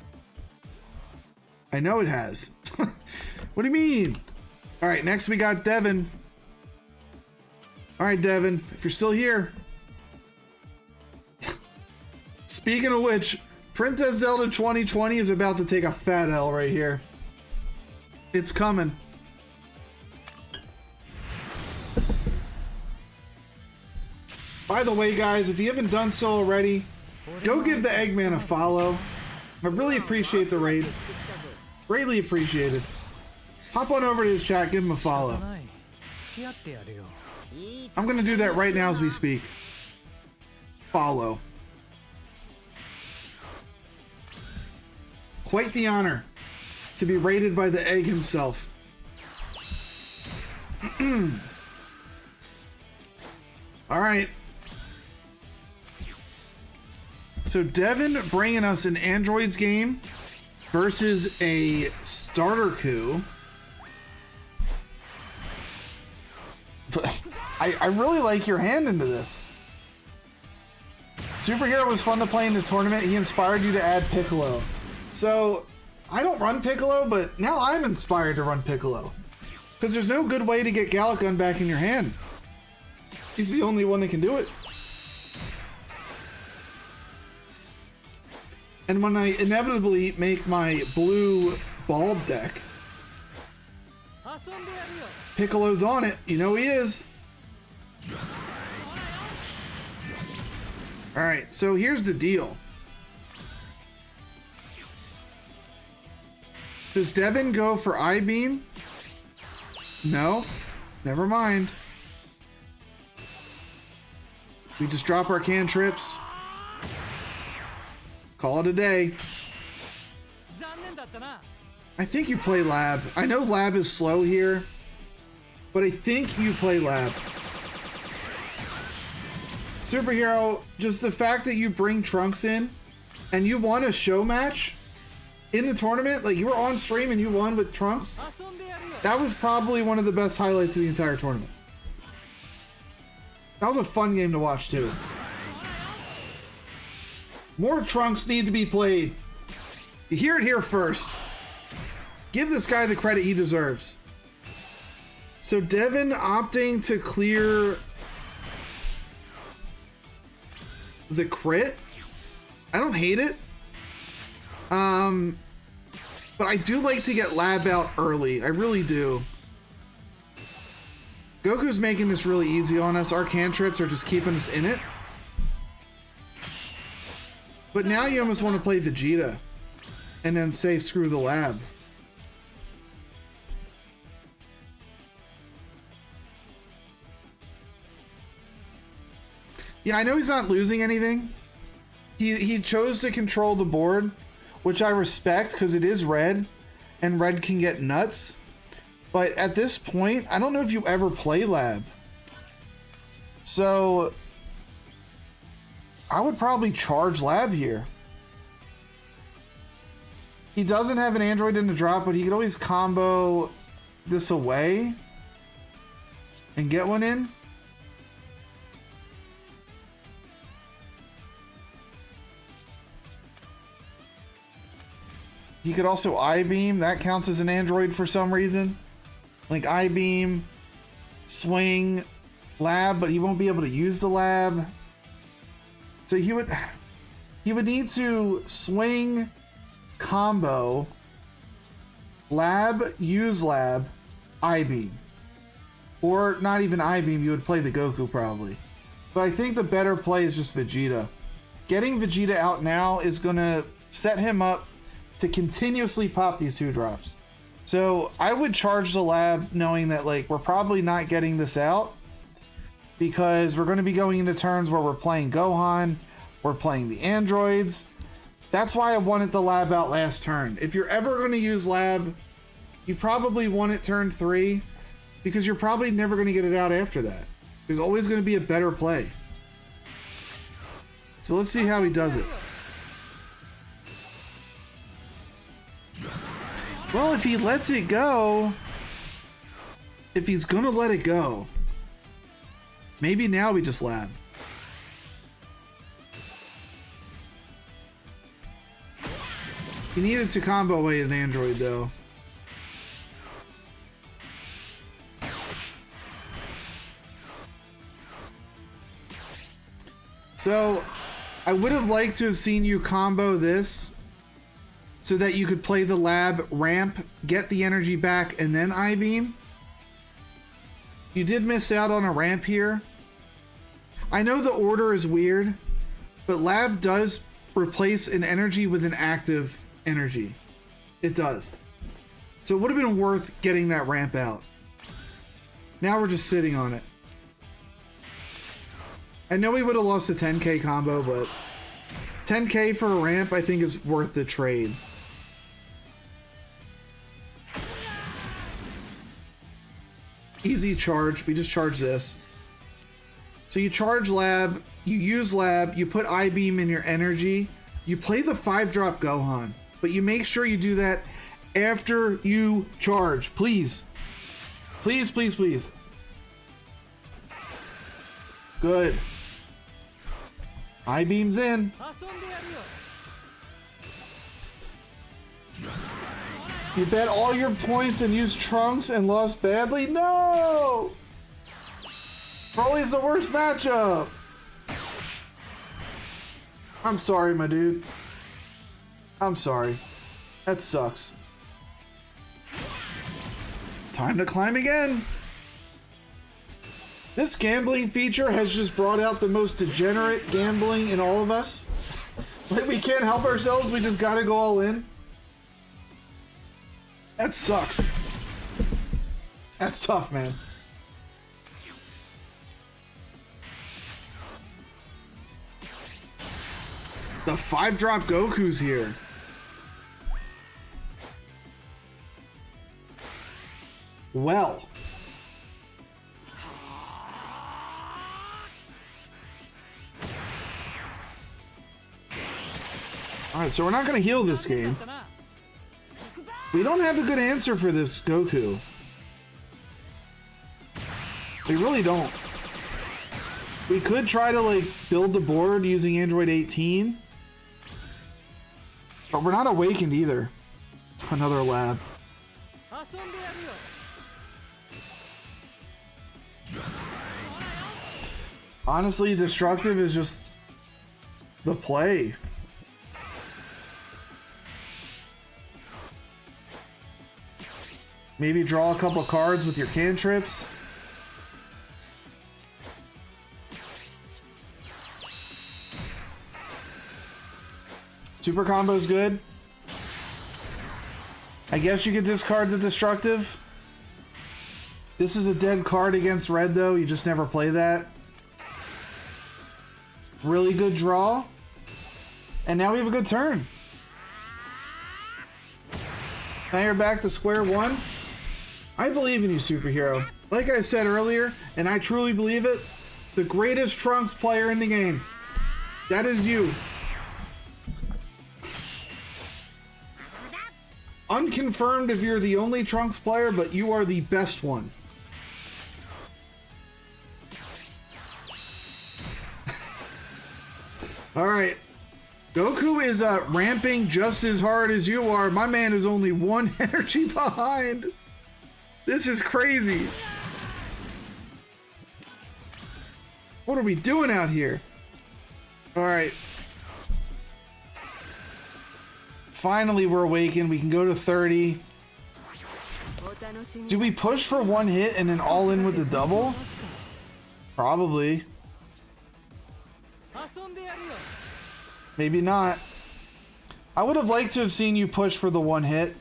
I know it has. What do you mean? All right, next we got Devin. All right, Devin, if you're still here. Speaking of which, Princess Zelda 2020 is about to take a fat L right here. It's coming. By the way, guys, if you haven't done so already, go give the Eggman a follow. I really appreciate the raid. Greatly appreciated. Hop on over to his chat, give him a follow. I'm gonna do that right now as we speak. Follow. Quite the honor to be rated by the egg himself. Alright. So Devin bringing us an androids game versus a starter coup. I really like your hand into this. Superhero was fun to play in the tournament. He inspired you to add Piccolo. So, I don't run Piccolo, but now I'm inspired to run Piccolo. Because there's no good way to get Gallic Gun back in your hand. He's the only one that can do it. And when I inevitably make my blue bald deck, Piccolo's on it. You know he is. Alright, so here's the deal. Does Devin go for I-Beam? No. Never mind. We just drop our cantrips. Call it a day. I think you play Lab. I know Lab is slow here, but I think you play Lab. Superhero, just the fact that you bring Trunks in and you won a show match in the tournament, like you were on stream and you won with Trunks, that was probably one of the best highlights of the entire tournament. That was a fun game to watch too. More Trunks need to be played. You hear it here first. Give this guy the credit he deserves. So Devin opting to clear the crit. I don't hate it. But I do like to get Lab out early. I really do. Goku's making this really easy on us. Our cantrips are just keeping us in it. But now you almost want to play Vegeta and then say screw the Lab. Yeah, I know he's not losing anything. He chose to control the board, which I respect because it is red and red can get nuts. But at this point, I don't know if you ever play Lab. So I would probably charge Lab here. He doesn't have an android in the drop, but he could always combo this away and get one in. He could also I-Beam. That counts as an android for some reason. Like I-Beam, swing, Lab, but he won't be able to use the Lab. So he would need to swing, combo, Lab, use Lab, I-Beam. Or not even I-Beam, you would play the Goku probably. But I think the better play is just Vegeta. Getting Vegeta out now is gonna set him up to continuously pop these 2-drops. So I would charge the Lab knowing that like we're probably not getting this out because we're going to be going into turns where we're playing Gohan, we're playing the androids. That's why I wanted the Lab out last turn. If you're ever going to use Lab, you probably want it turn 3 because you're probably never going to get it out after that. There's always going to be a better play. So let's see how he does it. Well, if he lets it go, if he's gonna let it go, maybe now we just Lab. He needed to combo away an android though. So I would have liked to have seen you combo this so that you could play the lab ramp, get the energy back, and then I-beam. You did miss out on a ramp here. I know the order is weird, but lab does replace an energy with an active energy. It does. So it would have been worth getting that ramp out. Now we're just sitting on it. I know we would have lost a 10k combo, but 10k for a ramp I think is worth the trade. Easy charge. We just charge this. So you charge lab, you use lab, you put I-beam in your energy, you play the 5-drop Gohan, but you make sure you do that after you charge, please. Please, please, please. Good. I-beam's in. You bet all your points and used Trunks and lost badly? No! Broly's the worst matchup! I'm sorry, my dude. I'm sorry. That sucks. Time to climb again! This gambling feature has just brought out the most degenerate gambling in all of us. Like, we can't help ourselves, we just gotta go all in. That sucks. That's tough, man. The 5-drop Goku's here. Well. Alright, so we're not going to heal this game. We don't have a good answer for this Goku. We really don't. We could try to, like, build the board using Android 18. But we're not awakened either. Another lab. Honestly, destructive is just the play. Maybe draw a couple cards with your cantrips. Super combo's good. I guess you could discard the destructive. This is a dead card against red though, you just never play that. Really good draw. And now we have a good turn. Now you're back to square one. I believe in you, superhero. Like I said earlier, and I truly believe it, the greatest Trunks player in the game. That is you. Unconfirmed if you're the only Trunks player, but you are the best one. Alright. Goku is ramping just as hard as you are. My man is only 1 energy behind. This is crazy. What are we doing out here? Alright. Finally we're awakened. We can go to 30. Do we push for 1 hit and then all in with the double? Probably. Maybe not. I would have liked to have seen you push for the 1 hit.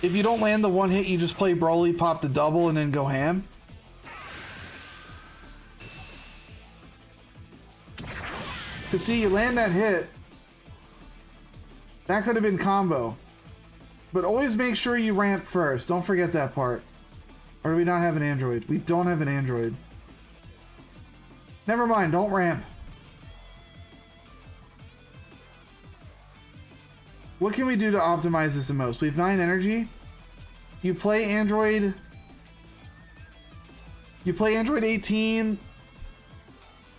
If you don't land the 1 hit, you just play Broly, pop the double, and then go ham. Cause see, you land that hit. That could have been combo. But always make sure you ramp first. Don't forget that part. Or do we not have an android? We don't have an android. Never mind, don't ramp. What can we do to optimize this the most? We have 9 energy. You play Android 18.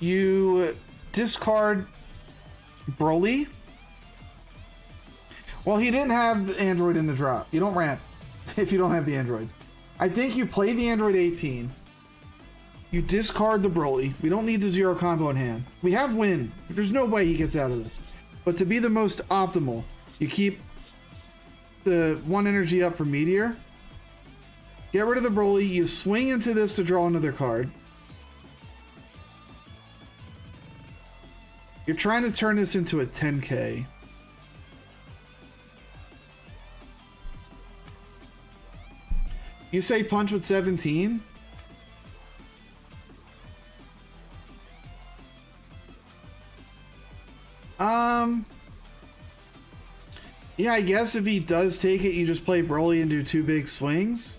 You discard Broly. Well, he didn't have the Android in the drop. You don't ramp if you don't have the Android. I think you play the Android 18. You discard the Broly. We don't need the zero combo in hand. We have Win. There's no way he gets out of this. But to be the most optimal, you keep the 1 energy up for Meteor. Get rid of the Broly. You swing into this to draw another card. You're trying to turn this into a 10K. You say punch with 17? Yeah, I guess if he does take it, you just play Broly and do 2 big swings.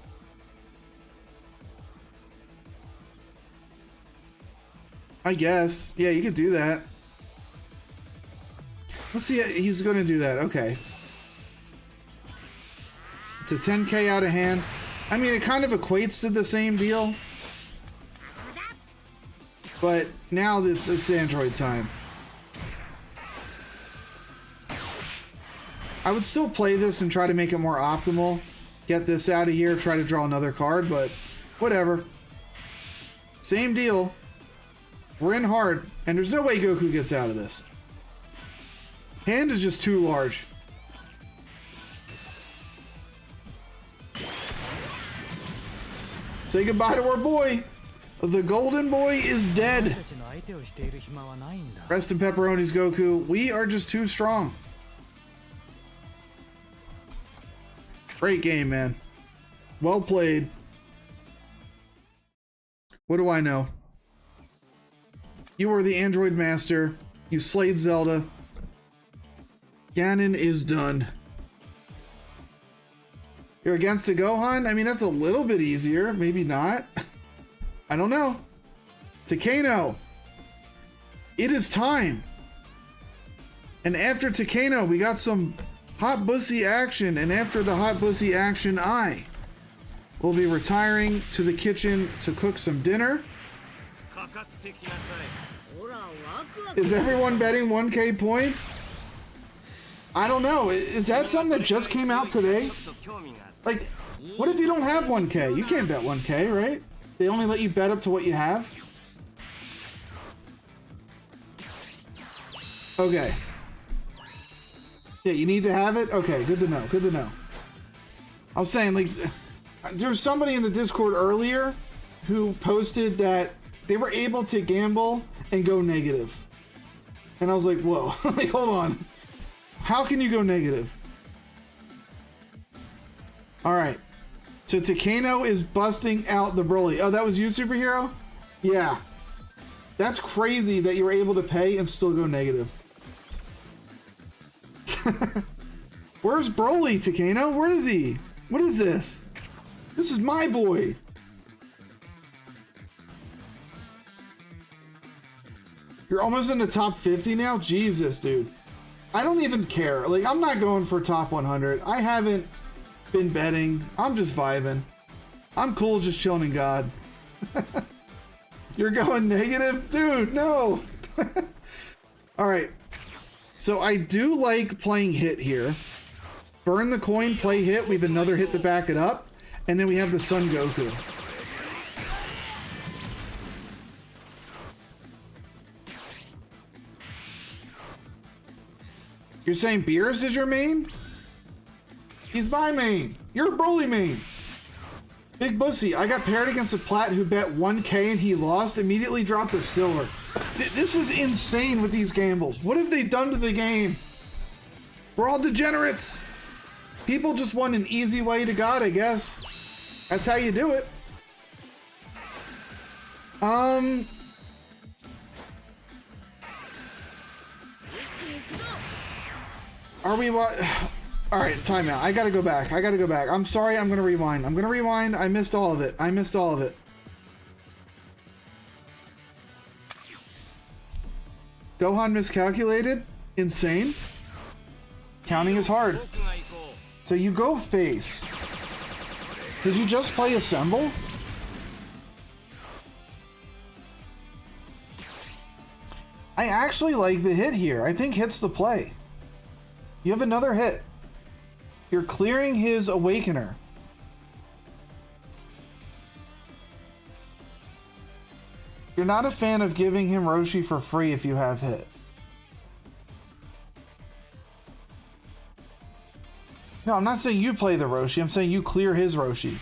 I guess. Yeah, you could do that. Let's see, he's going to do that. Okay. It's a 10K out of hand. I mean, it kind of equates to the same deal. But now it's Android time. I would still play this and try to make it more optimal. Get this out of here, try to draw another card, but whatever. Same deal. We're in hard, and there's no way Goku gets out of this. Hand is just too large. Say goodbye to our boy. The golden boy is dead. Rest in pepperonis, Goku. We are just too strong. Great game, man. Well played. What do I know? You are the android master. You slayed Zelda. Ganon is done. You're against a Gohan? I mean, that's a little bit easier. Maybe not. I don't know. Takeno. It is time. And after Takeno, we got some hot bussy action. And after the hot bussy action, I will be retiring to the kitchen to cook some dinner. Is everyone betting 1K points? I don't know. Is that something that just came out today? Like, what if you don't have 1K? You can't bet 1K, right? They only let you bet up to what you have? Okay. Yeah, you need to have it? Okay, good to know. Good to know. I was saying, like, there was somebody in the Discord earlier who posted that they were able to gamble and go negative. And I was like, whoa, like, hold on. How can you go negative? All right. So Takeno is busting out the Broly. Oh, that was you, Superhero? Yeah. That's crazy that you were able to pay and still go negative. Where's Broly, Takeno? Where is he? What is this? This is my boy. You're almost in the top 50 now? Jesus, dude. I don't even care. Like, I'm not going for top 100. I haven't been betting. I'm just vibing. I'm cool just chilling in God. You're going negative? Dude, no. All right. So I do like playing hit here. Burn the coin, play hit. We have another hit to back it up. And then we have the Son Goku. You're saying Beerus is your main? He's my main. You're a Broly main. Big Bussy. I got paired against a Plat who bet 1K and he lost. Immediately dropped the silver. This is insane with these gambles. What have they done to the game? We're all degenerates. People just want an easy way to God, I guess. That's how you do it. Are we what? All right, timeout. I gotta go back. I'm sorry. I'm gonna rewind. I missed all of it. Gohan miscalculated. Insane. Counting is hard. So you go face. Did you just play Assemble? I actually like the hit here. I think hit's the play. You have another hit. You're clearing his Awakener. You're not a fan of giving him Roshi for free if you have hit. No, I'm not saying you play the Roshi. I'm saying you clear his Roshi.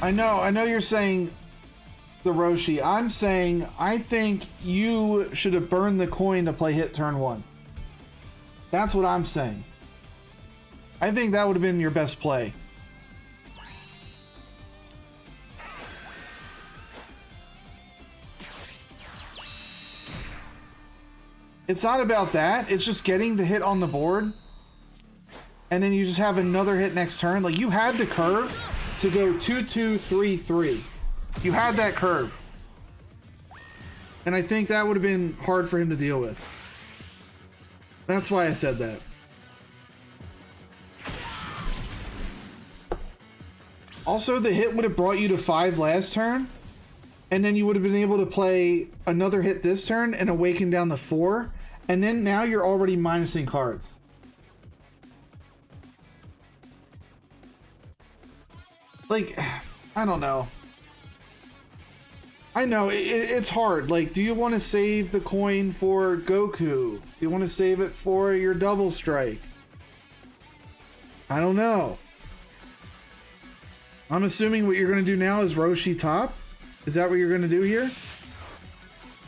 I know you're saying the Roshi. I'm saying I think you should have burned the coin to play hit turn 1. That's what I'm saying. I think that would have been your best play. It's not about that. It's just getting the hit on the board. And then you just have another hit next turn. Like, you had the curve to go 2-2-3-3. You had that curve. And I think that would have been hard for him to deal with. That's why I said that. Also, the hit would have brought you to 5 last turn. And then you would have been able to play another hit this turn and awaken down to 4. And then now you're already minusing cards. Like, I don't know. I know, it's hard. Like, do you want to save the coin for Goku? Do you want to save it for your double strike? I don't know. I'm assuming what you're going to do now is Roshi top. Is that what you're going to do here?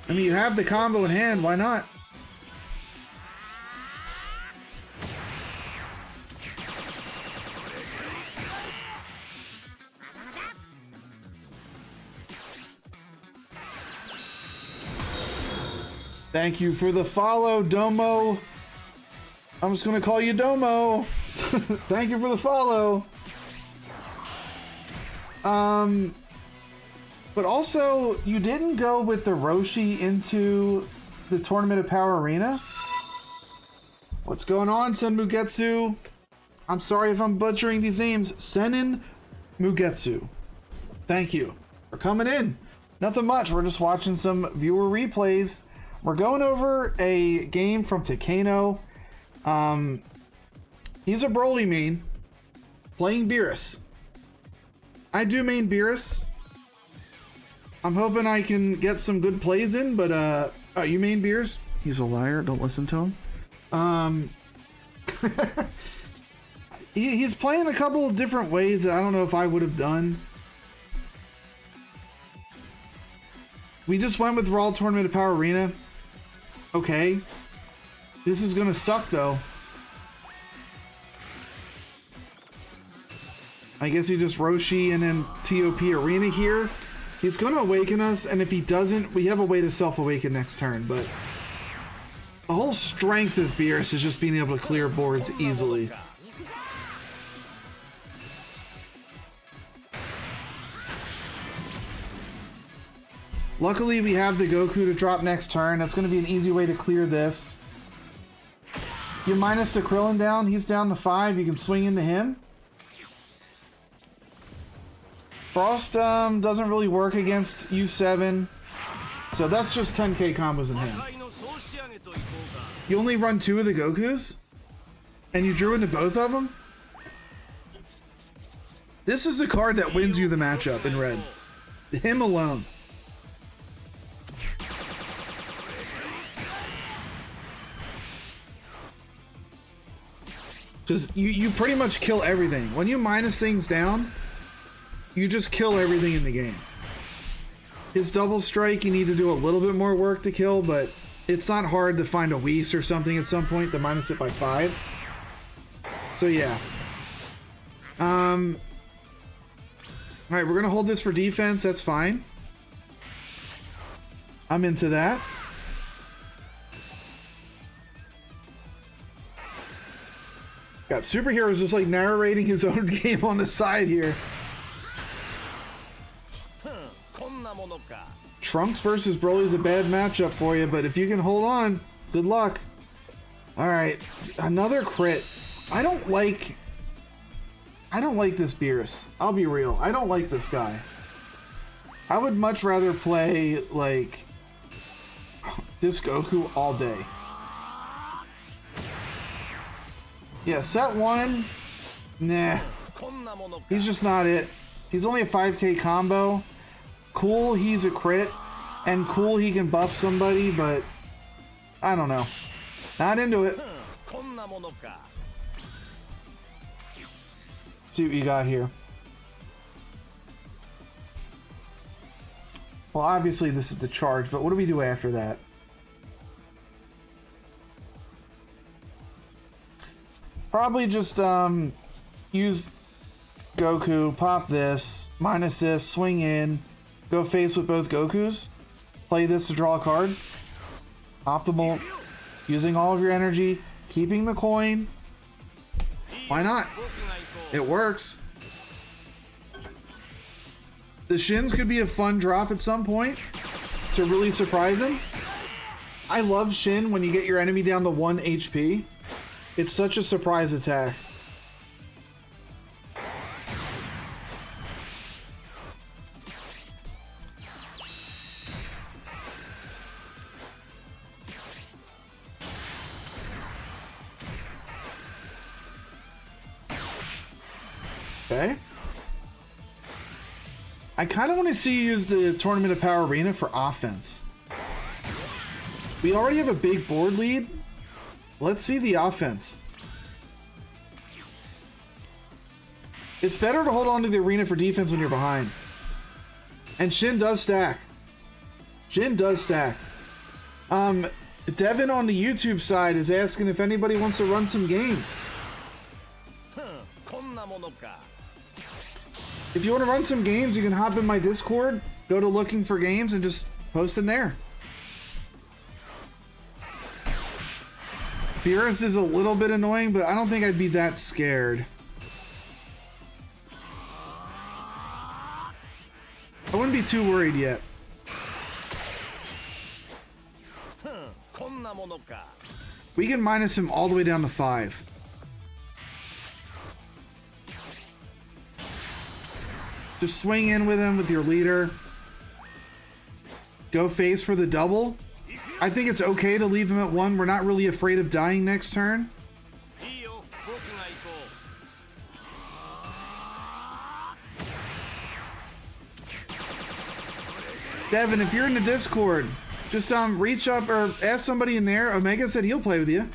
I mean, you have the combo in hand. Why not? Thank you for the follow, Domo. I'm just going to call you Domo. Thank you for the follow. But also, you didn't go with the Roshi into the Tournament of Power Arena. What's going on, Sen Mugetsu? I'm sorry if I'm butchering these names. Senin Mugetsu. Thank you for coming in. Nothing much. We're just watching some viewer replays. We're going over a game from Takano. He's a Broly main, playing Beerus. I do main Beerus. I'm hoping I can get some good plays in, but oh, you main Beerus? He's a liar. Don't listen to him. He's playing a couple of different ways that I don't know if I would have done. We just went with Raw Tournament of Power Arena. Okay. This is gonna suck though. I guess he just Roshi and then TOP Arena here. He's gonna awaken us, and if he doesn't, we have a way to self-awaken next turn, but the whole strength of Beerus is just being able to clear boards easily. Luckily, we have the Goku to drop next turn. That's going to be an easy way to clear this. You minus the Krillin down. He's down to 5. You can swing into him. Frost doesn't really work against U7. So that's just 10k combos in hand. You only run 2 of the Gokus? And you drew into both of them? This is the card that wins you the matchup in red. Him alone. Because you pretty much kill everything. When you minus things down, you just kill everything in the game. His double strike, you need to do a little bit more work to kill, but it's not hard to find a Whis or something at some point to minus it by 5. So yeah. Alright, we're going to hold this for defense. That's fine. I'm into that. Got superheroes just like narrating his own game on the side here. Trunks versus Broly is a bad matchup for you, but if you can hold on, good luck. Alright, another crit. I don't like this Beerus. I'll be real. I don't like this guy. I would much rather play, like, this Goku all day. Yeah, set 1. Nah. He's just not it. He's only a 5k combo. Cool, he's a crit. And cool, he can buff somebody, but I don't know. Not into it. See what you got here. Well, obviously this is the charge, but what do we do after that? Probably just use Goku, pop this, minus this, swing in, go face with both Gokus, play this to draw a card. Optimal, using all of your energy, keeping the coin. Why not? It works. The Shins could be a fun drop at some point to really surprise him. I love Shin when you get your enemy down to 1 HP. It's such a surprise attack. Okay. I kind of want to see you use the Tournament of Power Arena for offense. We already have a big board lead. Let's see the offense. It's better to hold on to the arena for defense when you're behind. And Shin does stack. Shin does stack. Devin on the YouTube side is asking if anybody wants to run some games. If you want to run some games, you can hop in my Discord, go to looking for games, and just post in there. Beerus is a little bit annoying, but I don't think I'd be that scared. I wouldn't be too worried yet. We can minus him all the way down to 5. Just swing in with him with your leader. Go face for the double. I think it's okay to leave him at 1. We're not really afraid of dying next turn. Devin, if you're in the Discord, just reach up or ask somebody in there. Omega said he'll play with you.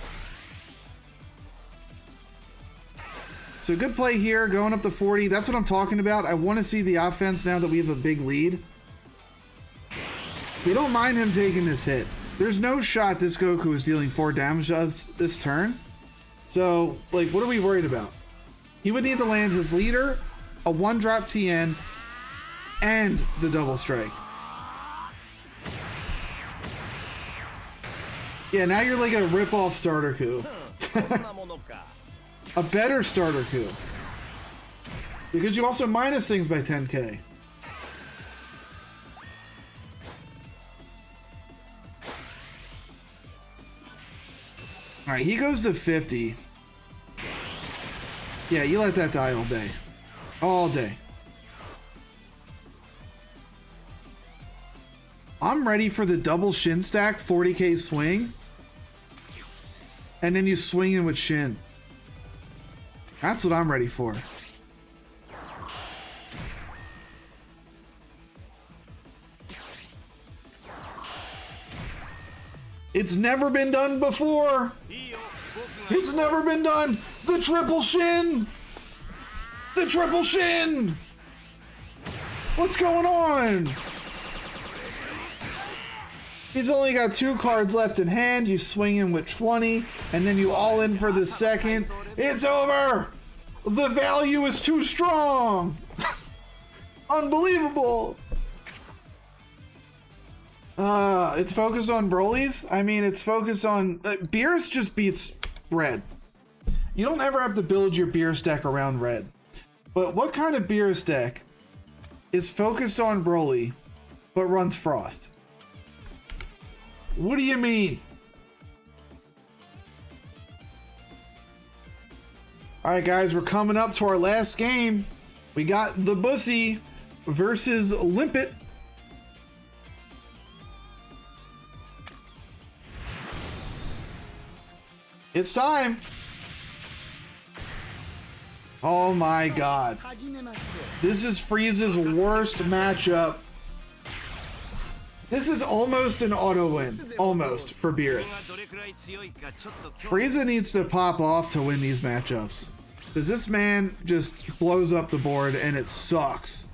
So good play here, going up to 40. That's what I'm talking about. I want to see the offense now that we have a big lead. We don't mind him taking this hit. There's no shot this Goku is dealing 4 damage to us this turn. So, like, what are we worried about? He would need to land his leader, a 1-drop TN, and the double strike. Yeah, now you're like a rip-off starter coup. A better starter coup. Because you also minus things by 10k. Alright, he goes to 50. Yeah, you let that die all day. All day. I'm ready for the double Shin stack, 40k swing. And then you swing in with Shin. That's what I'm ready for. It's never been done before. It's never been done. The triple Shin. The triple Shin. What's going on? He's only got 2 cards left in hand. You swing in with 20, and then you all in for the second. It's over. The value is too strong. Unbelievable. It's focused on Broly's. I mean, it's focused on... Beerus just beats Red. You don't ever have to build your Beerus deck around Red. But what kind of Beerus deck is focused on Broly, but runs Frost? What do you mean? Alright guys, we're coming up to our last game. We got the Bussy versus Limpet. It's time. Oh my god. This is Frieza's worst matchup. This is almost an auto win. Almost for Beerus. Frieza needs to pop off to win these matchups. Because this man just blows up the board and it sucks.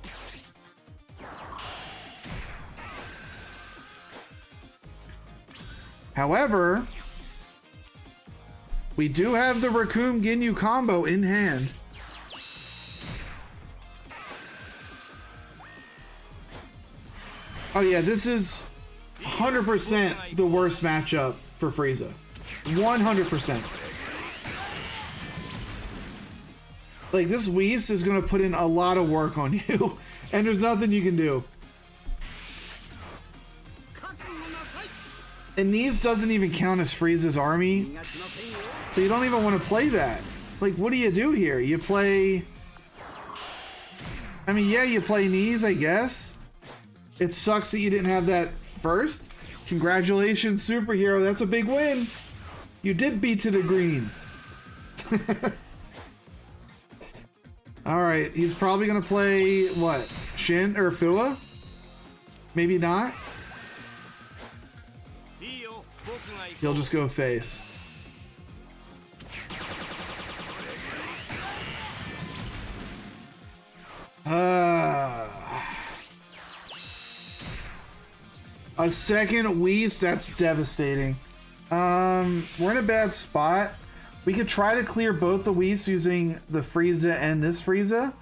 However, we do have the Raccoon Ginyu combo in hand. Oh yeah, this is 100% the worst matchup for Frieza. 100%. Like, this Whis is going to put in a lot of work on you, and there's nothing you can do. And Knees doesn't even count as Frieza's army, so you don't even want to play that. Like, what do you do here? You play... I mean, yeah, you play Knees, I guess. It sucks that you didn't have that first. Congratulations, superhero. That's a big win. You did beat to the green. Alright, he's probably going to play, what? Shin or Fua? Maybe not. He'll just go face. A second Whis, that's devastating. We're in a bad spot. We could try to clear both the Whis using the Frieza and this Frieza.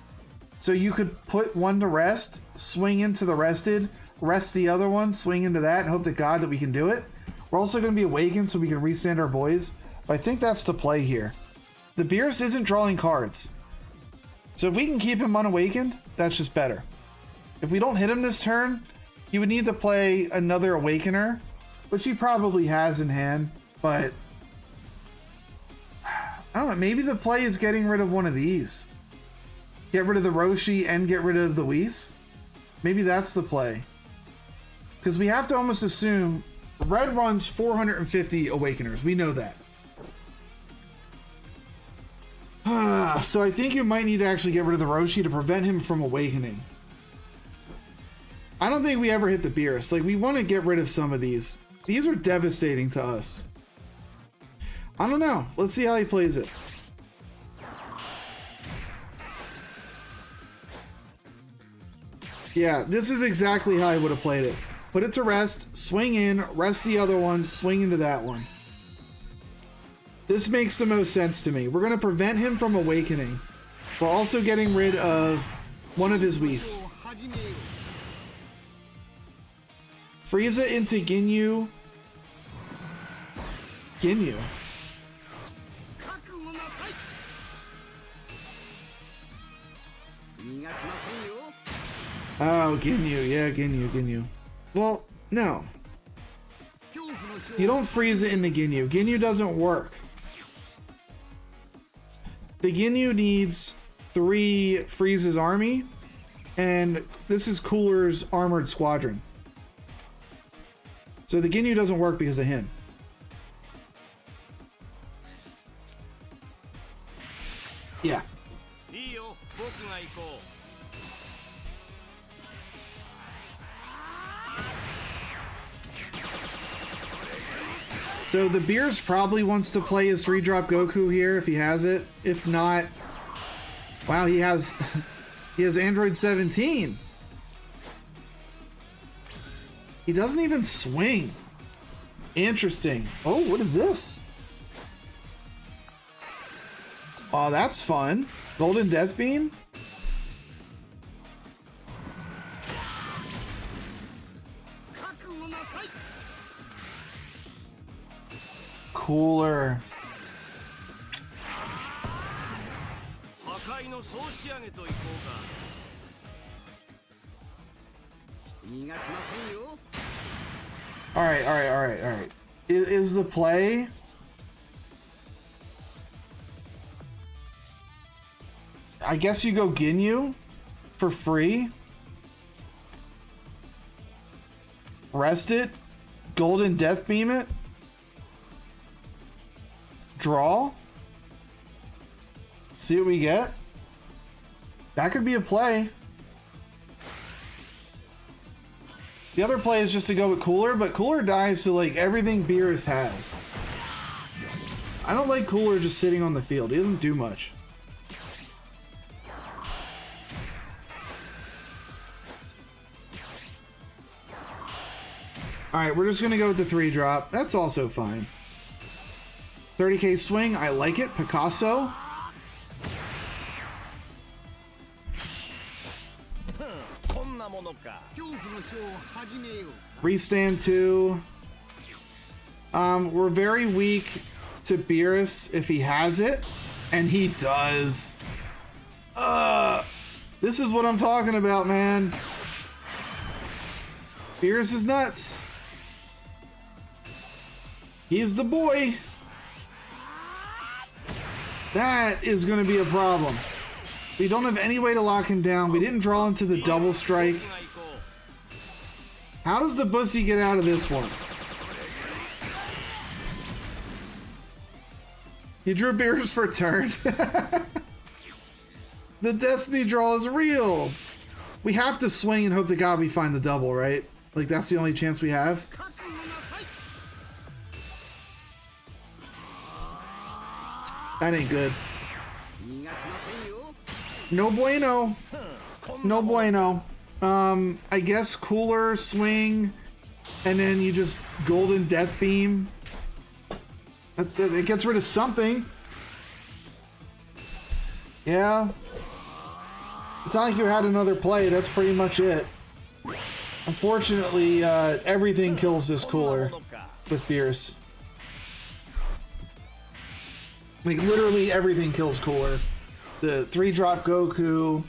So you could put one to rest, swing into the rested, rest the other one, swing into that, and hope to God that we can do it. We're also going to be awakened so we can restand our boys. But I think that's the play here. The Beerus isn't drawing cards. So if we can keep him unawakened, that's just better. If we don't hit him this turn, he would need to play another Awakener, which he probably has in hand, but I don't know, maybe the play is getting rid of one of these. Get rid of the Roshi and get rid of the Whis. Maybe that's the play. Because we have to almost assume Red runs 450 Awakeners. We know that. So I think you might need to actually get rid of the Roshi to prevent him from awakening. I don't think we ever hit the Beerus. Like, we want to get rid of some of these. These are devastating to us. I don't know. Let's see how he plays it. Yeah, this is exactly how I would have played it. Put it to rest, swing in, rest the other one, swing into that one. This makes the most sense to me. We're going to prevent him from awakening. We're also getting rid of one of his Whis. Frieza into Ginyu. Ginyu. Oh, Ginyu. Yeah, Ginyu. Well, no. You don't Frieza into Ginyu. Ginyu doesn't work. The Ginyu needs 3 Frieza's army, and this is Cooler's armored squadron. So the Ginyu doesn't work because of him. Yeah. So the Beerus probably wants to play his 3-drop Goku here if he has it. If not, wow, he has Android 17. He doesn't even swing. Interesting. Oh, what is this? Oh, that's fun. Golden Death Beam? Cooler. All right. Is the play? I guess you go Ginyu for free. Rest it. Golden Death Beam it. draw. See what we get. That could be a play. The other play is just to go with Cooler, but Cooler dies to like everything Beerus has. I don't like Cooler just sitting on the field. He doesn't do much. Alright, we're just going to go with the 3-drop. That's also fine. 30k swing. I like it. Picasso. Restand 2. We're very weak to Beerus if he has it. And he does. This is what I'm talking about, man. Beerus is nuts. He's the boy. That is going to be a problem. We don't have any way to lock him down. We didn't draw into the double strike. How does the Bussy get out of this one? He drew Beerus for a turn. The Destiny draw is real. We have to swing and hope to God we find the double, right? Like, that's the only chance we have. That ain't good. No bueno. No bueno. I guess Cooler, swing, and then you just Golden Death Beam. That's it. It gets rid of something. Yeah. It's not like you had another play. That's pretty much it. Unfortunately, everything kills this Cooler with Beerus. Like, literally everything kills Cooler. The 3-drop Goku,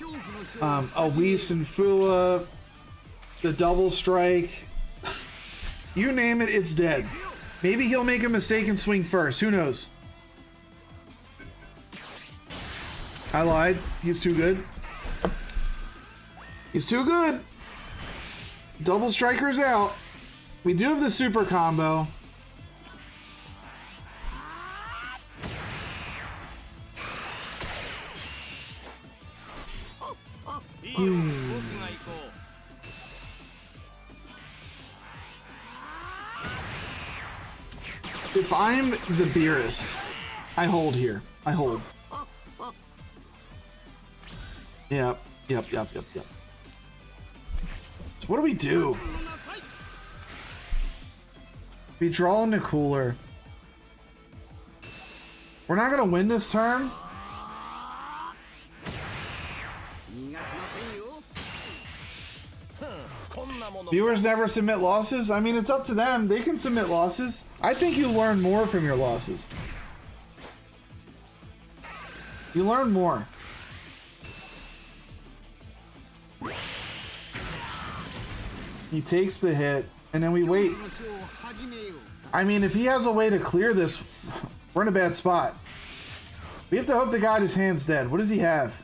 a Whis and Fua, the double strike. You name it, it's dead. Maybe he'll make a mistake and swing first. Who knows? I lied. He's too good. He's too good. Double striker's out. We do have the super combo. If I'm the Beerus, I hold here. I hold. Yep. So what do we do? We draw into Cooler. We're not gonna win this turn. Viewers never submit losses. I mean, it's up to them. They can submit losses. I think you learn more from your losses. You learn more. He takes the hit, and then we wait. I mean, if he has a way to clear this, we're in a bad spot. We have to hope to God his hand's dead. What does he have?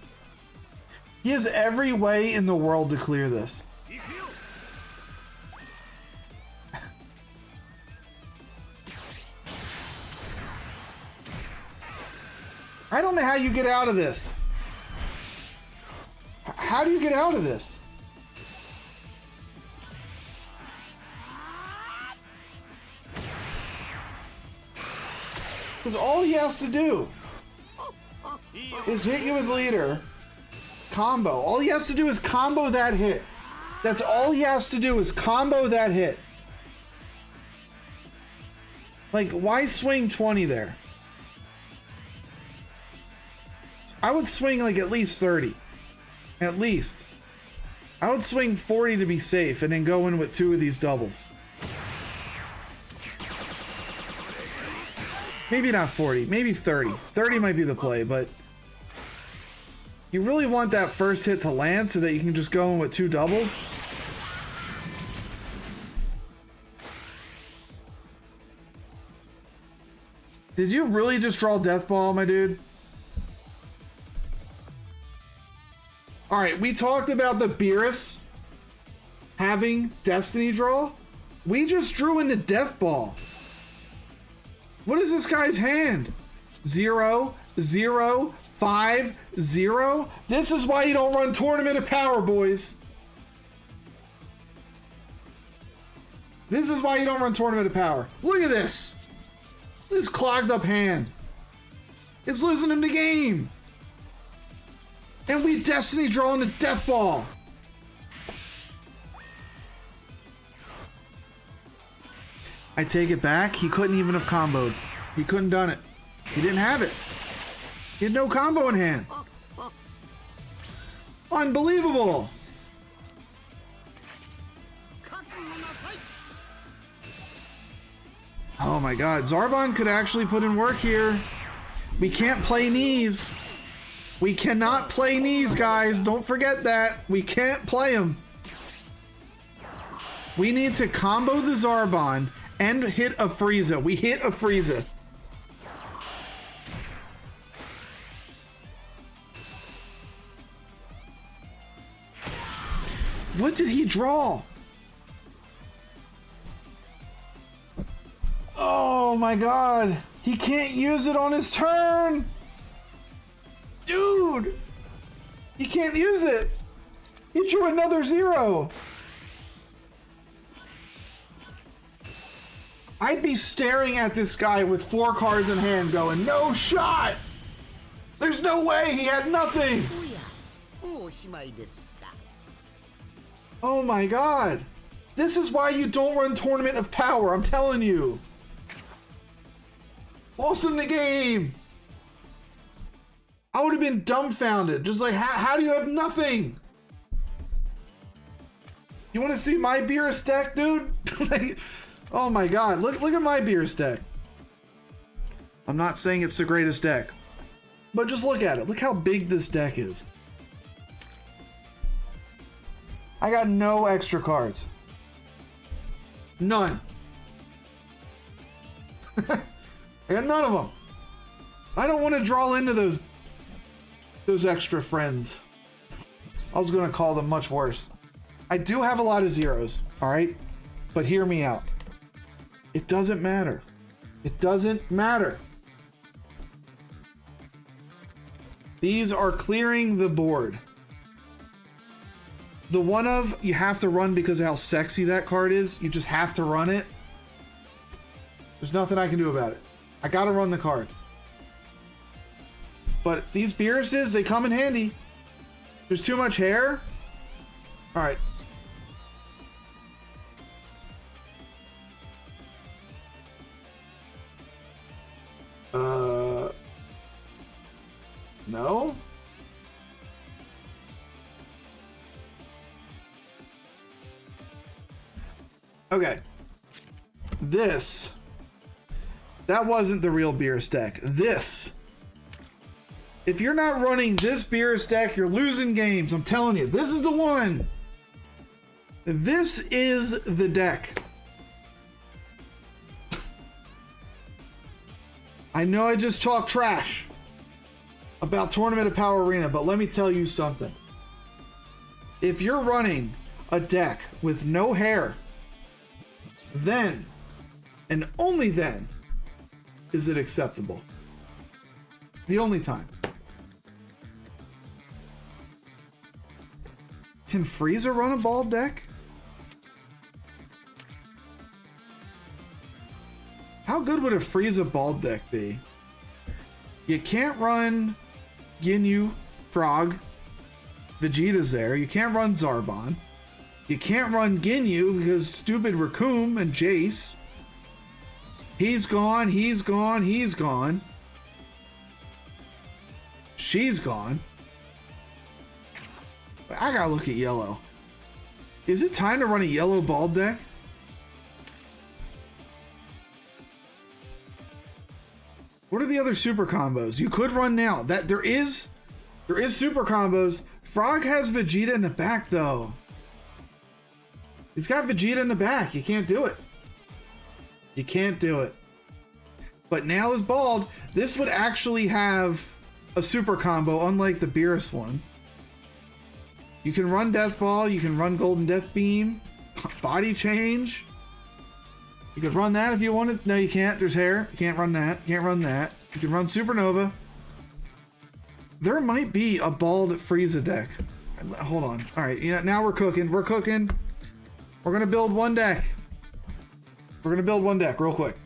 He has every way in the world to clear this. I don't know how you get out of this. How do you get out of this? Because all he has to do is hit you with leader, combo. All he has to do is combo that hit. That's all he has to do is combo that hit. Like, why swing 20 there? I would swing like at least 30. At least. I would swing 40 to be safe and then go in with 2 of these doubles. Maybe not 40, maybe 30. 30 might be the play, but you really want that first hit to land so that you can just go in with 2 doubles. Did you really just draw Death Ball, my dude? Alright, we talked about the Beerus having Destiny draw. We just drew into Death Ball. What is this guy's hand? 0, 0, 5, 0. This is why you don't run Tournament of Power, boys. This is why you don't run Tournament of Power. Look at this. This clogged up hand. It's losing him the game. And we Destiny drawing the Death Ball. I take it back. He couldn't even have comboed. He couldn't done it. He didn't have it. He had no combo in hand. Unbelievable. Oh my god. Zarbon could actually put in work here. We can't play knees. We cannot play knees, guys. Don't forget that. We can't play them. We need to combo the Zarbon and hit a Frieza. We hit a Frieza. What did he draw? Oh my god. He can't use it on his turn. Dude. He can't use it. He drew another 0. I'd be staring at this guy with 4 cards in hand going, no shot. There's no way. He had nothing. Oh my god. This is why you don't run Tournament of Power. I'm telling you. Lost him the game. I would have been dumbfounded. Just like, how do you have nothing? You want to see my Beerus deck, dude? Like, oh my god. Look at my Beerus deck. I'm not saying it's the greatest deck. But just look at it. Look how big this deck is. I got no extra cards. None. I got none of them. I don't want to draw into those extra friends. I was going to call them much worse. I do have a lot of zeros, all right? But hear me out. It doesn't matter. It doesn't matter. These are clearing the board. The one of you have to run because of how sexy that card is. You just have to run it. There's nothing I can do about it. I gotta run the card. But these Beeruses, they come in handy. There's too much hair. All right. No. Okay. That wasn't the real Beerus deck. If you're not running this Beerus deck, you're losing games. I'm telling you, this is the one. This is the deck. I know I just talked trash about Tournament of Power Arena, but let me tell you something. If you're running a deck with no hair, then, and only then, is it acceptable. The only time. Can Frieza run a bald deck? How good would a Frieza bald deck be? You can't run Ginyu, Frog, Vegeta's there. You can't run Zarbon. You can't run Ginyu because stupid Raccoon and Jace. He's gone, he's gone, he's gone. She's gone. I gotta look at yellow. Is it time to run a yellow bald deck? What are the other super combos? You could run now. There is super combos. Frog has Vegeta in the back though. He's got Vegeta in the back. You can't do it. You can't do it. But now is bald. This would actually have a super combo, unlike the Beerus one. You can run Death Ball. You can run Golden Death Beam. Body change. You could run that if you wanted. No, you can't. There's hair. You can't run that. You can't run that. You can run Supernova. There might be a bald Frieza deck. Hold on. All right, now we're cooking. We're cooking. We're gonna build one deck. We're gonna build one deck real quick.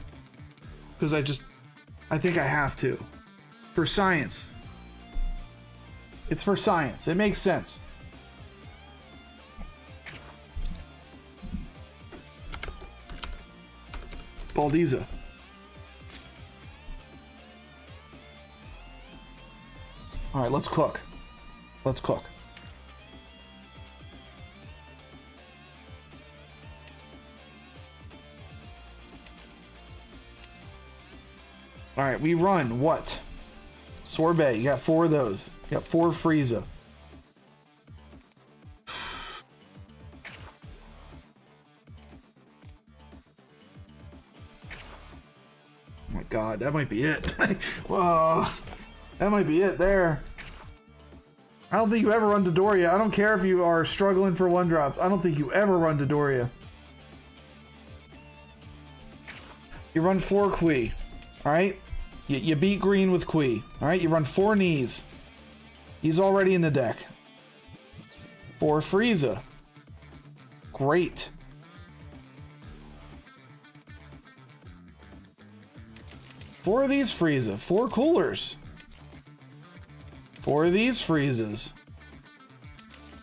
Because I think I have to. For science. It's for science. It makes sense. Baldiza. All right, let's cook. Let's cook. All right, we run what? Sorbet. You got 4 of those. You got 4 Frieza. Oh my God, that might be it. Whoa, that might be it there. I don't think you ever run Dodoria. I don't care if you are struggling for 1-drops. I don't think you ever run Dodoria. You run 4 Kui. All right? You beat green with Kui. All right? You run 4 knees. He's already in the deck. 4 Frieza. Great. Four of these Frieza. 4 coolers. 4 of these Friezas.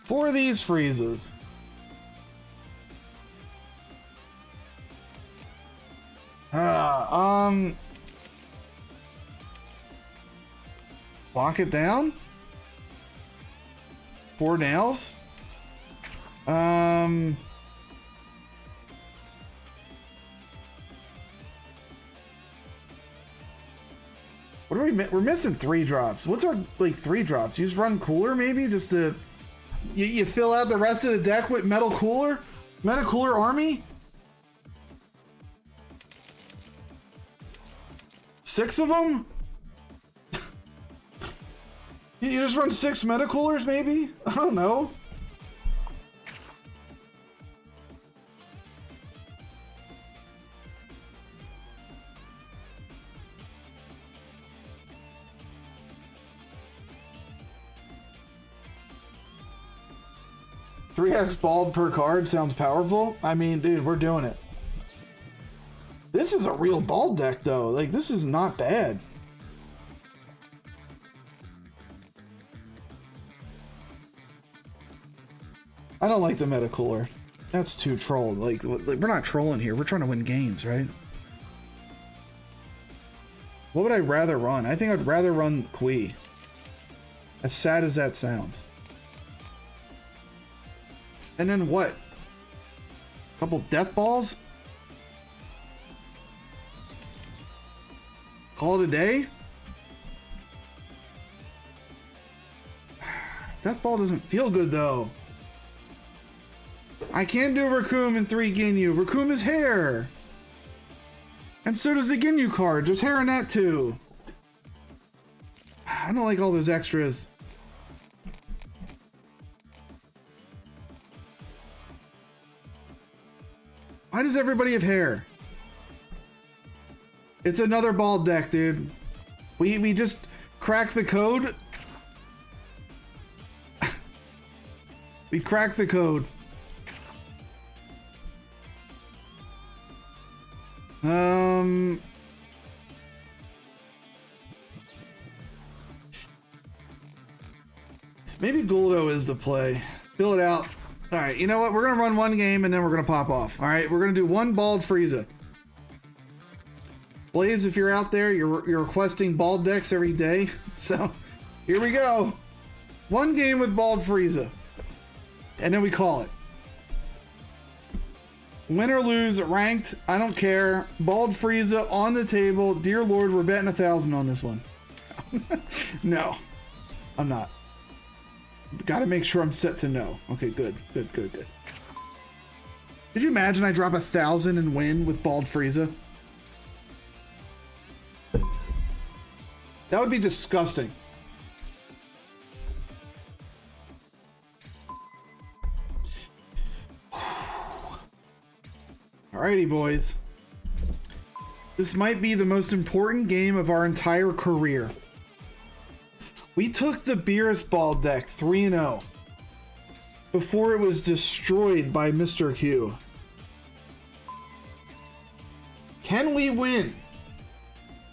4 of these Friezas. Lock it down. 4 nails. What are we're missing 3 drops. What's our, 3 drops? You just run cooler maybe? Just to... You fill out the rest of the deck with metal cooler? Metal cooler army? 6 of them? You just run 6 meta coolers maybe? I don't know. $3x bald per card sounds powerful. I mean, dude, we're doing it. This is a real bald deck, though. Like, this is not bad. I don't like the meta cooler. That's too trolled. Like, we're not trolling here. We're trying to win games, right? What would I rather run? I think I'd rather run Kui. As sad as that sounds. And then what? A couple death balls? Call it a day? Death ball doesn't feel good though. I can't do Raccoon and 3 Ginyu. Raccoon is hair. And so does the Ginyu card. There's hair in that too. I don't like all those extras. Why does everybody have hair? It's another bald deck, dude. We just cracked the code. We cracked the code. Maybe Guldo is the play. Fill it out. All right, you know what? We're gonna run 1 game and then we're gonna pop off. All right, we're gonna do 1 bald Frieza. Blaze, if you're out there, you're requesting bald decks every day. So here we go. 1 game with bald Frieza. And then we call it. Win or lose, ranked, I don't care. Bald Frieza on the table. Dear Lord, we're betting 1,000 on this one. No, I'm not. Got to make sure I'm set to no. Okay, good. Could you imagine I drop 1,000 and win with bald Frieza? That would be disgusting. Alrighty, boys. This might be the most important game of our entire career. We took the Beerus Ball deck 3-0 before it was destroyed by Mr. Q. Can we win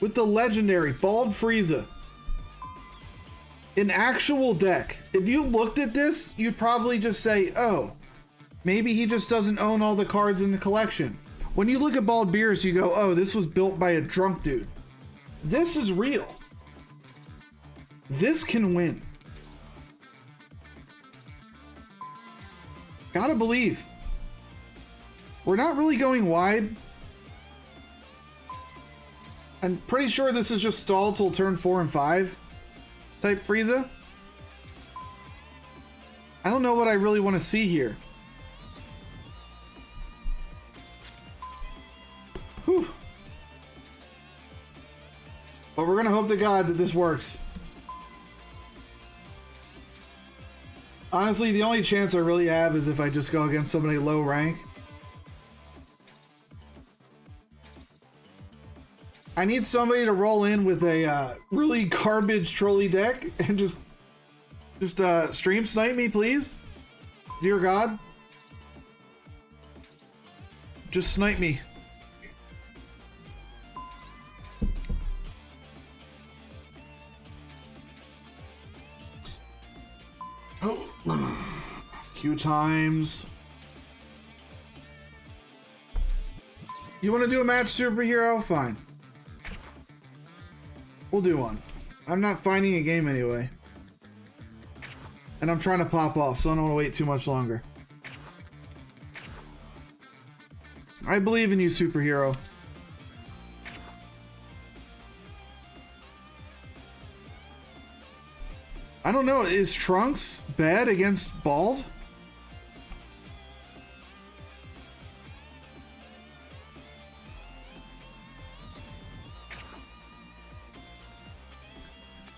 with the legendary Bald Frieza? An actual deck. If you looked at this, you'd probably just say, oh, maybe he just doesn't own all the cards in the collection. When you look at Bald Beerus, you go, oh, this was built by a drunk dude. This is real. This can win. Gotta believe. We're not really going wide. I'm pretty sure this is just stalled till turn 4 and 5 type Frieza. I don't know what I really want to see here. Whew. But we're gonna hope to God that this works. Honestly, the only chance I really have is if I just go against somebody low rank. I need somebody to roll in with a really garbage trolley deck and just stream snipe me, please. Dear God. Just snipe me. Oh. Q times. You want to do a match, superhero? Fine. We'll do one. I'm not finding a game anyway. And I'm trying to pop off, so I don't want to wait too much longer. I believe in you, superhero. I don't know, is Trunks bad against Bald?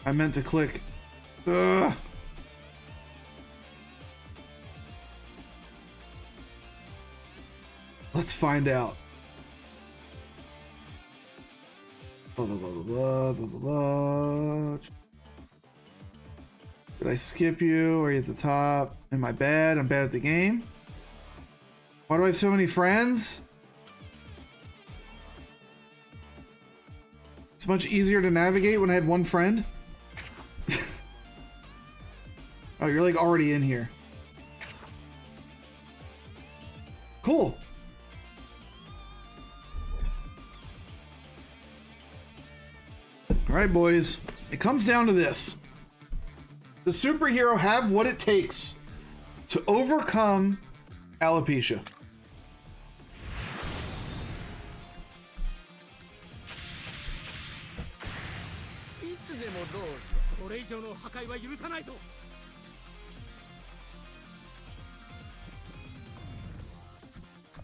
I meant to click. Ugh. Let's find out. Blah, blah, blah, blah, blah, blah, blah. Did I skip you? Are you at the top? Am I bad? I'm bad at the game? Why do I have so many friends? It's much easier to navigate when I had one friend. Oh, you're like already in here. Cool. All right, boys. It comes down to this. The superhero have what it takes to overcome alopecia.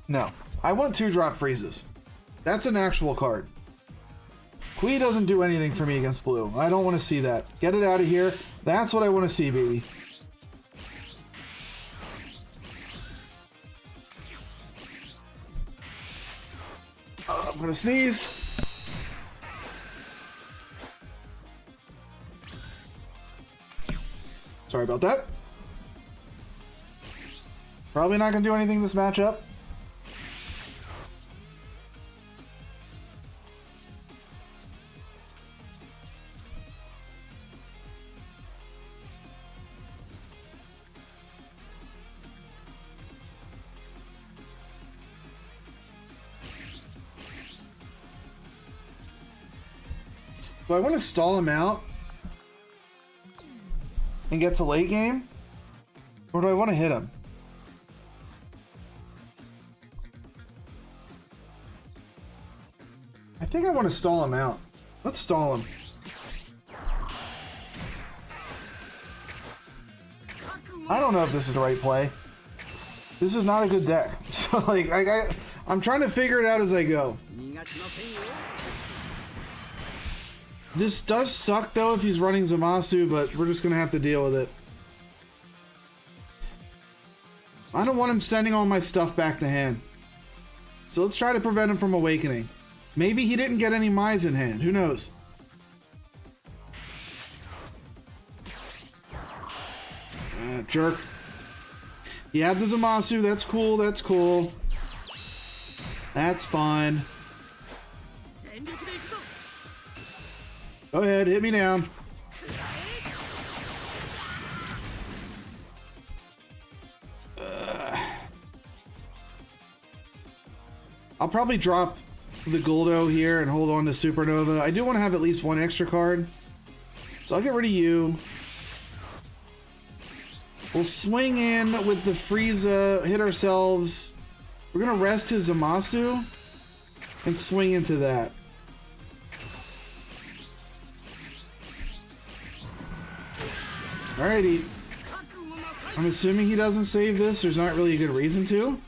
No, I want 2-drop freezes. That's an actual card. Kui doesn't do anything for me against blue. I don't want to see that. Get it out of here. That's what I want to see, baby. I'm gonna sneeze. Sorry about that. Probably not gonna do anything this matchup. Do I want to stall him out and get to late game? Or do I want to hit him? I think I want to stall him out. Let's stall him. I don't know if this is the right play. This is not a good deck. So like I'm trying to figure it out as I go. This does suck though if he's running Zamasu, but we're just gonna have to deal with it. I don't want him sending all my stuff back to hand. So let's try to prevent him from awakening. Maybe he didn't get any Mai's in hand. Who knows? Jerk. He had the Zamasu. That's cool. That's cool. That's fine. Go ahead. Hit me down. I'll probably drop the Goldo here and hold on to Supernova. I do want to have at least one extra card. So I'll get rid of you. We'll swing in with the Frieza, hit ourselves. We're going to rest his Zamasu and swing into that. Alrighty. I'm assuming he doesn't save this. There's not really a good reason to.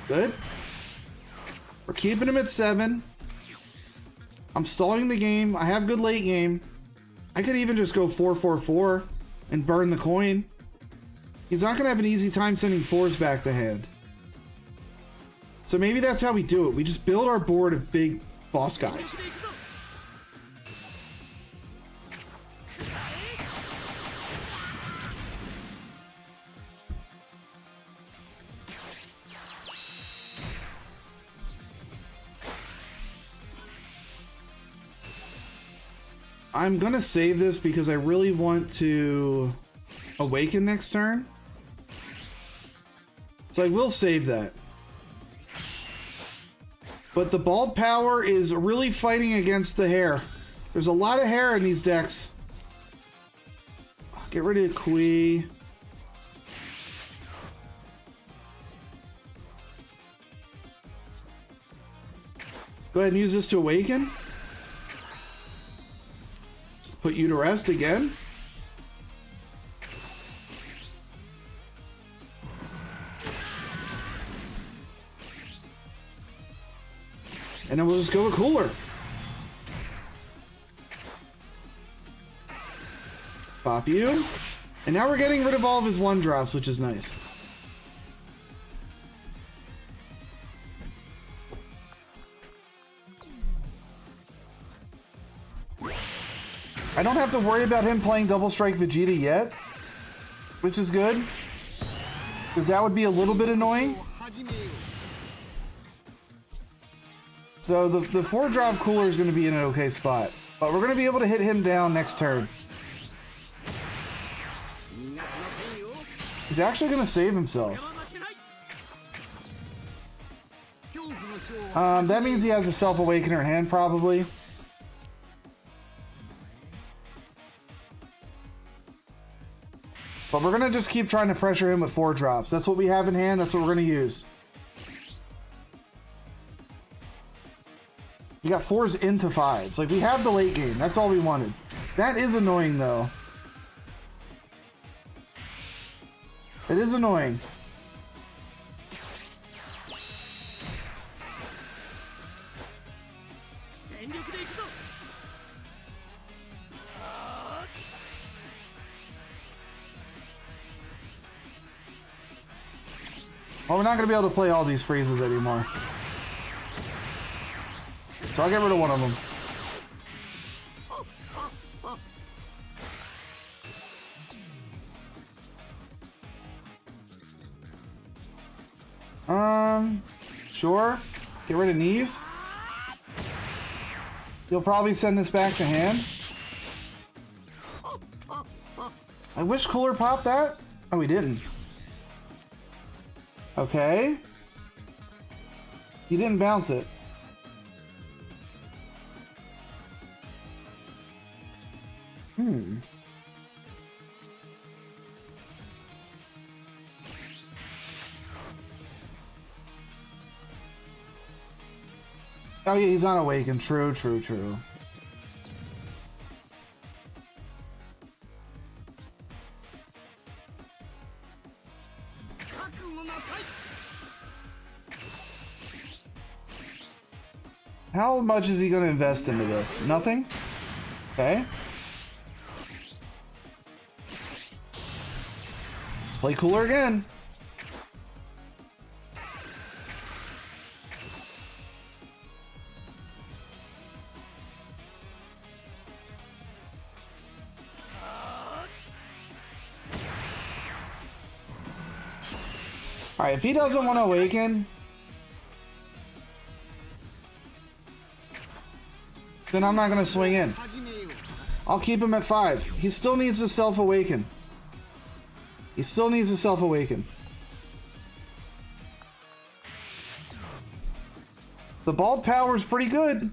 Good. We're keeping him at 7. I'm stalling the game. I have good late game. I could even just go 4-4-4 and burn the coin. He's not going to have an easy time sending 4s back to hand. So maybe that's how we do it. We just build our board of big boss guys. I'm gonna save this because I really want to awaken next turn. So I will save that. But the bald power is really fighting against the hair. There's a lot of hair in these decks. Get rid of Kui. Go ahead and use this to awaken. Put you to rest again. And then we'll just go with Cooler. Pop you. And now we're getting rid of all of his 1-drops, which is nice. I don't have to worry about him playing Double Strike Vegeta yet, which is good, because that would be a little bit annoying. So the 4-drop Cooler is going to be in an okay spot, but we're going to be able to hit him down next turn. He's actually going to save himself. That means he has a Self-Awakener in hand, probably. But we're going to just keep trying to pressure him with 4-drops. That's what we have in hand. That's what we're going to use. You got 4s into 5s. Like, we have the late game. That's all we wanted. That is annoying, though. It is annoying. Well, we're not going to be able to play all these freezes anymore. So I'll get rid of one of them. Sure. Get rid of knees. You'll probably send this back to hand. I wish Cooler popped that. Oh, he didn't. Okay. He didn't bounce it. Oh yeah, he's unawakened. True, true, true. How much is he going to invest into this? Nothing? Okay. Let's play Cooler again. Alright, if he doesn't want to awaken, then I'm not going to swing in. I'll keep him at 5. He still needs to self-awaken. He still needs to self-awaken. The bald power is pretty good.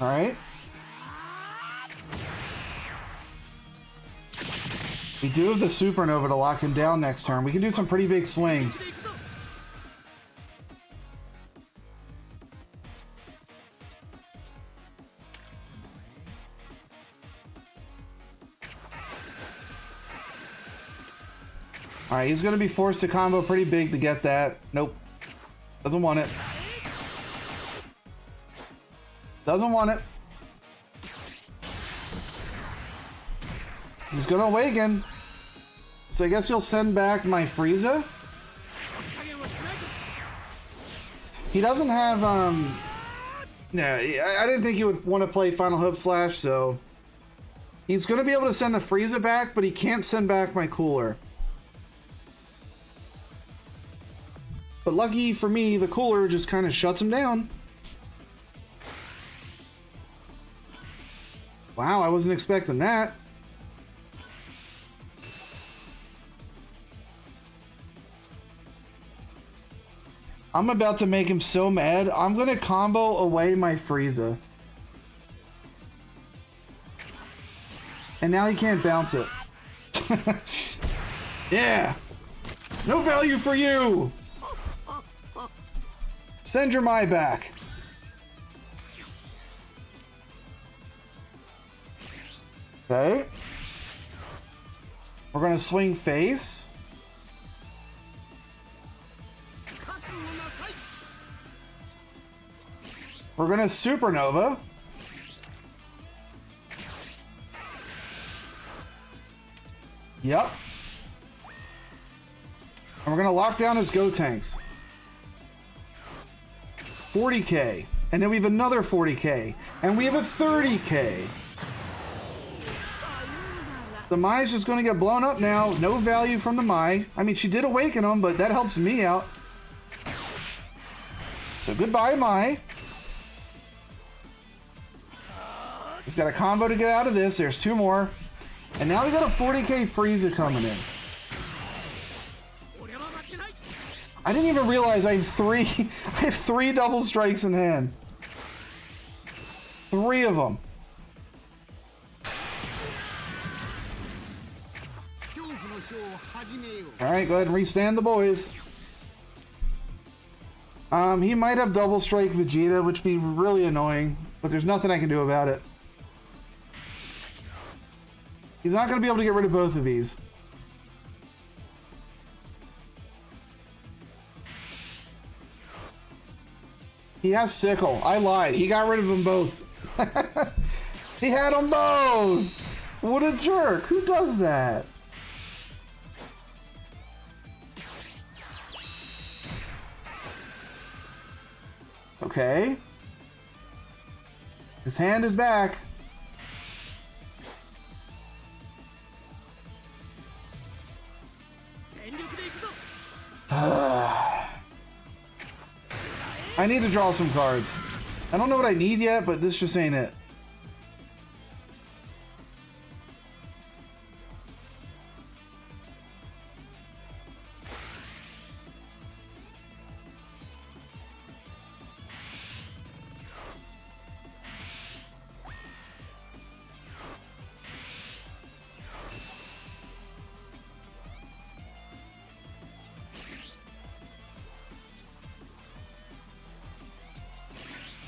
All right. We do have the supernova to lock him down next turn. We can do some pretty big swings. All right, he's going to be forced to combo pretty big to get that. Nope. Doesn't want it. Doesn't want it. He's gonna awaken. So I guess he'll send back my Frieza. He doesn't have, yeah, I didn't think he would want to play Final Hope Slash, so he's gonna be able to send the Frieza back, but he can't send back my cooler. But lucky for me, the cooler just kind of shuts him down. Wow, I wasn't expecting that. I'm about to make him so mad. I'm gonna combo away my Frieza. And now he can't bounce it. Yeah! No value for you! Send your Mai back. Okay. We're gonna swing face. We're gonna supernova. Yep. And we're gonna lock down his Go Tanks. 40k. And then we have another 40k. And we have a 30k. The Mai is just going to get blown up now. No value from the Mai. I mean, she did awaken him, but that helps me out. So goodbye, Mai. He's got a combo to get out of this. There's 2 more. And now we got a 40k Frieza coming in. I didn't even realize I have 3 I have 3 double strikes in hand. 3 of them. Alright, go ahead and restand the boys. He might have double strike Vegeta, which would be really annoying, but there's nothing I can do about it. He's not going to be able to get rid of both of these. He has Sickle. I lied. He got rid of them both. He had them both! What a jerk. Who does that? Okay. His hand is back. I need to draw some cards. I don't know what I need yet, but this just ain't it.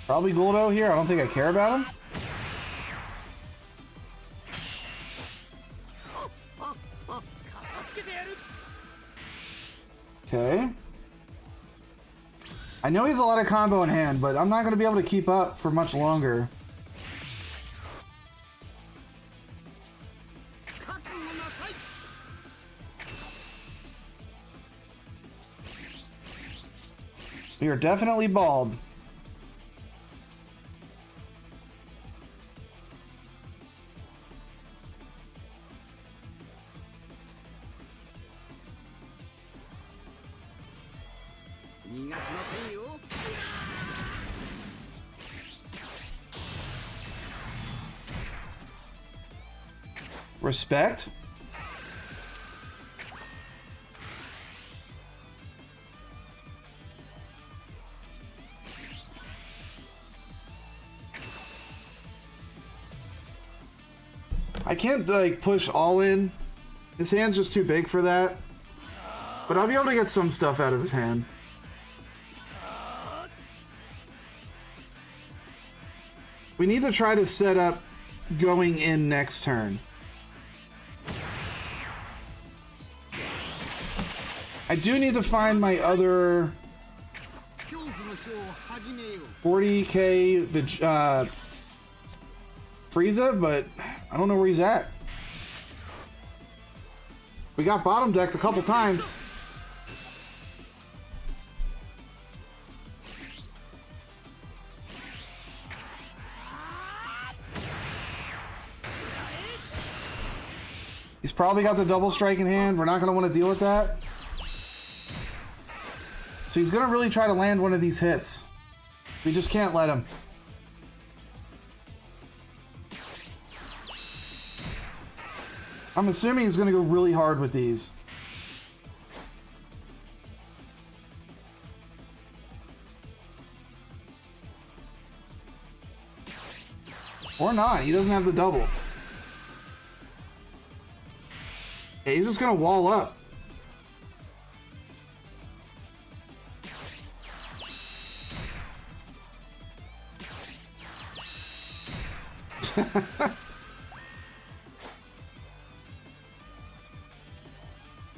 Probably Guldo here. I don't think I care about him. Okay. I know he has a lot of combo in hand, but I'm not going to be able to keep up for much longer. We are definitely bald. Respect? I can't like push all in. His hand's just too big for that. But I'll be able to get some stuff out of his hand. We need to try to set up going in next turn. I do need to find my other 40k Frieza, but I don't know where he's at. We got bottom decked a couple times. He's probably got the double strike in hand. We're not going to want to deal with that. So he's going to really try to land one of these hits. We just can't let him. I'm assuming he's going to go really hard with these. Or not. He doesn't have the double. Yeah, he's just going to wall up.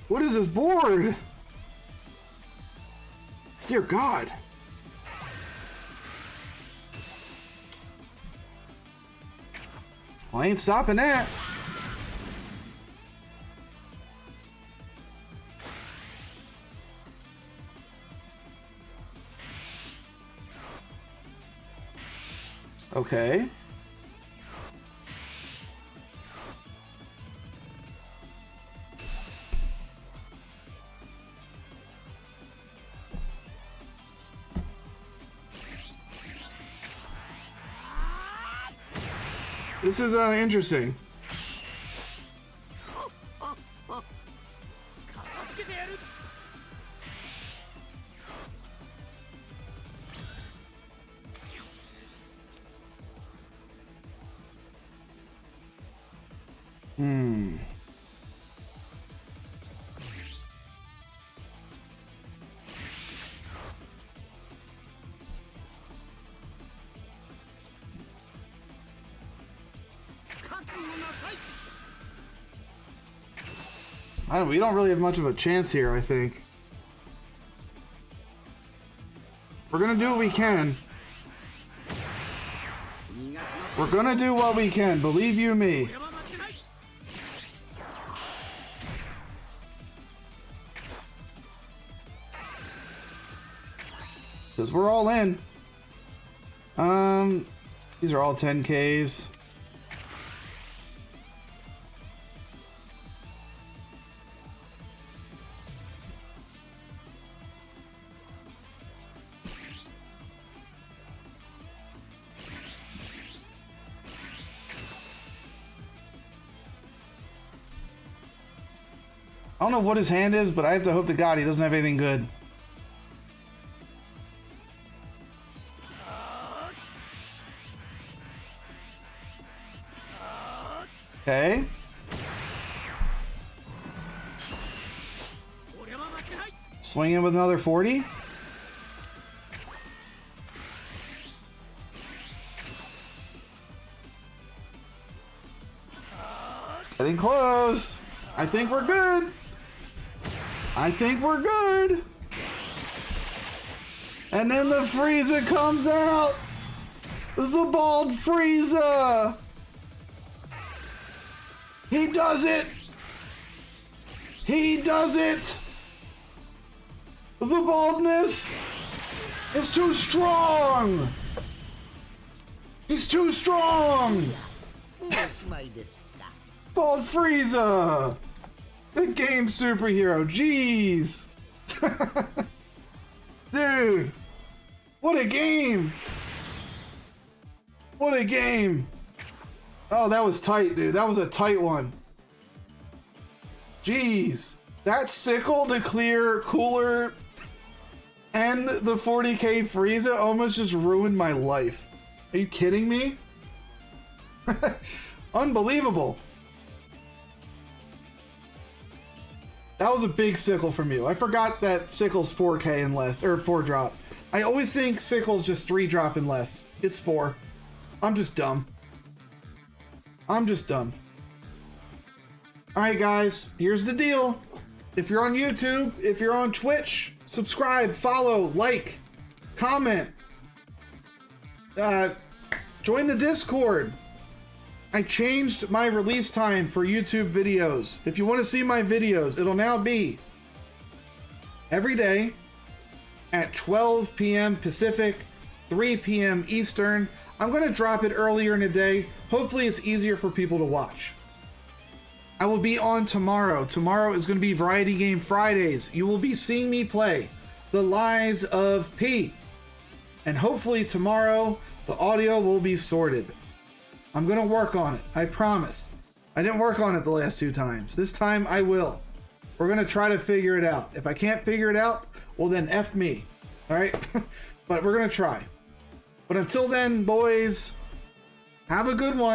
What is this board? Dear God. Well, I ain't stopping that. Okay. This is interesting. We don't really have much of a chance here, I think. We're gonna do what we can. We're gonna do what we can, believe you me. Because we're all in. These are all 10Ks. I don't know what his hand is, but I have to hope to God he doesn't have anything good. Okay. Swing in with another 40. It's getting close. I think we're good. I think we're good. And then the Frieza comes out! The bald Frieza! He does it! He does it! The baldness is too strong! He's too strong! Bald Frieza! The game superhero, jeez! Dude! What a game! What a game! Oh, that was tight, dude. That was a tight one. Jeez. That sickle to clear Cooler and the 40k Frieza almost just ruined my life. Are you kidding me? Unbelievable. That was a big sickle from you. I forgot that sickle's 4k and less, or 4 drop. I always think sickle's just 3 drop and less. It's 4. I'm just dumb. I'm just dumb. Alright guys, here's the deal. If you're on YouTube, if you're on Twitch, subscribe, follow, like, comment. Join the Discord. I changed my release time for YouTube videos. If you want to see my videos, it'll now be every day at 12 p.m. Pacific, 3 p.m. Eastern. I'm going to drop it earlier in the day. Hopefully it's easier for people to watch. I will be on tomorrow. Tomorrow is going to be Variety Game Fridays. You will be seeing me play The Lies of P. And hopefully tomorrow the audio will be sorted. I'm going to work on it. I promise. I didn't work on it the last 2 times. This time I will. We're going to try to figure it out. If I can't figure it out, well then F me. Alright? But we're going to try. But until then, boys, have a good one.